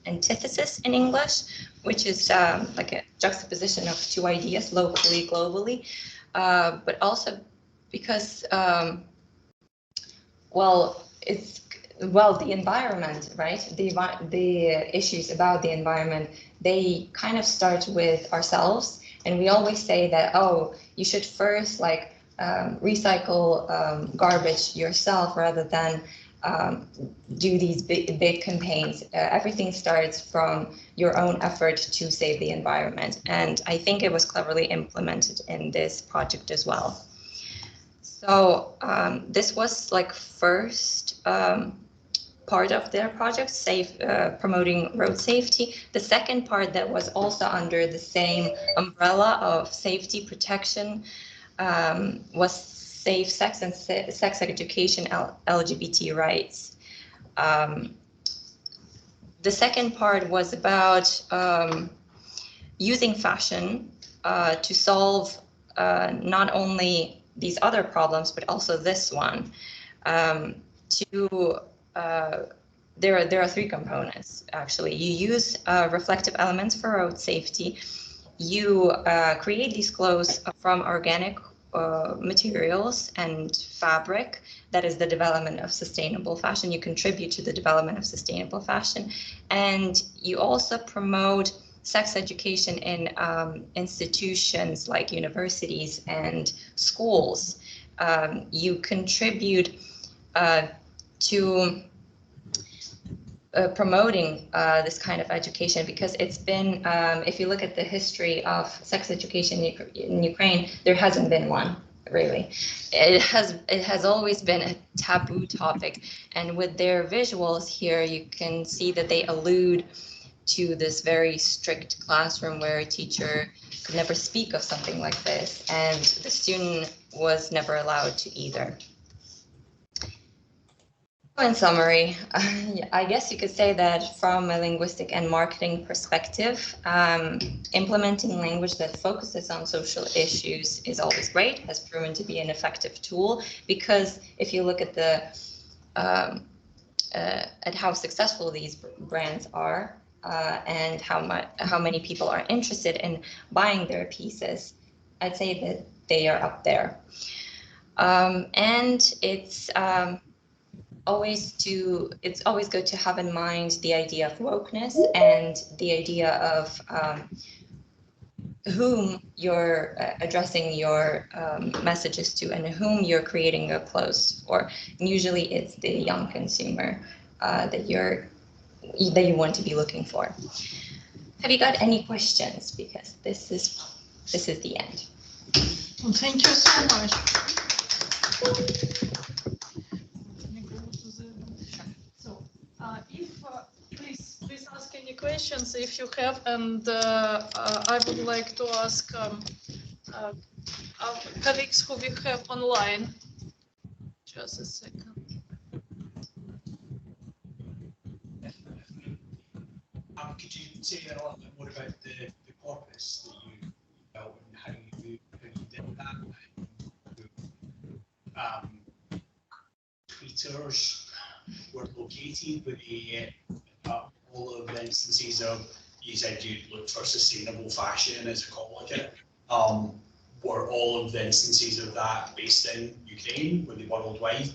antithesis in English, which is like a juxtaposition of two ideas, locally, globally, but also because, the environment, right? The issues about the environment, they kind of start with ourselves, and we always say that, oh, you should first like recycle garbage yourself rather than do these big campaigns. Everything starts from your own effort to save the environment, and I think it was cleverly implemented in this project as well. So this was like first part of their project, promoting road safety. The second part that was also under the same umbrella of safety protection was safe sex and sex education, LGBT rights. The second part was about using fashion to solve not only these other problems, but also this one. There are three components, actually. You use reflective elements for road safety. You create these clothes from organic materials and fabric. That is the development of sustainable fashion. You contribute to the development of sustainable fashion. And you also promote sex education in institutions like universities and schools. You contribute to promoting this kind of education, because it's been, if you look at the history of sex education in Ukraine, there hasn't been one, really. It has always been a taboo topic, and with their visuals here, you can see that they allude to this very strict classroom where a teacher could never speak of something like this, and the student was never allowed to either. In summary, I guess you could say that from a linguistic and marketing perspective, implementing language that focuses on social issues is always great, has proven to be an effective tool, because if you look at the at how successful these brands are and how many people are interested in buying their pieces, I'd say that they are up there. And it's always good to have in mind the idea of wokeness and the idea of whom you're addressing your messages to and whom you're creating your clothes for. And usually it's the young consumer that you want to be looking for. Have you got any questions? Because this is the end. Well, thank you so much. So, please ask any questions if you have, and I would like to ask our colleagues who we have online. Just a second. Could you say a little bit more about the corpus that you built and how you did that? Tweeters were located with all of the instances of, you said you looked for sustainable fashion as a colleague. Were all of the instances of that based in Ukraine? Were they worldwide?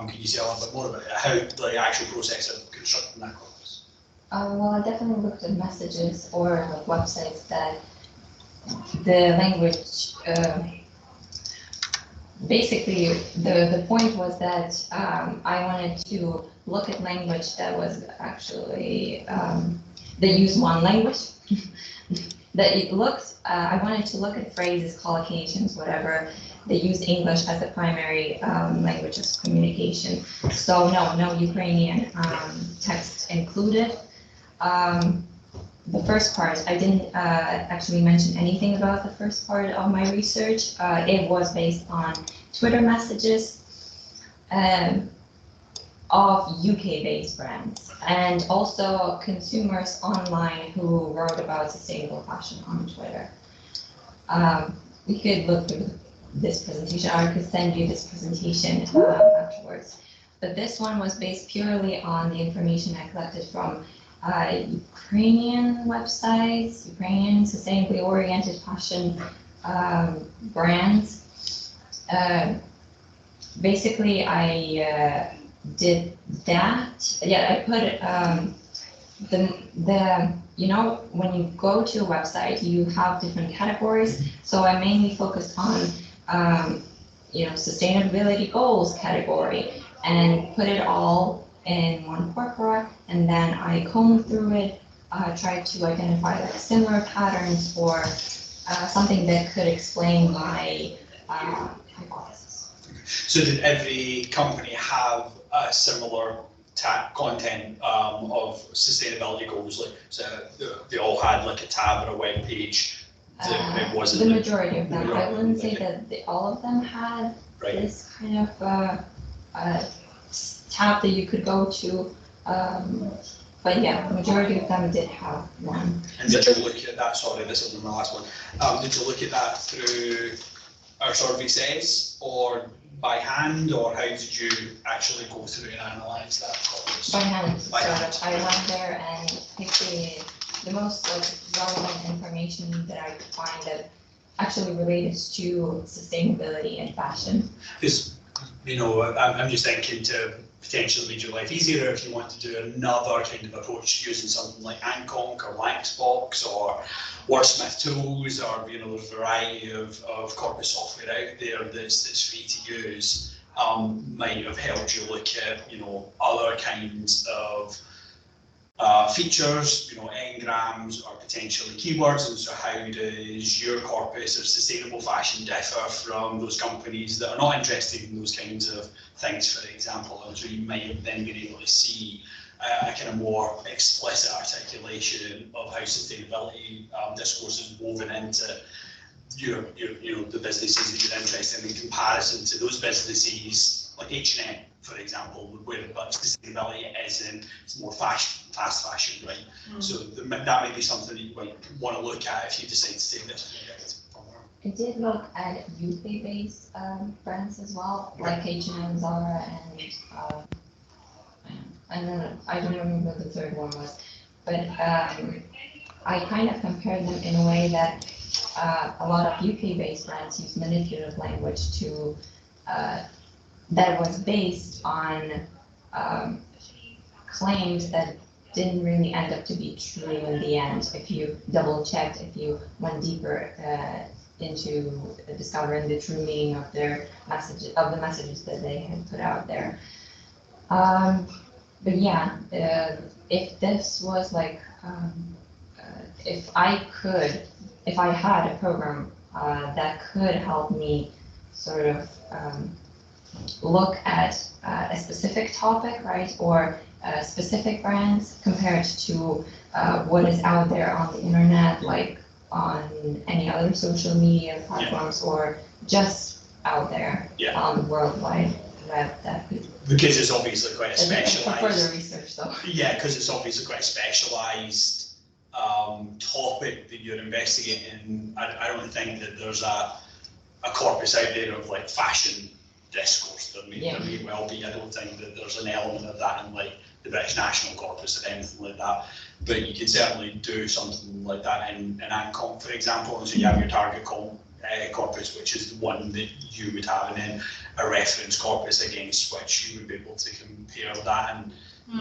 Could you say a little bit more about how the actual process of constructing that corpus? Well, I definitely looked at messages or like websites that the language, basically the point was that I wanted to look at language that was actually, that used one language, that it looked, I wanted to look at phrases, collocations, whatever, that use English as a primary language of communication. So no Ukrainian text included. the first part, I didn't actually mention anything about the first part of my research. It was based on Twitter messages of UK-based brands and also consumers online who wrote about sustainable fashion on Twitter. We could look through this presentation, or I could send you this presentation afterwards. But this one was based purely on the information I collected from Ukrainian websites, Ukrainian sustainably oriented fashion brands. Basically, I did that. Yeah, I put you know, when you go to a website, you have different categories. So I mainly focused on you know, sustainability goals category and put it all in one corpora, and then I combed through it, tried to identify like similar patterns or something that could explain my hypothesis. So did every company have a similar content of sustainability goals? Like, so they all had like a tab or a web page. It wasn't the majority of them. I wouldn't say that all of them had this kind of tab that you could go to, but yeah, the majority of them did have one. And did you look at that? Sorry, this is my last one. Did you look at that through our survey says, or by hand, or how did you actually go through and analyse that corpus? By hand. By hand. I went there and picked the most like relevant information that I could find that actually related to sustainability and fashion. Because, you know, I'm just thinking to potentially make your life easier if you want to do another kind of approach using something like Anconc or Lanxbox or Wordsmith tools, or, you know, there's a variety of corpus software out there that's free to use, might have helped you look at, you know, other kinds of features, you know, engrams or potentially keywords. And so how does your corpus of sustainable fashion differ from those companies that are not interested in those kinds of things, for example? And so you might have then been able to see a kind of more explicit articulation of how sustainability discourse is woven into you know, the businesses that you're interested in comparison to those businesses like H&M, for example, where sustainability isn't, it's more fast fashion, right? So that might be something that you might want to look at if you decide to take this project. I did look at UK-based brands as well, like H&M, Zara, and then I don't remember what the third one was, but I kind of compared them in a way that a lot of UK-based brands use manipulative language to that was based on claims that didn't really end up to be true in the end. If you double-checked, if you went deeper into discovering the true meaning of their messages, of the messages that they had put out there. But yeah, if this was like, if I had a program that could help me sort of look at a specific topic, right, or specific brands compared to what is out there on the internet, like on any other social media platforms, or just out there on the worldwide web, that could. Because it's obviously quite a specialised. Further research, though. Yeah, because it's obviously quite a specialised topic that you're investigating. I don't think that there's a corpus out there of like fashion discourse. There may well be. I don't think that there's an element of that in like the British National Corpus or anything like that. But you can certainly do something like that in Anconc, for example. And so you have your target corpus, which is the one that you would have, and then a reference corpus against which you would be able to compare that. And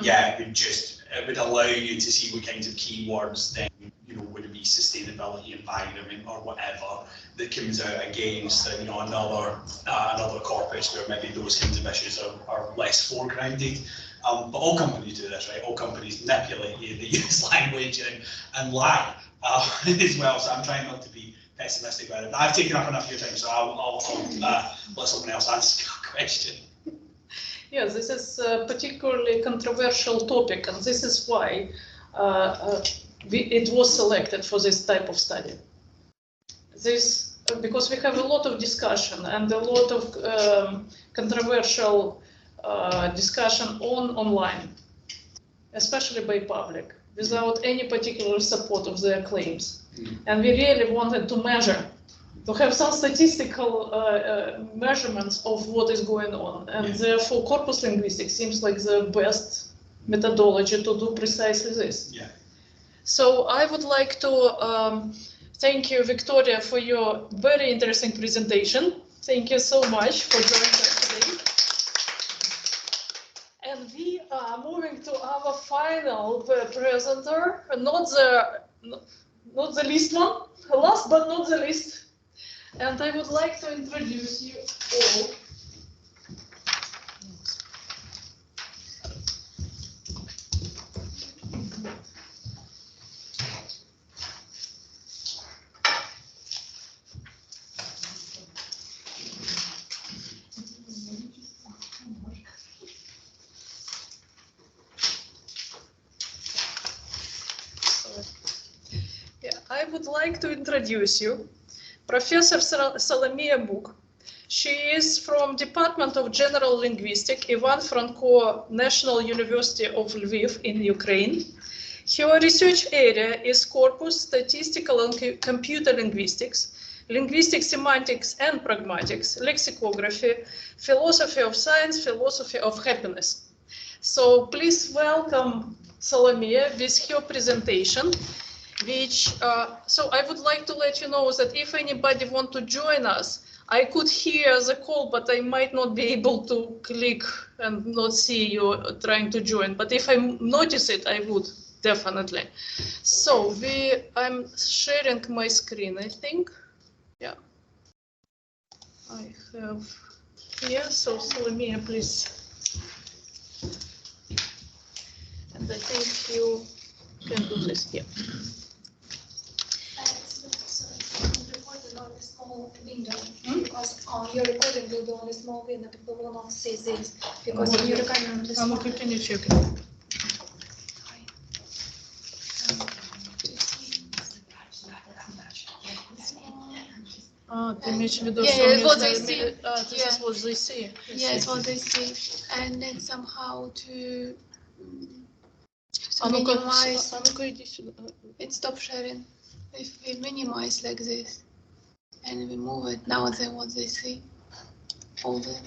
yeah, it would allow you to see what kinds of keywords then, you know, would it be sustainability, environment, or whatever that comes out against, you know, another corpus where maybe those kinds of issues are less foregrounded. But all companies do this, right? All companies manipulate you, they use language and lie as well. So I'm trying not to be pessimistic about it. But I've taken up enough of your time, so I'll let someone else answer your question. Yeah, this is a particularly controversial topic, and this is why it was selected for this type of study. This because we have a lot of discussion and a lot of controversial discussion online, especially by public, without any particular support of their claims. And we really wanted to measure, to have some statistical measurements of what is going on. And therefore, corpus linguistics seems like the best methodology to do precisely this. Yeah. So I would like to thank you, Victoria, for your very interesting presentation. Thank you so much for joining us today. And we are moving to our final presenter, not the least one, last but not the least. And I would like to introduce you all. I would like to introduce you Professor Solomia Buk. She is from Department of General Linguistics, Ivan Franko National University of Lviv in Ukraine. Her research area is corpus, statistical and computer linguistics, linguistic semantics and pragmatics, lexicography, philosophy of science, philosophy of happiness. So please welcome Solomia with her presentation. So I would like to let you know that if anybody want to join us, I could hear the call, but I might not be able to click and not see you trying to join. But if I notice it, I would definitely. So I'm sharing my screen, I think. Yeah. I have here, so Solomia, please. And I think you can do this here. Window because your recording will be on a small window. People will not see this because you're recording on the small. Can you check? Yeah, what they see. This is what they see. Yes, what they see, and then somehow to minimize. It stops sharing. If we minimize like this. And we move it now. Then what they see, all the.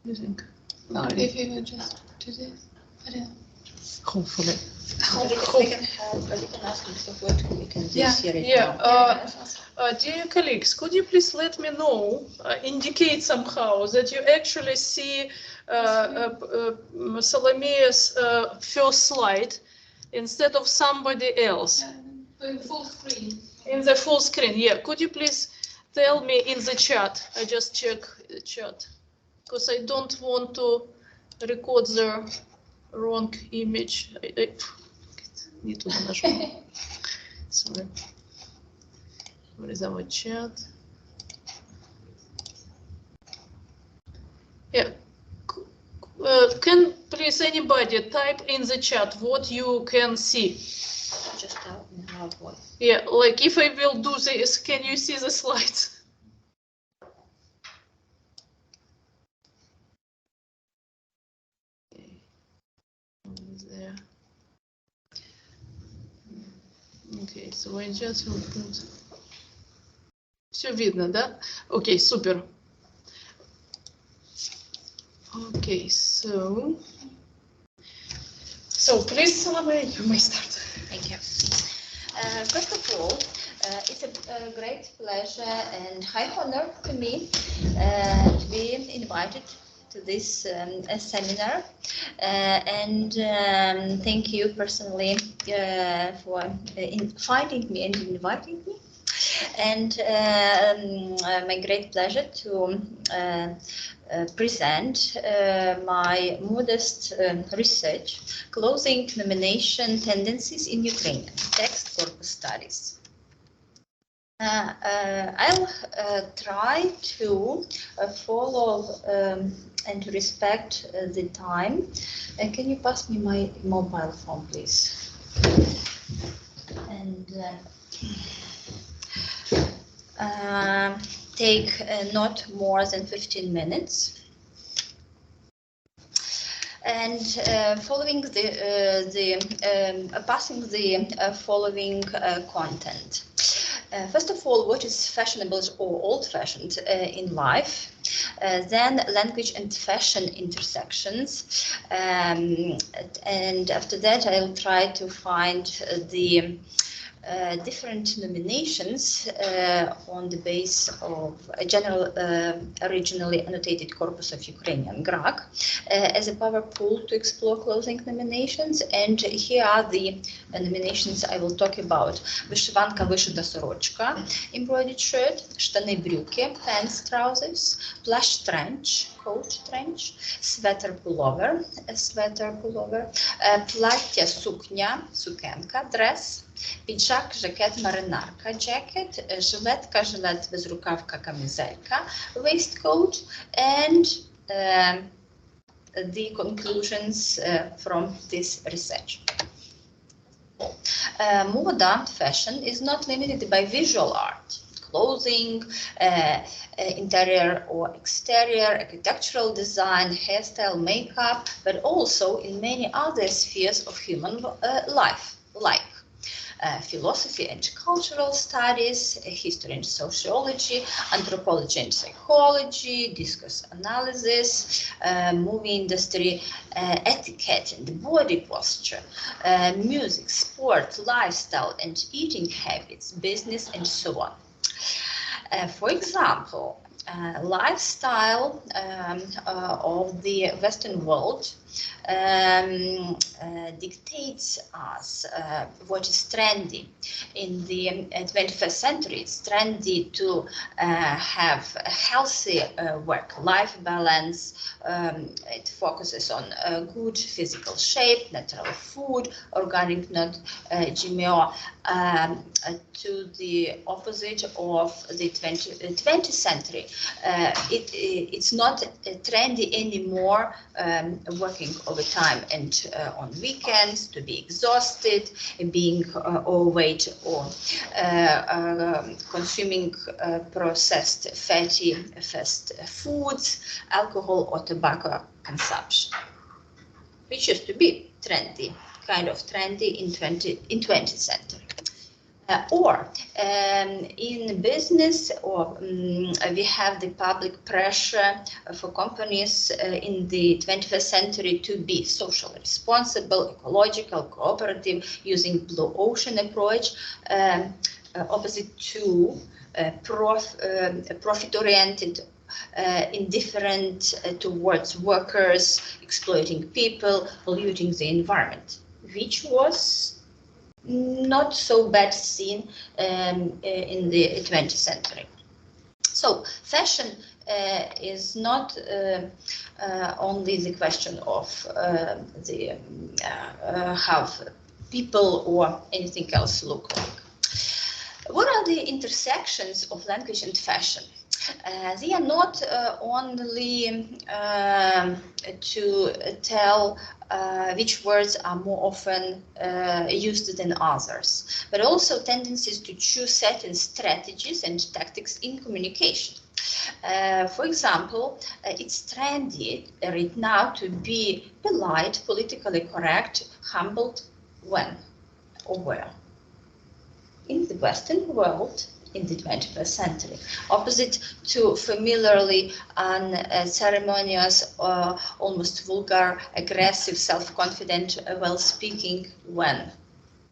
You think? Or if we would just do this, I don't know. Hopefully. We can help. We can ask them to work. We can just hear it. Dear colleagues, could you please let me know, indicate somehow that you actually see Solomia's first slide instead of somebody else? In full screen. In the full screen, yeah. Could you please tell me in the chat? I just check the chat because I don't want to record the wrong image. I need to nажму. Sorry. Where is our chat? Yeah. Can please anybody type in the chat what you can see? Just out in our voice. Yeah, like if I will do this, can you see the slides? Okay. There. Okay, so I just will put. Все видно, да? Okay, super. Okay, so please, Solomia, you may start. Thank you. First of all, it's a great pleasure and high honor to me to be invited to this seminar, and thank you personally for finding me and inviting me. And my great pleasure to present my modest research, closing nomination tendencies in Ukrainian text corpus studies. I'll try to follow and to respect the time. Can you pass me my mobile phone, please? Take not more than 15 minutes. And following passing the following content. First of all, what is fashionable or old-fashioned in life? Then language and fashion intersections. And after that, I'll try to find the different nominations on the base of a general originally annotated corpus of Ukrainian GRAC as a power pool to explore clothing nominations. And here are the nominations I will talk about. Вишиванка, вишита сорочка, embroidered shirt, штани, брюки, pants, trousers, plush trench, coat trench, sweater pullover, sweater pullover, плаття, сукня, сукенка, dress, піджак, жакет, маринарка, jacket, жилетка, жилет, безрукавка, камізелька, waistcoat, and the conclusions from this research. Moda, fashion, is not limited by visual art, clothing, interior or exterior, architectural design, hairstyle, makeup, but also in many other spheres of human life, like philosophy and cultural studies, history and sociology, anthropology and psychology, discourse analysis, movie industry, etiquette and body posture, music, sport, lifestyle and eating habits, business, and so on. For example, lifestyle of the Western world dictates us what is trendy. In the 21st century, it's trendy to have a healthy work-life balance. It focuses on good physical shape, natural food, organic, not GMO, to the opposite of the 20th century. It's not trendy anymore, working overtime and on weekends, to be exhausted, being overweight, or consuming processed fatty fast foods, alcohol or tobacco consumption, which used to be trendy, kind of trendy in 20th century. Or in business, or we have the public pressure for companies in the 21st century to be socially responsible, ecological, cooperative, using blue ocean approach, opposite to profit-oriented, indifferent towards workers, exploiting people, polluting the environment, which was not so bad seen in the 20th century. So fashion is not only the question of how people or anything else look like. What are the intersections of language and fashion? They are not only to tell which words are more often used than others, but also tendencies to choose certain strategies and tactics in communication. For example, it's trendy right now to be polite, politically correct, humbled when or where? In the Western world, in the 21st century, opposite to familiarly unceremonious, almost vulgar, aggressive, self-confident, well-speaking when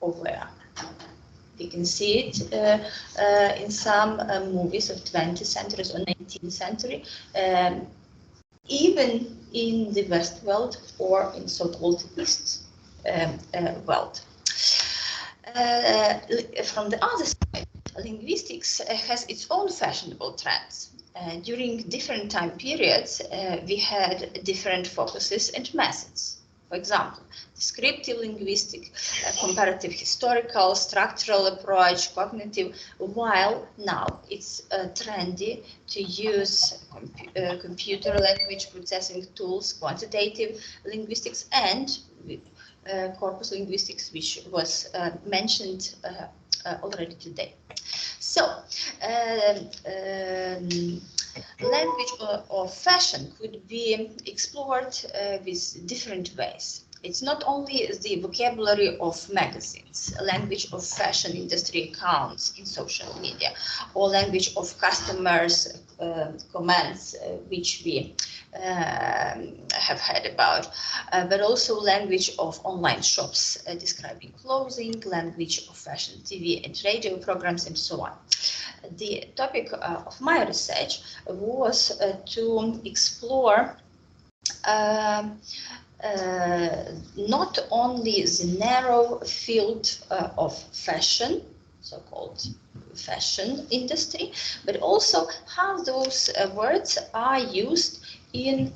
or where. We can see it in some movies of 20th century or 19th century, even in the West world or in so-called East world. From the other side, linguistics has its own fashionable trends. During different time periods, we had different focuses and methods. For example, descriptive linguistic, comparative historical, structural approach, cognitive, while now it's trendy to use computer language processing tools, quantitative linguistics, and corpus linguistics, which was mentioned already today. So, language of fashion could be explored with different ways. It's not only the vocabulary of magazines, language of fashion industry accounts in social media, or language of customers' comments, which we have heard about, but also language of online shops describing clothing, language of fashion TV and radio programs, and so on. The topic of my research was to explore not only the narrow field of fashion, so-called fashion industry, but also how those words are used in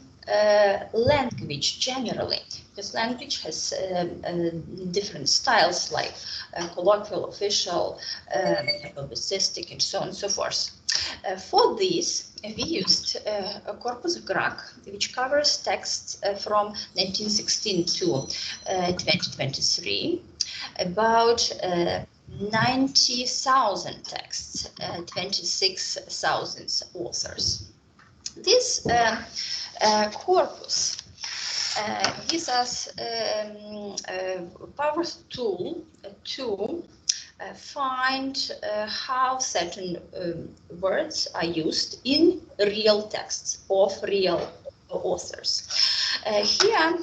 language generally, because language has different styles like colloquial, official, publicistic, and so on and so forth. For this, we used a corpus GRAC, which covers texts from 1916 to 2023, about 90,000 texts, 26,000 authors. This corpus gives us a powerful tool to find how certain words are used in real texts of real authors. Here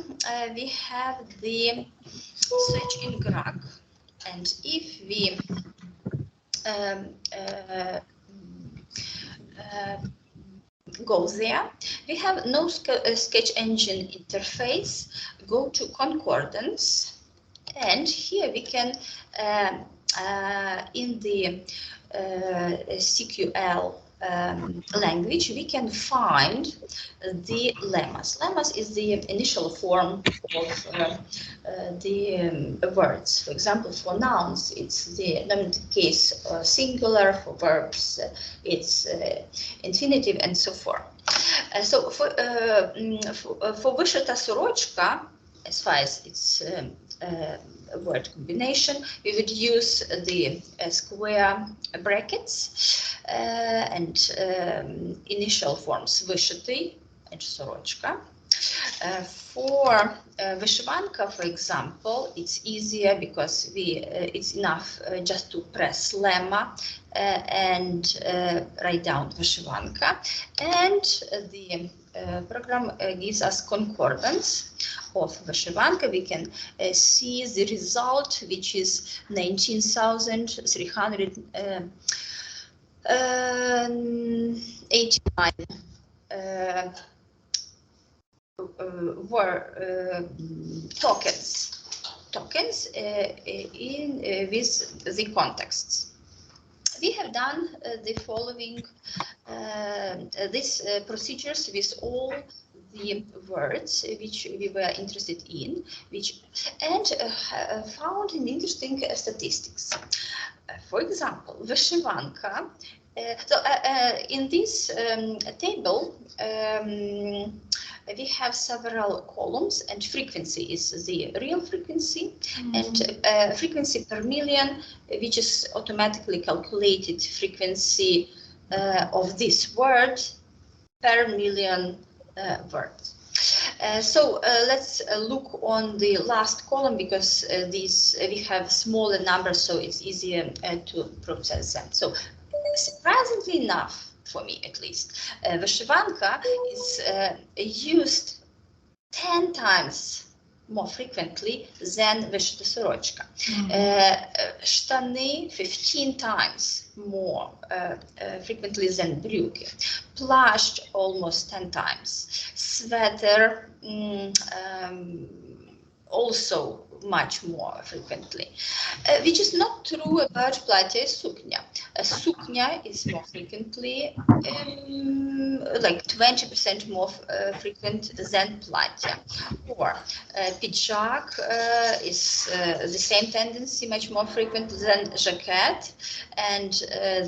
we have the search in GRAC, and if we go there, we have no sketch engine interface. Go to concordance, and here we can in the CQL language, we can find the lemmas. Lemmas is the initial form of the words. For example, for nouns, it's the nominative case singular. For verbs, it's infinitive, and so forth. So for вышита сорочка, as far as it's word combination, we would use the square brackets and initial forms вышитый and сорочка. For вышиванка, for example, it's easier because it's enough just to press lemma and write down вышиванка, and the program gives us concordance of вышиванка. We can see the result, which is 19,389 were tokens in with the contexts. We have done the following these procedures with all the words which we were interested in, and found an interesting statistics. For example, вышиванка. In this table, we have several columns, and frequency is the real frequency, and frequency per million, which is automatically calculated frequency of this word per million words. So let's look on the last column, because these we have smaller numbers, so it's easier to process them. So surprisingly enough, for me at least, вышиванка is used 10 times more frequently than вышита сорочка. Штаны 15 times more frequently than брюки. Плащ almost 10 times. Sweater also much more frequently, which is not true about платье и сукня. Suknya is more frequently, like 20% more frequent than платье. Or pidžak is the same tendency, much more frequent than jacket, and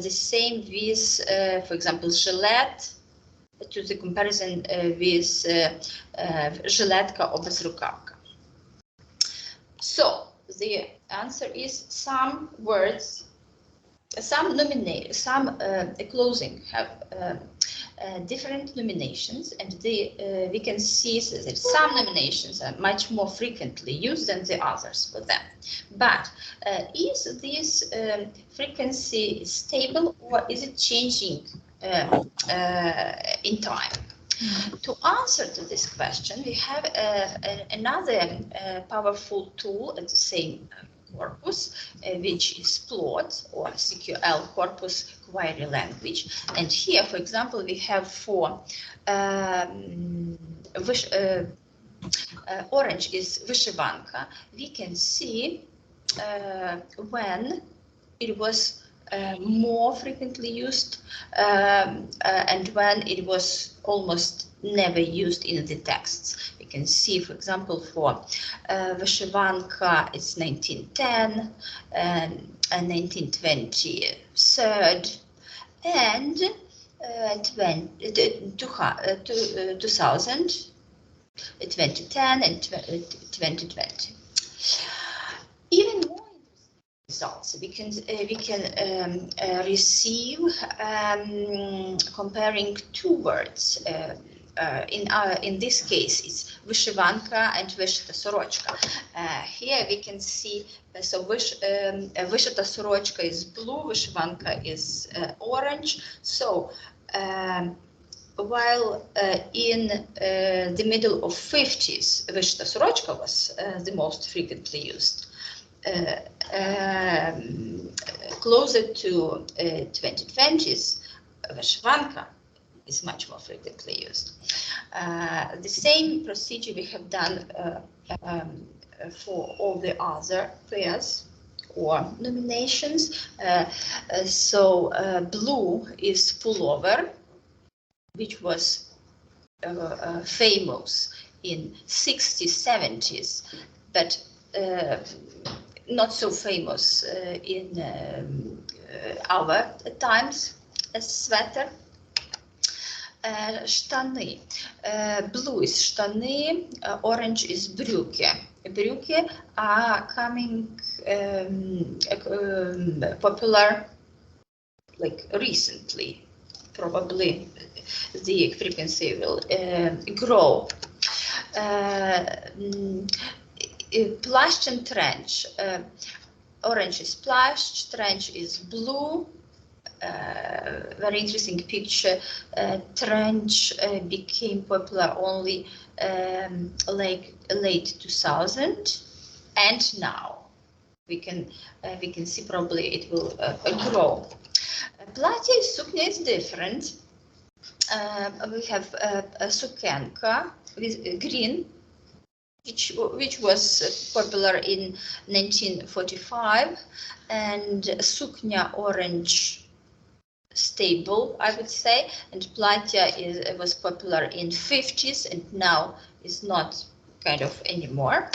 the same with, for example, жилет, to the comparison with жилетка or безрукавка. So the answer is some words some clothing have different nominations, and we can see that some nominations are much more frequently used than the others for them. But is this frequency stable, or is it changing in time? To answer to this question, we have another powerful tool at the same corpus, which is plot or SQL corpus query language. And here, for example, we have for orange is vyshyvanka. We can see when it was more frequently used and when it was almost never used in the texts. We can see, for example, for vyshyvanka, it's 1910 and 1920 third, and 2000, 2010 and 2020. Even more results we can receive comparing two words. In this case, it's vyshyvanka and vyshita sorochka. Here we can see so vyshita sorochka is blue, vyshyvanka is orange. So while in the middle of 50s, vyshita sorochka was the most frequently used. Closer to 2020s, vyshyvanka is much more frequently used. The same procedure we have done for all the other pairs or nominations. Blue is pullover, which was famous in 60s, 70s, but not so famous in our times as sweater. Штаны. Blue is штаны, orange is брюки. Брюки are coming popular like recently. Probably the frequency will grow. Plášť and trench. Orange is plášť, trench is blue. Very interesting picture. Trench became popular only like late 2000, and now we can see probably it will grow. Платье, sukня is different. We have a sukienka with green, which was popular in 1945, and suknya orange, stable, I would say, and платье was popular in 50s and now is not kind of anymore.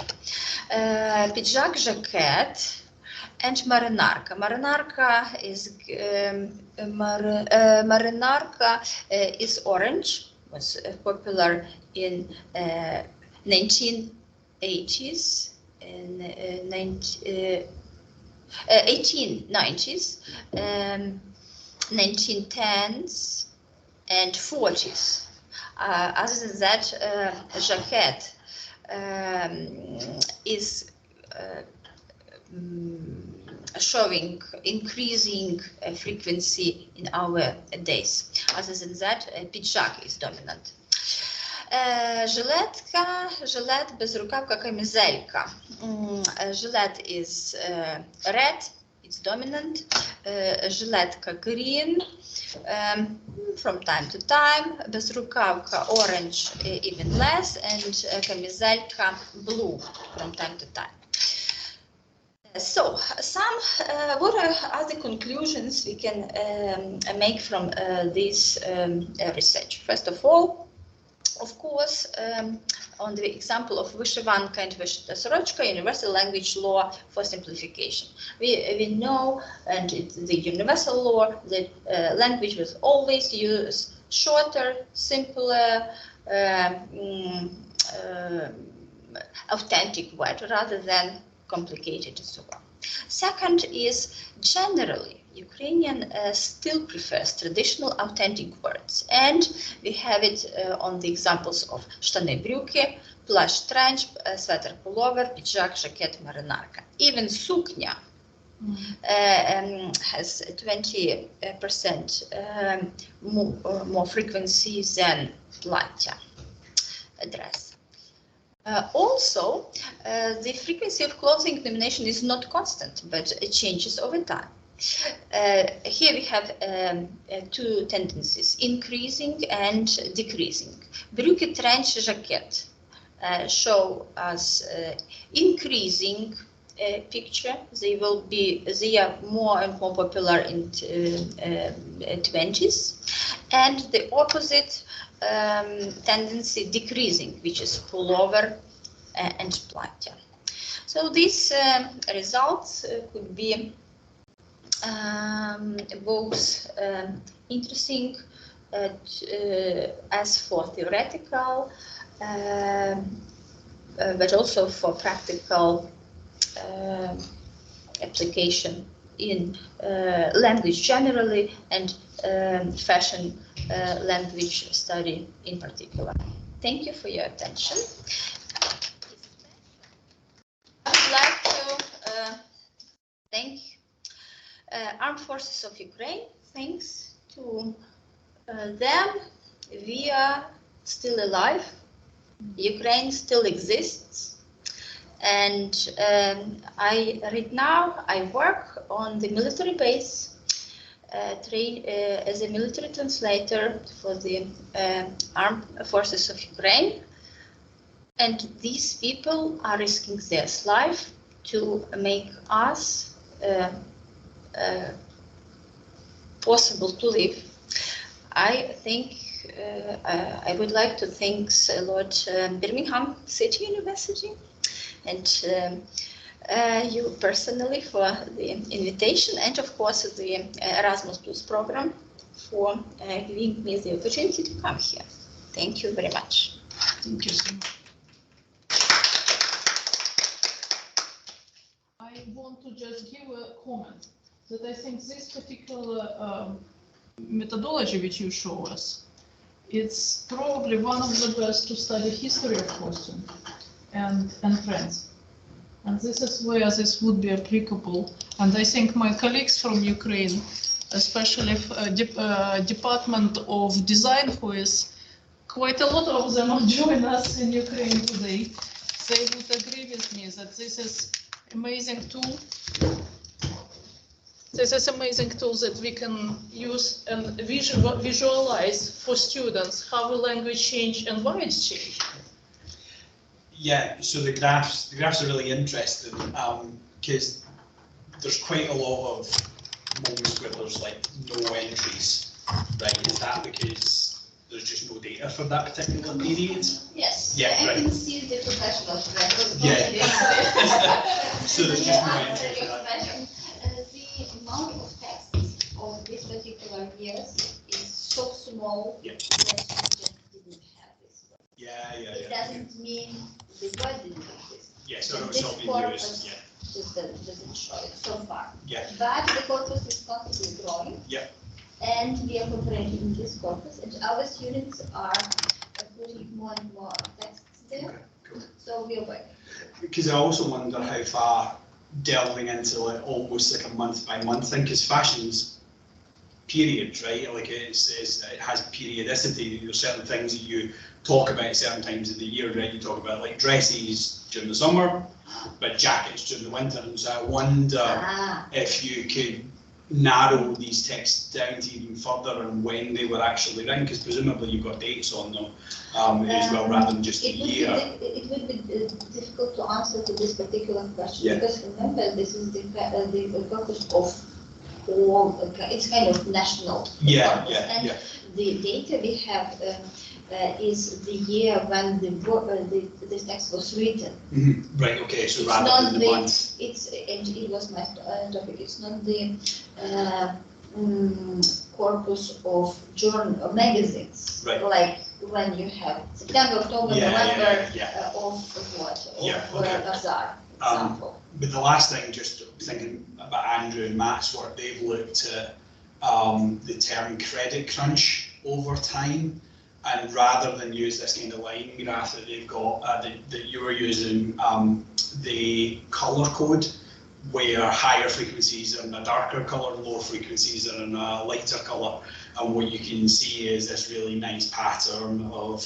Pidžak, jacket, and marinarka. Marinarka is orange, was popular in 1980s and 1890s. 1910s and 40s. Other than that, jacket is showing increasing frequency in our days. Other than that, pidžak is dominant. Жилетка, жилет, безрукавка, камизелька. Жилет is red, it's dominant. Жилетка green, from time to time. Безрукавка orange, even less, and камизелька blue from time to time. So, what are the conclusions we can make from this research? First of all, of course, on the example of vyshyvanka and vyshita sorochka, universal language law for simplification. We know, and it's the universal law, that language was always use shorter, simpler, authentic word rather than complicated and so on. Second is generally Ukrainian still prefers traditional authentic words, and we have it on the examples of штаны брюки, plush trench, sweater pullover, pidžak, jacket, marinarka. Even suknia has 20% more frequency than плаття, dress. Also, the frequency of clothing nomination is not constant, but it changes over time. Here we have two tendencies, increasing and decreasing. Брюки, trench, jacket show us increasing picture. They are more and more popular in 20s, and the opposite tendency decreasing, which is pullover and плаття. So these results could be both interesting as for theoretical, but also for practical application in language generally and fashion language study in particular. Thank you for your attention. I would like to thank Armed Forces of Ukraine. Thanks to them, we are still alive. Ukraine still exists. And right now I work on the military base, as a military translator for the Armed Forces of Ukraine. And these people are risking their life to make us possible to live. I think I would like to thank a lot Birmingham City University and you personally for the invitation, and of course the ERASMUS program for giving me the opportunity to come here. Thank you very much. Thank you so much. I want to just give a comment that I think this particular methodology which you show us, it's probably one of the best to study history of costume and trends. And this is where this would be applicable. And I think my colleagues from Ukraine, especially Department of Design, who is quite a lot of them join us in Ukraine today, they would agree with me that this is amazing tool. This is amazing tool that we can use and visualize for students how the language changed and why it's changed. Yeah, so the graphs are really interesting because there's quite a lot of moments where there's like no entries, right? Is that because there's just no data for that particular period? Yes, yeah, I right. can see the professionals. Yeah. So there's just no entry for that. The amount of text of this particular years is so small that we just didn't have this. It doesn't mean the word didn't exist. Yeah, so this it's not being corpus used. doesn't show it so far. Yeah. But the corpus is constantly growing. Yeah. And we are cooperating in this corpus, and our students are putting more and more texts there. Okay, cool. So we are working. Because I also wonder how far delving into like almost like a month by month thing, because fashion's period, right? Like it has periodicity. There's certain things that you talk about at certain times of the year, right? You talk about like dresses during the summer, but jackets during the winter. And so I wonder if you could narrow these texts down to even further and when they were actually written, because presumably you've got dates on them as well, rather than just a year. It would be difficult to answer to this particular question, because remember, this is the purpose of all, it's kind of national purpose. And the data we have is the year when this text was written. Mm-hmm. Right. Okay. So it's rather not than the month. And it was my topic. It's not the corpus of journal or magazines. Right. Like when you have September, October, November of what? Of Bazaar, example. But the last thing, just thinking about Andrew and Matt's work, they've looked at the term credit crunch over time, and rather than use this kind of line graph that they've got, that you were using, the colour code, where higher frequencies are in a darker colour, lower frequencies are in a lighter colour, and what you can see is this really nice pattern of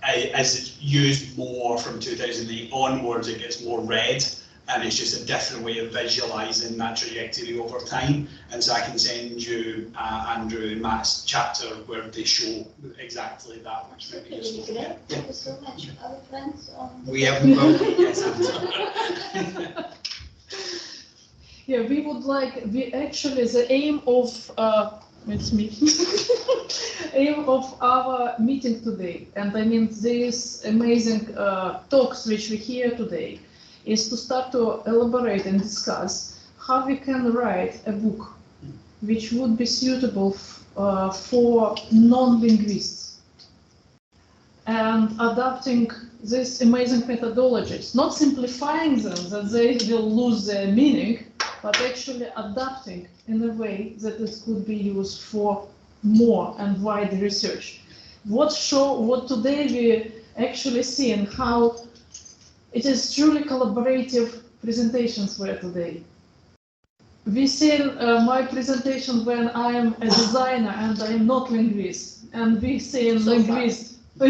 as it's used more from 2008 onwards, it gets more red, and it's just a different way of visualising that trajectory over time. And so I can send you Andrew and Matt's chapter where they show exactly that, which may be useful. Great. Thank you so much, our friends. We haven't got it yet. Yeah, we would like, actually the aim of, it's me, aim of our meeting today, and I mean these amazing talks which we hear today, is to start to elaborate and discuss how we can write a book which would be suitable for non-linguists, and adapting these amazing methodologies, not simplifying them that they will lose their meaning, but actually adapting in a way that it could be used for more and wider research. What today we actually see and how it is truly collaborative presentations were today. We see my presentation when I am a designer and I am not linguist, and we see a linguist who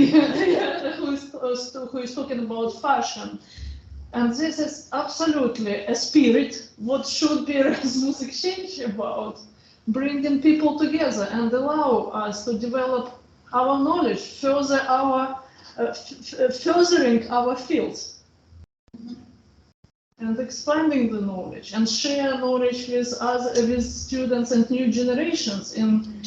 is talking about fashion. And this is absolutely a spirit, what should be Erasmus exchange about, bringing people together and allow us to develop our knowledge, furthering our fields, and expanding the knowledge, and share knowledge with students and new generations in